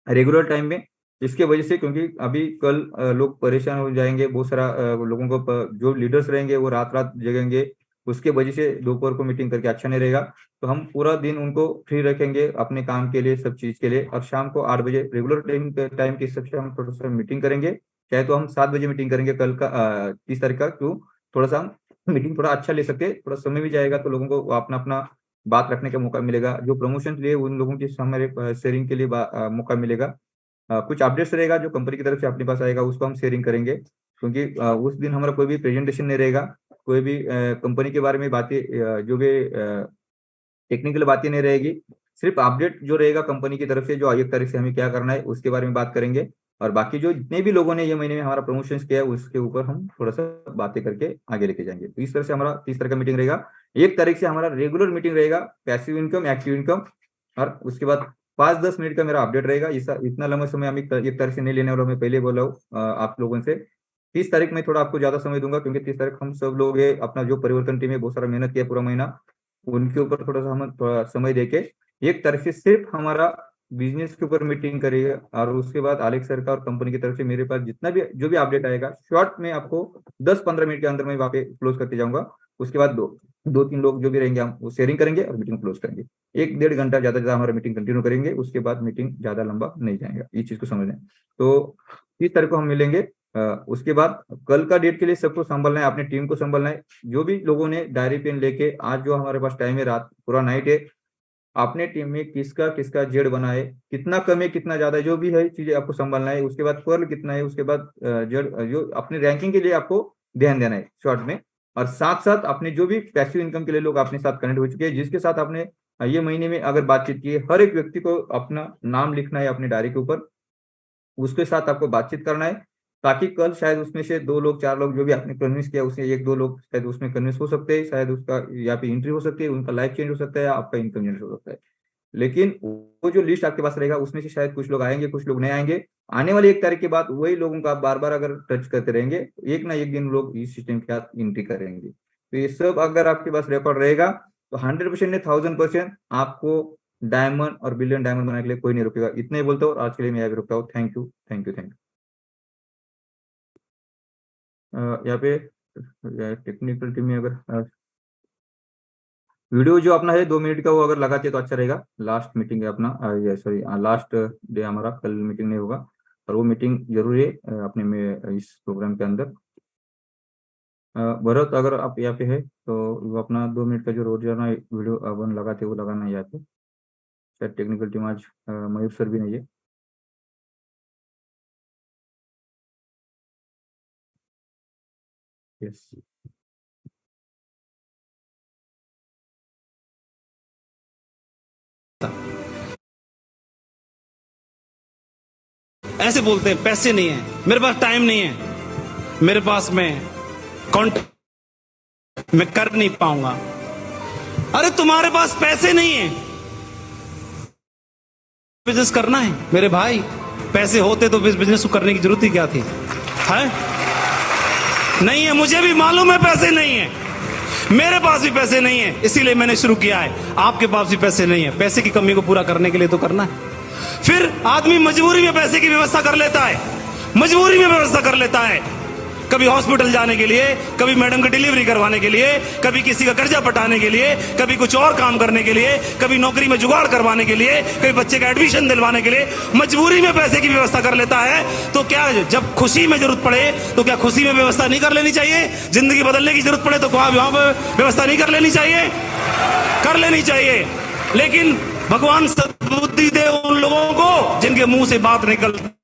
रेगुलर टाइम में। इसके वजह से, क्योंकि अभी कल लोग परेशान हो जाएंगे, बहुत सारा लोगों को जो लीडर्स रहेंगे वो रात रात जगेंगे, उसके वजह से दोपहर को मीटिंग करके अच्छा नहीं रहेगा। तो हम पूरा दिन उनको फ्री रखेंगे अपने काम के लिए, सब चीज के लिए, और शाम को 8 बजे रेगुलर टाइम के हिसाब से हम थोड़ा सा मीटिंग करेंगे। चाहे तो हम 7 बजे मीटिंग करेंगे कल का 30 तारीख का, क्यों थोड़ा सा हम मीटिंग थोड़ा अच्छा ले सकते, थोड़ा समय भी जाएगा, तो लोगों को अपना अपना बात रखने का मौका मिलेगा। जो प्रमोशन लिए उन लोगों की हमारे शेयरिंग के लिए मौका मिलेगा। कुछ अपडेट्स रहेगा जो कंपनी की तरफ से अपने पास आएगा, उसको हम शेयरिंग करेंगे, क्योंकि उस दिन हमारा कोई भी प्रेजेंटेशन नहीं रहेगा, कोई भी कंपनी के बारे में बातें, जो भी टेक्निकल बातें नहीं रहेगी। सिर्फ अपडेट जो रहेगा कंपनी की तरफ से, जो 1 तारीख से हमें क्या करना है उसके बारे में बात करेंगे। और बाकी जो जितने भी लोगों ने ये महीने में हमारा प्रमोशन किया है उसके ऊपर हम थोड़ा सा बातें करके आगे लेके जाएंगे। तो इस तरह से हमारा 30 तारीख का मीटिंग रहेगा। 1 तारीख से हमारा रेगुलर मीटिंग रहेगा, पैसिव इनकम, एक्टिव इनकम, और उसके बाद 5-10 मिनट का मेरा अपडेट रहेगा। इतना लंबा समय हम 1 तारीख से नहीं लेने वाला, मैं पहले बोला हूँ आप लोगों से। 30 तारीख में थोड़ा आपको ज्यादा समय दूंगा, क्योंकि 30 तारीख हम सब लोग ये अपना जो परिवर्तन टीम है बहुत सारा मेहनत किया पूरा महीना, उनके ऊपर थोड़ा सा हम थोड़ा समय देके 1 तारीख से सिर्फ हमारा बिजनेस के ऊपर मीटिंग करिए, और उसके बाद आलेख सर का और कंपनी की तरफ से मेरे पास जितना भी जो भी अपडेट आएगा शॉर्ट में आपको 10-15 मिनट के अंदर में वहाँ पे क्लोज करते जाऊंगा। उसके बाद 2-3 लोग जो भी रहेंगे हम वो शेयरिंग करेंगे और मीटिंग क्लोज करेंगे। 1-1.5 घंटा ज्यादा ज्यादा हमारा मीटिंग कंटिन्यू करेंगे, उसके बाद मीटिंग ज्यादा लंबा नहीं जाएगा, ये चीज को समझ लें। तो 30 तारीख को हम मिलेंगे। उसके बाद कल का डेट के लिए सबको संभालना है, अपनी टीम को संभालना है। जो भी लोगों ने डायरी पेन लेके, आज जो हमारे पास टाइम है रात पूरा नाइट है, अपने टीम में किसका किसका जेड बना है, कितना कम है कितना ज्यादा है, जो भी है चीजें आपको संभालना है। उसके बाद पर्ल कितना है, उसके बाद जेड जो अपने रैंकिंग के लिए आपको ध्यान देना है शॉर्ट में। और साथ साथ अपने जो भी पैसिव इनकम के लिए लोग अपने साथ कनेक्ट हो चुके हैं, जिसके साथ आपने ये महीने में अगर बातचीत की है, हर एक व्यक्ति को अपना नाम लिखना है अपनी डायरी के ऊपर, उसके साथ आपको बातचीत करना है, ताकि कल शायद उसमें से 2 लोग 4 लोग जो भी आपने कन्विंस किया, उसमें 1-2 लोग शायद उसमें कन्विंस हो सकते हैं, शायद उसका यहाँ पे एंट्री हो सकती है, उनका लाइफ चेंज हो सकता है, आपका इनकम जनरेट हो सकता है। लेकिन वो जो लिस्ट आपके पास रहेगा उसमें से शायद कुछ लोग आएंगे, कुछ लोग नहीं आएंगे। आने वाली 1 तारीख के बाद वही लोगों का बार बार अगर टच करते रहेंगे, एक ना एक दिन लोग इस सिस्टम के साथ एंट्री करेंगे। तो ये सब अगर आपके पास रिकॉर्ड रहेगा तो 100% नहीं 1000% आपको डायमंड और बिलियन डायमंड बनाने के लिए कोई नहीं रुकेगा। इतने बोलते हो, और आज के लिए मैं यहाँ पे रुकता हूँ। Thank you, thank you, thank you. यहाँ पे टेक्निकल टीम में अगर वीडियो जो अपना है 2 मिनट का, वो अगर लगाते तो अच्छा रहेगा। लास्ट मीटिंग है अपना, सॉरी लास्ट डे हमारा, कल मीटिंग नहीं होगा, और वो मीटिंग जरूरी है अपने में इस प्रोग्राम के अंदर। भरत अगर आप यहाँ पे है तो वो अपना 2 मिनट का जो रोजाना वीडियो अपन लगाते वो लगाना है यहाँ पे। शायद टेक्निकल टीम आज मयूर सर भी नहीं है। यस, ऐसे बोलते हैं पैसे नहीं है, मेरे पास टाइम नहीं है, मेरे पास में कॉन्टेक्ट मैं कर नहीं पाऊंगा। अरे तुम्हारे पास पैसे नहीं है, बिजनेस करना है मेरे भाई, पैसे होते तो बिजनेस को करने की जरूरत ही क्या थी? है नहीं है, मुझे भी मालूम है पैसे नहीं है, मेरे पास भी पैसे नहीं है, इसीलिए मैंने शुरू किया है। आपके पास भी पैसे नहीं है, पैसे की कमी को पूरा करने के लिए तो करना है। फिर आदमी मजबूरी में पैसे की व्यवस्था कर लेता है, मजबूरी में व्यवस्था कर लेता है, कभी हॉस्पिटल जाने के लिए, कभी मैडम की डिलीवरी करवाने के लिए, कभी किसी का कर्जा पटाने के लिए, कभी कुछ और काम करने के लिए, कभी नौकरी में जुगाड़ करवाने के लिए, कभी बच्चे का एडमिशन दिलवाने के लिए मजबूरी में पैसे की व्यवस्था कर लेता है। तो क्या जब खुशी में जरूरत पड़े तो क्या खुशी में व्यवस्था नहीं कर लेनी चाहिए? जिंदगी बदलने की जरूरत पड़े तो वहां पर व्यवस्था नहीं कर लेनी चाहिए? कर लेनी चाहिए। लेकिन भगवान सद्बुद्धि दे उन लोगों को जिनके मुंह से बात निकलती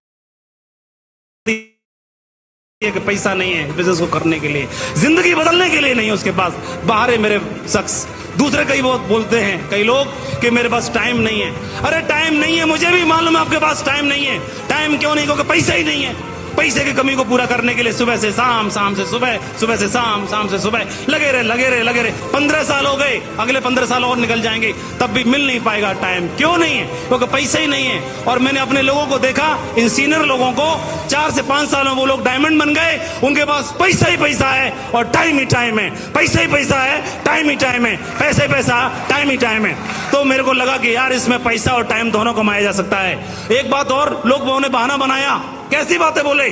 कि पैसा नहीं है बिजनेस को करने के लिए, जिंदगी बदलने के लिए नहीं है उसके पास। बाहर है मेरे शख्स, दूसरे कई बहुत बोलते हैं कई लोग कि मेरे पास टाइम नहीं है। अरे टाइम नहीं है, मुझे भी मालूम है आपके पास टाइम नहीं है। टाइम क्यों नहीं? क्योंकि पैसा ही नहीं है। पैसे की कमी को पूरा करने के लिए सुबह से शाम, शाम से सुबह, सुबह से शाम, शाम से सुबह लगे रहे। 15 साल हो गए, अगले 15 साल और निकल जाएंगे, तब भी मिल नहीं पाएगा टाइम। क्यों नहीं है? क्योंकि पैसा ही नहीं है। और मैंने अपने लोगों को देखा, इन सीनियर लोगों को 4 से 5 सालों में वो लोग डायमंड बन गए। उनके पास पैसा ही पैसा है और टाइम ही टाइम है। पैसा ही पैसा है, टाइम ही टाइम है, पैसा ही पैसा, टाइम ही टाइम है। तो मेरे को लगा कि यार इसमें पैसा और टाइम दोनों कमाया जा सकता है। एक बात और, लोगों ने बहाना बनाया, कैसी बातें बोले,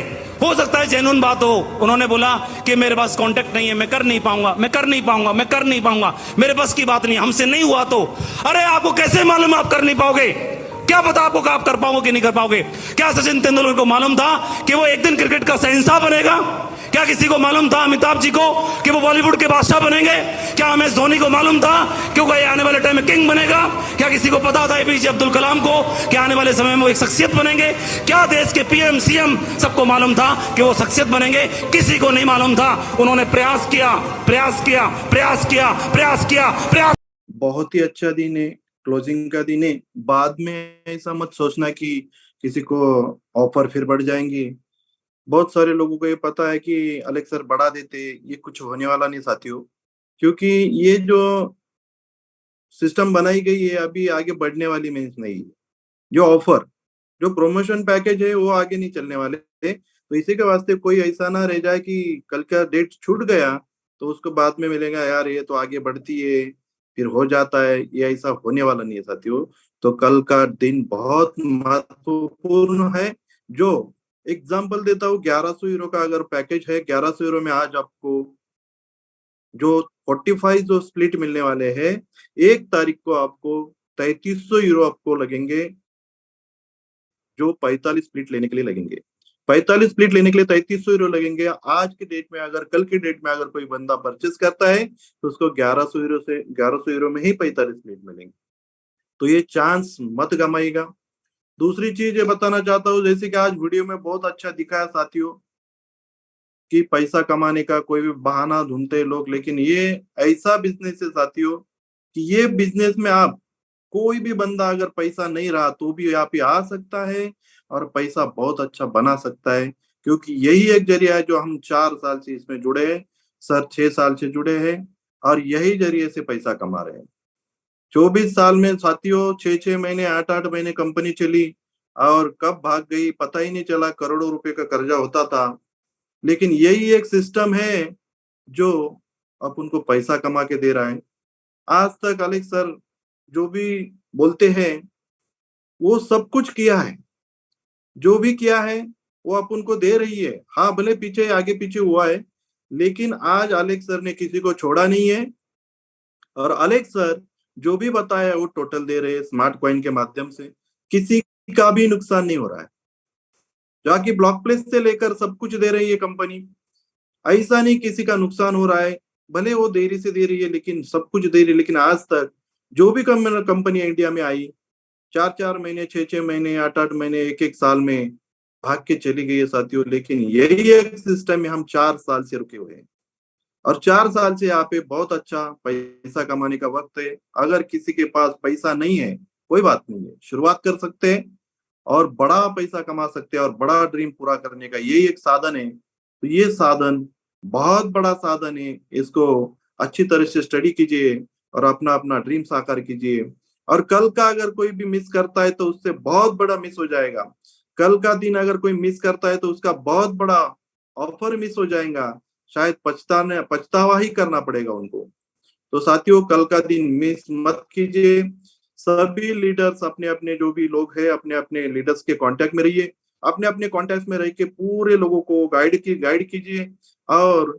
हो सकता है जेन्युइन बात हो। उन्होंने बोला कि मेरे पास कांटेक्ट नहीं है, मैं कर नहीं पाऊंगा, मैं कर नहीं पाऊंगा, मैं कर नहीं पाऊंगा, मेरे बस की बात नहीं, हमसे नहीं हुआ। तो अरे आपको कैसे मालूम आप कर नहीं पाओगे? क्या पता आपको आप कर पाओगे कि नहीं कर पाओगे? क्या सचिन तेंदुलकर को मालूम था कि वो एक दिन क्रिकेट का शहंशाह बनेगा? क्या किसी को मालूम था अमिताभ जी को कि वो बॉलीवुड के बादशाह बनेंगे? क्या एमएस धोनी को मालूम था कि वो आने वाले टाइम में किंग बनेगा? क्या किसी को पता था एपीजे अब्दुल कलाम को कि आने वाले समय में वो एक शख्सियत बनेंगे? क्या देश के पीएम सीएम सबको मालूम था कि वो शख्सियत बनेंगे? किसी को नहीं मालूम था। उन्होंने प्रयास किया, प्रयास किया, प्रयास किया, प्रयास किया, प्रयास। बहुत ही अच्छा दिन है, क्लोजिंग का दिन है। बाद में ऐसा मत सोचना कि किसी को ऑफर फिर बढ़ जाएंगी। बहुत सारे लोगों को ये पता है कि अलेक्स सर बढ़ा देते, ये कुछ होने वाला नहीं साथियों, क्योंकि ये जो सिस्टम बनाई गई है अभी आगे बढ़ने वाली मीन्स नहीं है। जो ऑफर, जो प्रमोशन पैकेज है वो आगे नहीं चलने वाले। तो इसी के वास्ते कोई ऐसा ना रह जाए कि कल का डेट छूट गया तो उसको बाद में मिलेगा, यार ये तो आगे बढ़ती है फिर हो जाता है, ये ऐसा होने वाला नहीं है साथियों। तो कल का दिन बहुत महत्वपूर्ण है। जो एग्जाम्पल देता हूँ, 1100 यूरो का अगर पैकेज है, 1100 यूरो में आज आपको जो 45 जो स्प्लिट मिलने वाले हैं, 1 तारीख को आपको 3300 यूरो आपको लगेंगे, जो 45 स्प्लिट लेने के लिए लगेंगे। 45 स्प्लिट लेने के लिए 3300 यूरो लगेंगे। आज के डेट में अगर कल की डेट में अगर कोई बंदा परचेस करता है तो उसको 1100 यूरो में ही 45 स्प्लिट मिलेंगे। तो ये चांस मत गमाइएगा। दूसरी चीज ये बताना चाहता हूँ, जैसे कि आज वीडियो में बहुत अच्छा दिखाया साथियों कि पैसा कमाने का कोई भी बहाना ढूंढते लोग, लेकिन ये ऐसा बिजनेस है साथियों कि ये बिजनेस में आप कोई भी बंदा अगर पैसा नहीं रहा तो भी यहाँ पे आ सकता है और पैसा बहुत अच्छा बना सकता है, क्योंकि यही एक जरिया है जो हम 4 साल से इसमें जुड़े हैं, सर 6 साल से जुड़े हैं और यही जरिए से पैसा कमा रहे हैं। 24 साल में साथियों 6-6 महीने 8-8 महीने कंपनी चली और कब भाग गई पता ही नहीं चला, करोड़ों रुपए का कर्जा होता था। लेकिन यही एक सिस्टम है जो अपन को पैसा कमा के दे रहा है। आज तक अलेक्स सर जो भी बोलते हैं वो सब कुछ किया है, जो भी किया है वो अपन को दे रही है। हाँ भले पीछे आगे पीछे हुआ है, लेकिन आज अलेक्स सर ने किसी को छोड़ा नहीं है और अलेक्स सर जो भी बताया वो टोटल दे रहे हैं स्मार्ट कॉइन के माध्यम से, किसी का भी नुकसान नहीं हो रहा है। जाकि ब्लॉक प्लेस से लेकर सब कुछ दे रही है कंपनी, ऐसा नहीं किसी का नुकसान हो रहा है। भले वो देरी से दे रही है लेकिन सब कुछ दे रही है। लेकिन आज तक जो भी कंपनी इंडिया में आई 4-4 महीने 6-6 महीने 8-8 महीने 1-1 साल में भाग के चली गई है साथियों। लेकिन यही एक सिस्टम में हम 4 साल से रुके हुए हैं और 4 साल से यहाँ पे बहुत अच्छा पैसा कमाने का वक्त है। अगर किसी के पास पैसा नहीं है कोई बात नहीं है, शुरुआत कर सकते हैं और बड़ा पैसा कमा सकते हैं और बड़ा ड्रीम पूरा करने का यही एक साधन है। तो ये साधन बहुत बड़ा साधन है, इसको अच्छी तरह से स्टडी कीजिए और अपना अपना ड्रीम साकार कीजिए। और कल का अगर कोई भी मिस करता है तो उससे बहुत बड़ा मिस हो जाएगा। कल का दिन अगर कोई मिस करता है तो उसका बहुत बड़ा ऑफर मिस हो जाएगा, शायद पछतावा ही करना पड़ेगा उनको। तो साथियों कल का दिन मिस मत कीजिए। सभी लीडर्स अपने अपने जो भी लोग हैं अपने अपने लीडर्स के कांटेक्ट में रहिए, अपने अपने कांटेक्ट में रह के पूरे लोगों को गाइड कीजिए। और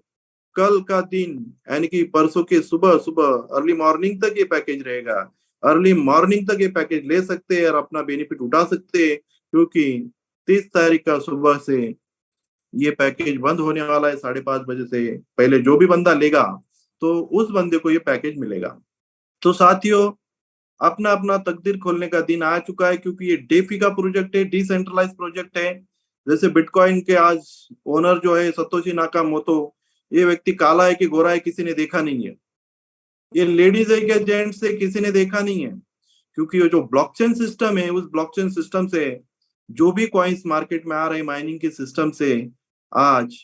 कल का दिन यानी कि परसों के सुबह अर्ली मॉर्निंग तक ये पैकेज रहेगा। अर्ली मॉर्निंग तक ये पैकेज ले सकते हैं और अपना बेनिफिट उठा सकते हैं, क्योंकि 30 तारीख का सुबह से ये पैकेज बंद होने वाला है। 5:30 बजे से पहले जो भी बंदा लेगा तो उस बंदे को ये पैकेज मिलेगा। तो साथियों अपना अपना तकदीर खोलने का दिन आ चुका है, क्योंकि ये डेफी का प्रोजेक्ट है, डिसेंट्रलाइज प्रोजेक्ट है। जैसे बिटकॉइन के आज ओनर जो है सतोशी नाकामोटो, ये व्यक्ति काला है कि गोरा है किसी ने देखा नहीं है, ये लेडीज है कि जेंट्स है किसी ने देखा नहीं है, क्योंकि ये जो ब्लॉकचेन सिस्टम है उस ब्लॉकचेन सिस्टम से जो भी कॉइन्स मार्केट में आ रहे माइनिंग के सिस्टम से आज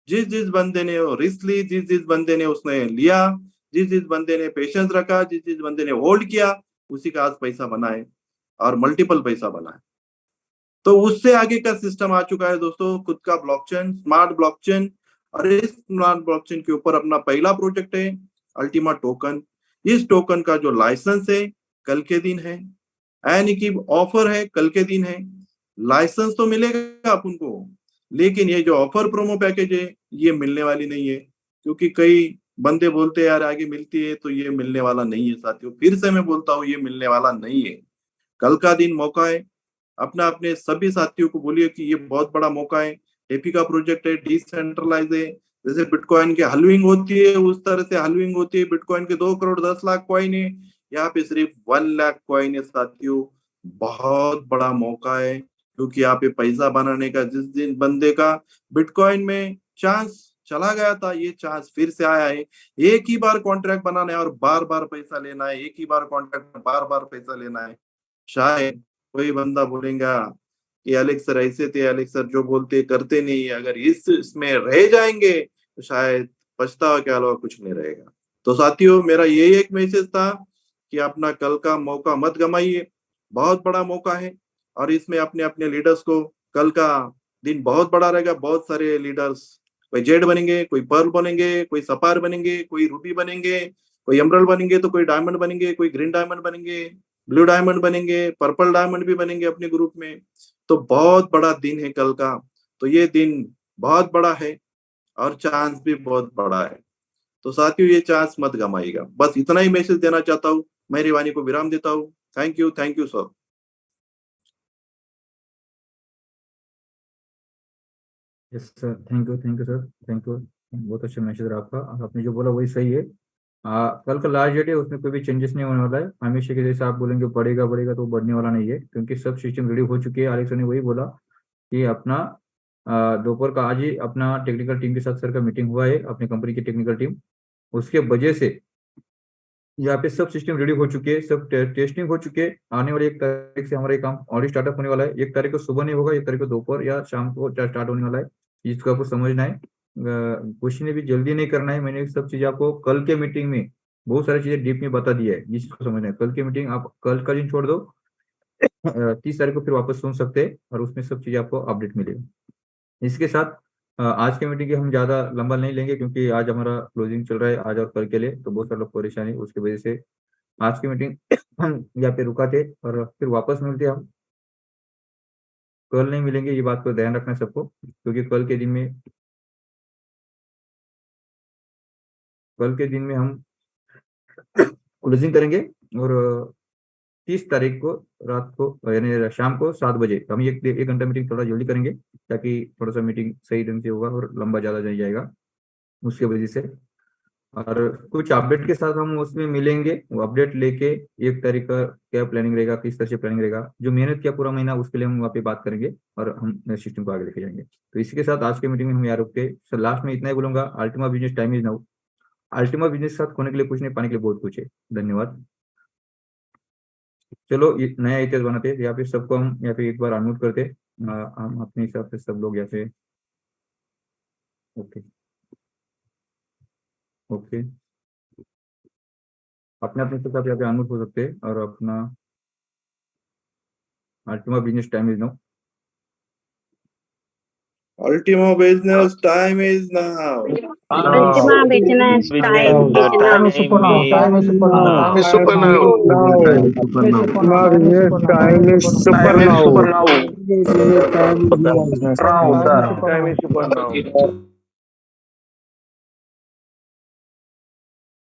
जिस बंदे ने रिस्क ली, जिस बंदे ने उसने लिया, जिस बंदे ने पेशेंस रखा, जिस बंदे ने होल्ड किया, उसी का आज पैसा बना है और मल्टीपल पैसा बना है। तो उससे आगे का सिस्टम आ चुका है दोस्तों, खुद का ब्लॉकचेन, स्मार्ट ब्लॉकचेन। और इस स्मार्ट ब्लॉकचेन के ऊपर अपना पहला प्रोजेक्ट है अल्टीमा टोकन। इस टोकन का जो लाइसेंस है कल के दिन है, यानी कि ऑफर है कल के दिन है। लाइसेंस तो मिलेगा अपन को, लेकिन ये जो ऑफर प्रोमो पैकेज है ये मिलने वाली नहीं है, क्योंकि कई बंदे बोलते हैं यार आगे मिलती है, तो ये मिलने वाला नहीं है साथियों। फिर से मैं बोलता हूँ ये मिलने वाला नहीं है। कल का दिन मौका है, अपना अपने सभी साथियों को बोलिए कि ये बहुत बड़ा मौका है। डेफी का प्रोजेक्ट है, डिसेंट्रलाइज है। जैसे बिटकॉइन की हलविंग होती है उस तरह से हलविंग होती है। बिटकॉइन के 2 करोड़ 10 लाख कॉइन है, यहाँ पे सिर्फ 1 लाख कॉइन है साथियों। बहुत बड़ा मौका है, क्योंकि यहाँ पे पैसा बनाने का जिस दिन बंदे का बिटकॉइन में चांस चला गया था, ये चांस फिर से आया है। एक ही बार कॉन्ट्रैक्ट बनाना है और बार बार पैसा लेना है, एक ही बार कॉन्ट्रैक्ट बार बार पैसा लेना है। शायद कोई बंदा बोलेगा कि अलेक्स सर ऐसे थे, अलेक्स सर जो बोलते करते नहीं। अगर इसमें रह जाएंगे तो शायद पछतावा के अलावा कुछ नहीं रहेगा। तो साथियों मेरा यही एक मैसेज था कि अपना कल का मौका मत गमाइए, बहुत बड़ा मौका है। और इसमें अपने अपने लीडर्स को कल का दिन बहुत बड़ा रहेगा। बहुत सारे लीडर्स, कोई जेड बनेंगे, कोई पर्ल बनेंगे, कोई सफायर बनेंगे, कोई रूबी बनेंगे, कोई एमरल्ड बनेंगे, तो कोई डायमंड बनेंगे, कोई ग्रीन डायमंड बनेंगे, ब्लू डायमंड बनेंगे, पर्पल डायमंड भी बनेंगे अपने ग्रुप में। तो बहुत बड़ा दिन है कल का। तो ये दिन बहुत बड़ा है और चांस भी बहुत बड़ा है। तो साथियों, ये चांस मत गमाइएगा। बस इतना ही मैसेज देना चाहता हूँ। मेरी वाणी को विराम देता हूँ। Thank you sir. Yes sir, thank you sir, thank you. बहुत अच्छा मैसेज रहा आपका, और आपने जो बोला वही सही है। कल का लास्ट डेट है, उसमें कोई भी चेंजेस नहीं होने वाला है। हमेशा के जैसे आप बोलेंगे बढ़ेगा बढ़ेगा, तो बढ़ने वाला नहीं है, क्योंकि सब सिस्टम रेडी हो चुकी है। आलेक्स ने वही बोला कि अपना दोपहर का आज ही अपना टेक्निकल टीम के साथ सर का मीटिंग हुआ है, अपनी कंपनी की टेक्निकल टीम। उसके वजह से यहाँ पे सब सिस्टम रेडी हो चुके हैं, सब टेस्टिंग हो चुके हैं। आने वाली 1 तारीख से हमारा ये काम ऑलरेडी स्टार्टअप होने वाला है। 1 तारीख को सुबह नहीं होगा, 1 तारीख को दोपहर या शाम को स्टार्ट होने वाला है। इसको आपको समझना है, कुछ ने भी जल्दी नहीं करना है। मैंने सब चीज आपको कल के मीटिंग में बहुत सारी चीजें डीप में बता दिया है, जिसको समझना है। कल की मीटिंग आप कल का दिन छोड़ दो, 30 तारीख को फिर वापस सुन सकते हैं, और उसमें सब चीजें आपको अपडेट मिलेगी। इसके साथ आज के मीटिंग की हम ज्यादा लंबा नहीं लेंगे, क्योंकि आज हमारा क्लोजिंग चल रहा है आज और कल के लिए, तो बहुत सारे लोग परेशान है। उसकी वजह से आज की मीटिंग हम यहाँ पे रुकाते और फिर वापस मिलते हम। कल नहीं मिलेंगे, ये बात को ध्यान रखना है सबको, क्योंकि कल के दिन में हम क्लोजिंग करेंगे। और 30 तारीख को रात को यानी शाम को 7 बजे हम एक घंटा मीटिंग थोड़ा जल्दी करेंगे, ताकि थोड़ा सा मीटिंग सही ढंग से होगा और लंबा ज्यादा नहीं जाएगा उसके वजह से। और कुछ अपडेट के साथ हम उसमें मिलेंगे, वो अपडेट लेके 1 तारीख का क्या प्लानिंग रहेगा, किस तरह से प्लानिंग रहेगा, जो मेहनत किया पूरा महीना उसके लिए हम वहाँ पे बात करेंगे, और हम सिस्टम को आगे लेके जाएंगे। तो इसी के साथ आज के मीटिंग में हम यहाँ रुकते हैं। सर लास्ट में इतना ही बोलूंगा, Ultima business time is now. Ultima business के साथ खोने के लिए कुछ नहीं, पाने के लिए बहुत कुछ है। धन्यवाद। चलो ये नया इतिहास बनाते हैं। यहाँ पे सबको हम यहाँ पे एक बार अनम्यूट करते हैं। हम अपने हिसाब से सब लोग यहाँ पे ओके ओके अपने अपने हिसाब से यहाँ पे अनम्यूट हो सकते हैं, और अपना Ultima business time is now. Ultimo business time is now. Ultima business time is now. Time is super now. Time is super now. Time is super now. Ultima business time is super now. Time is super now. Time is super now.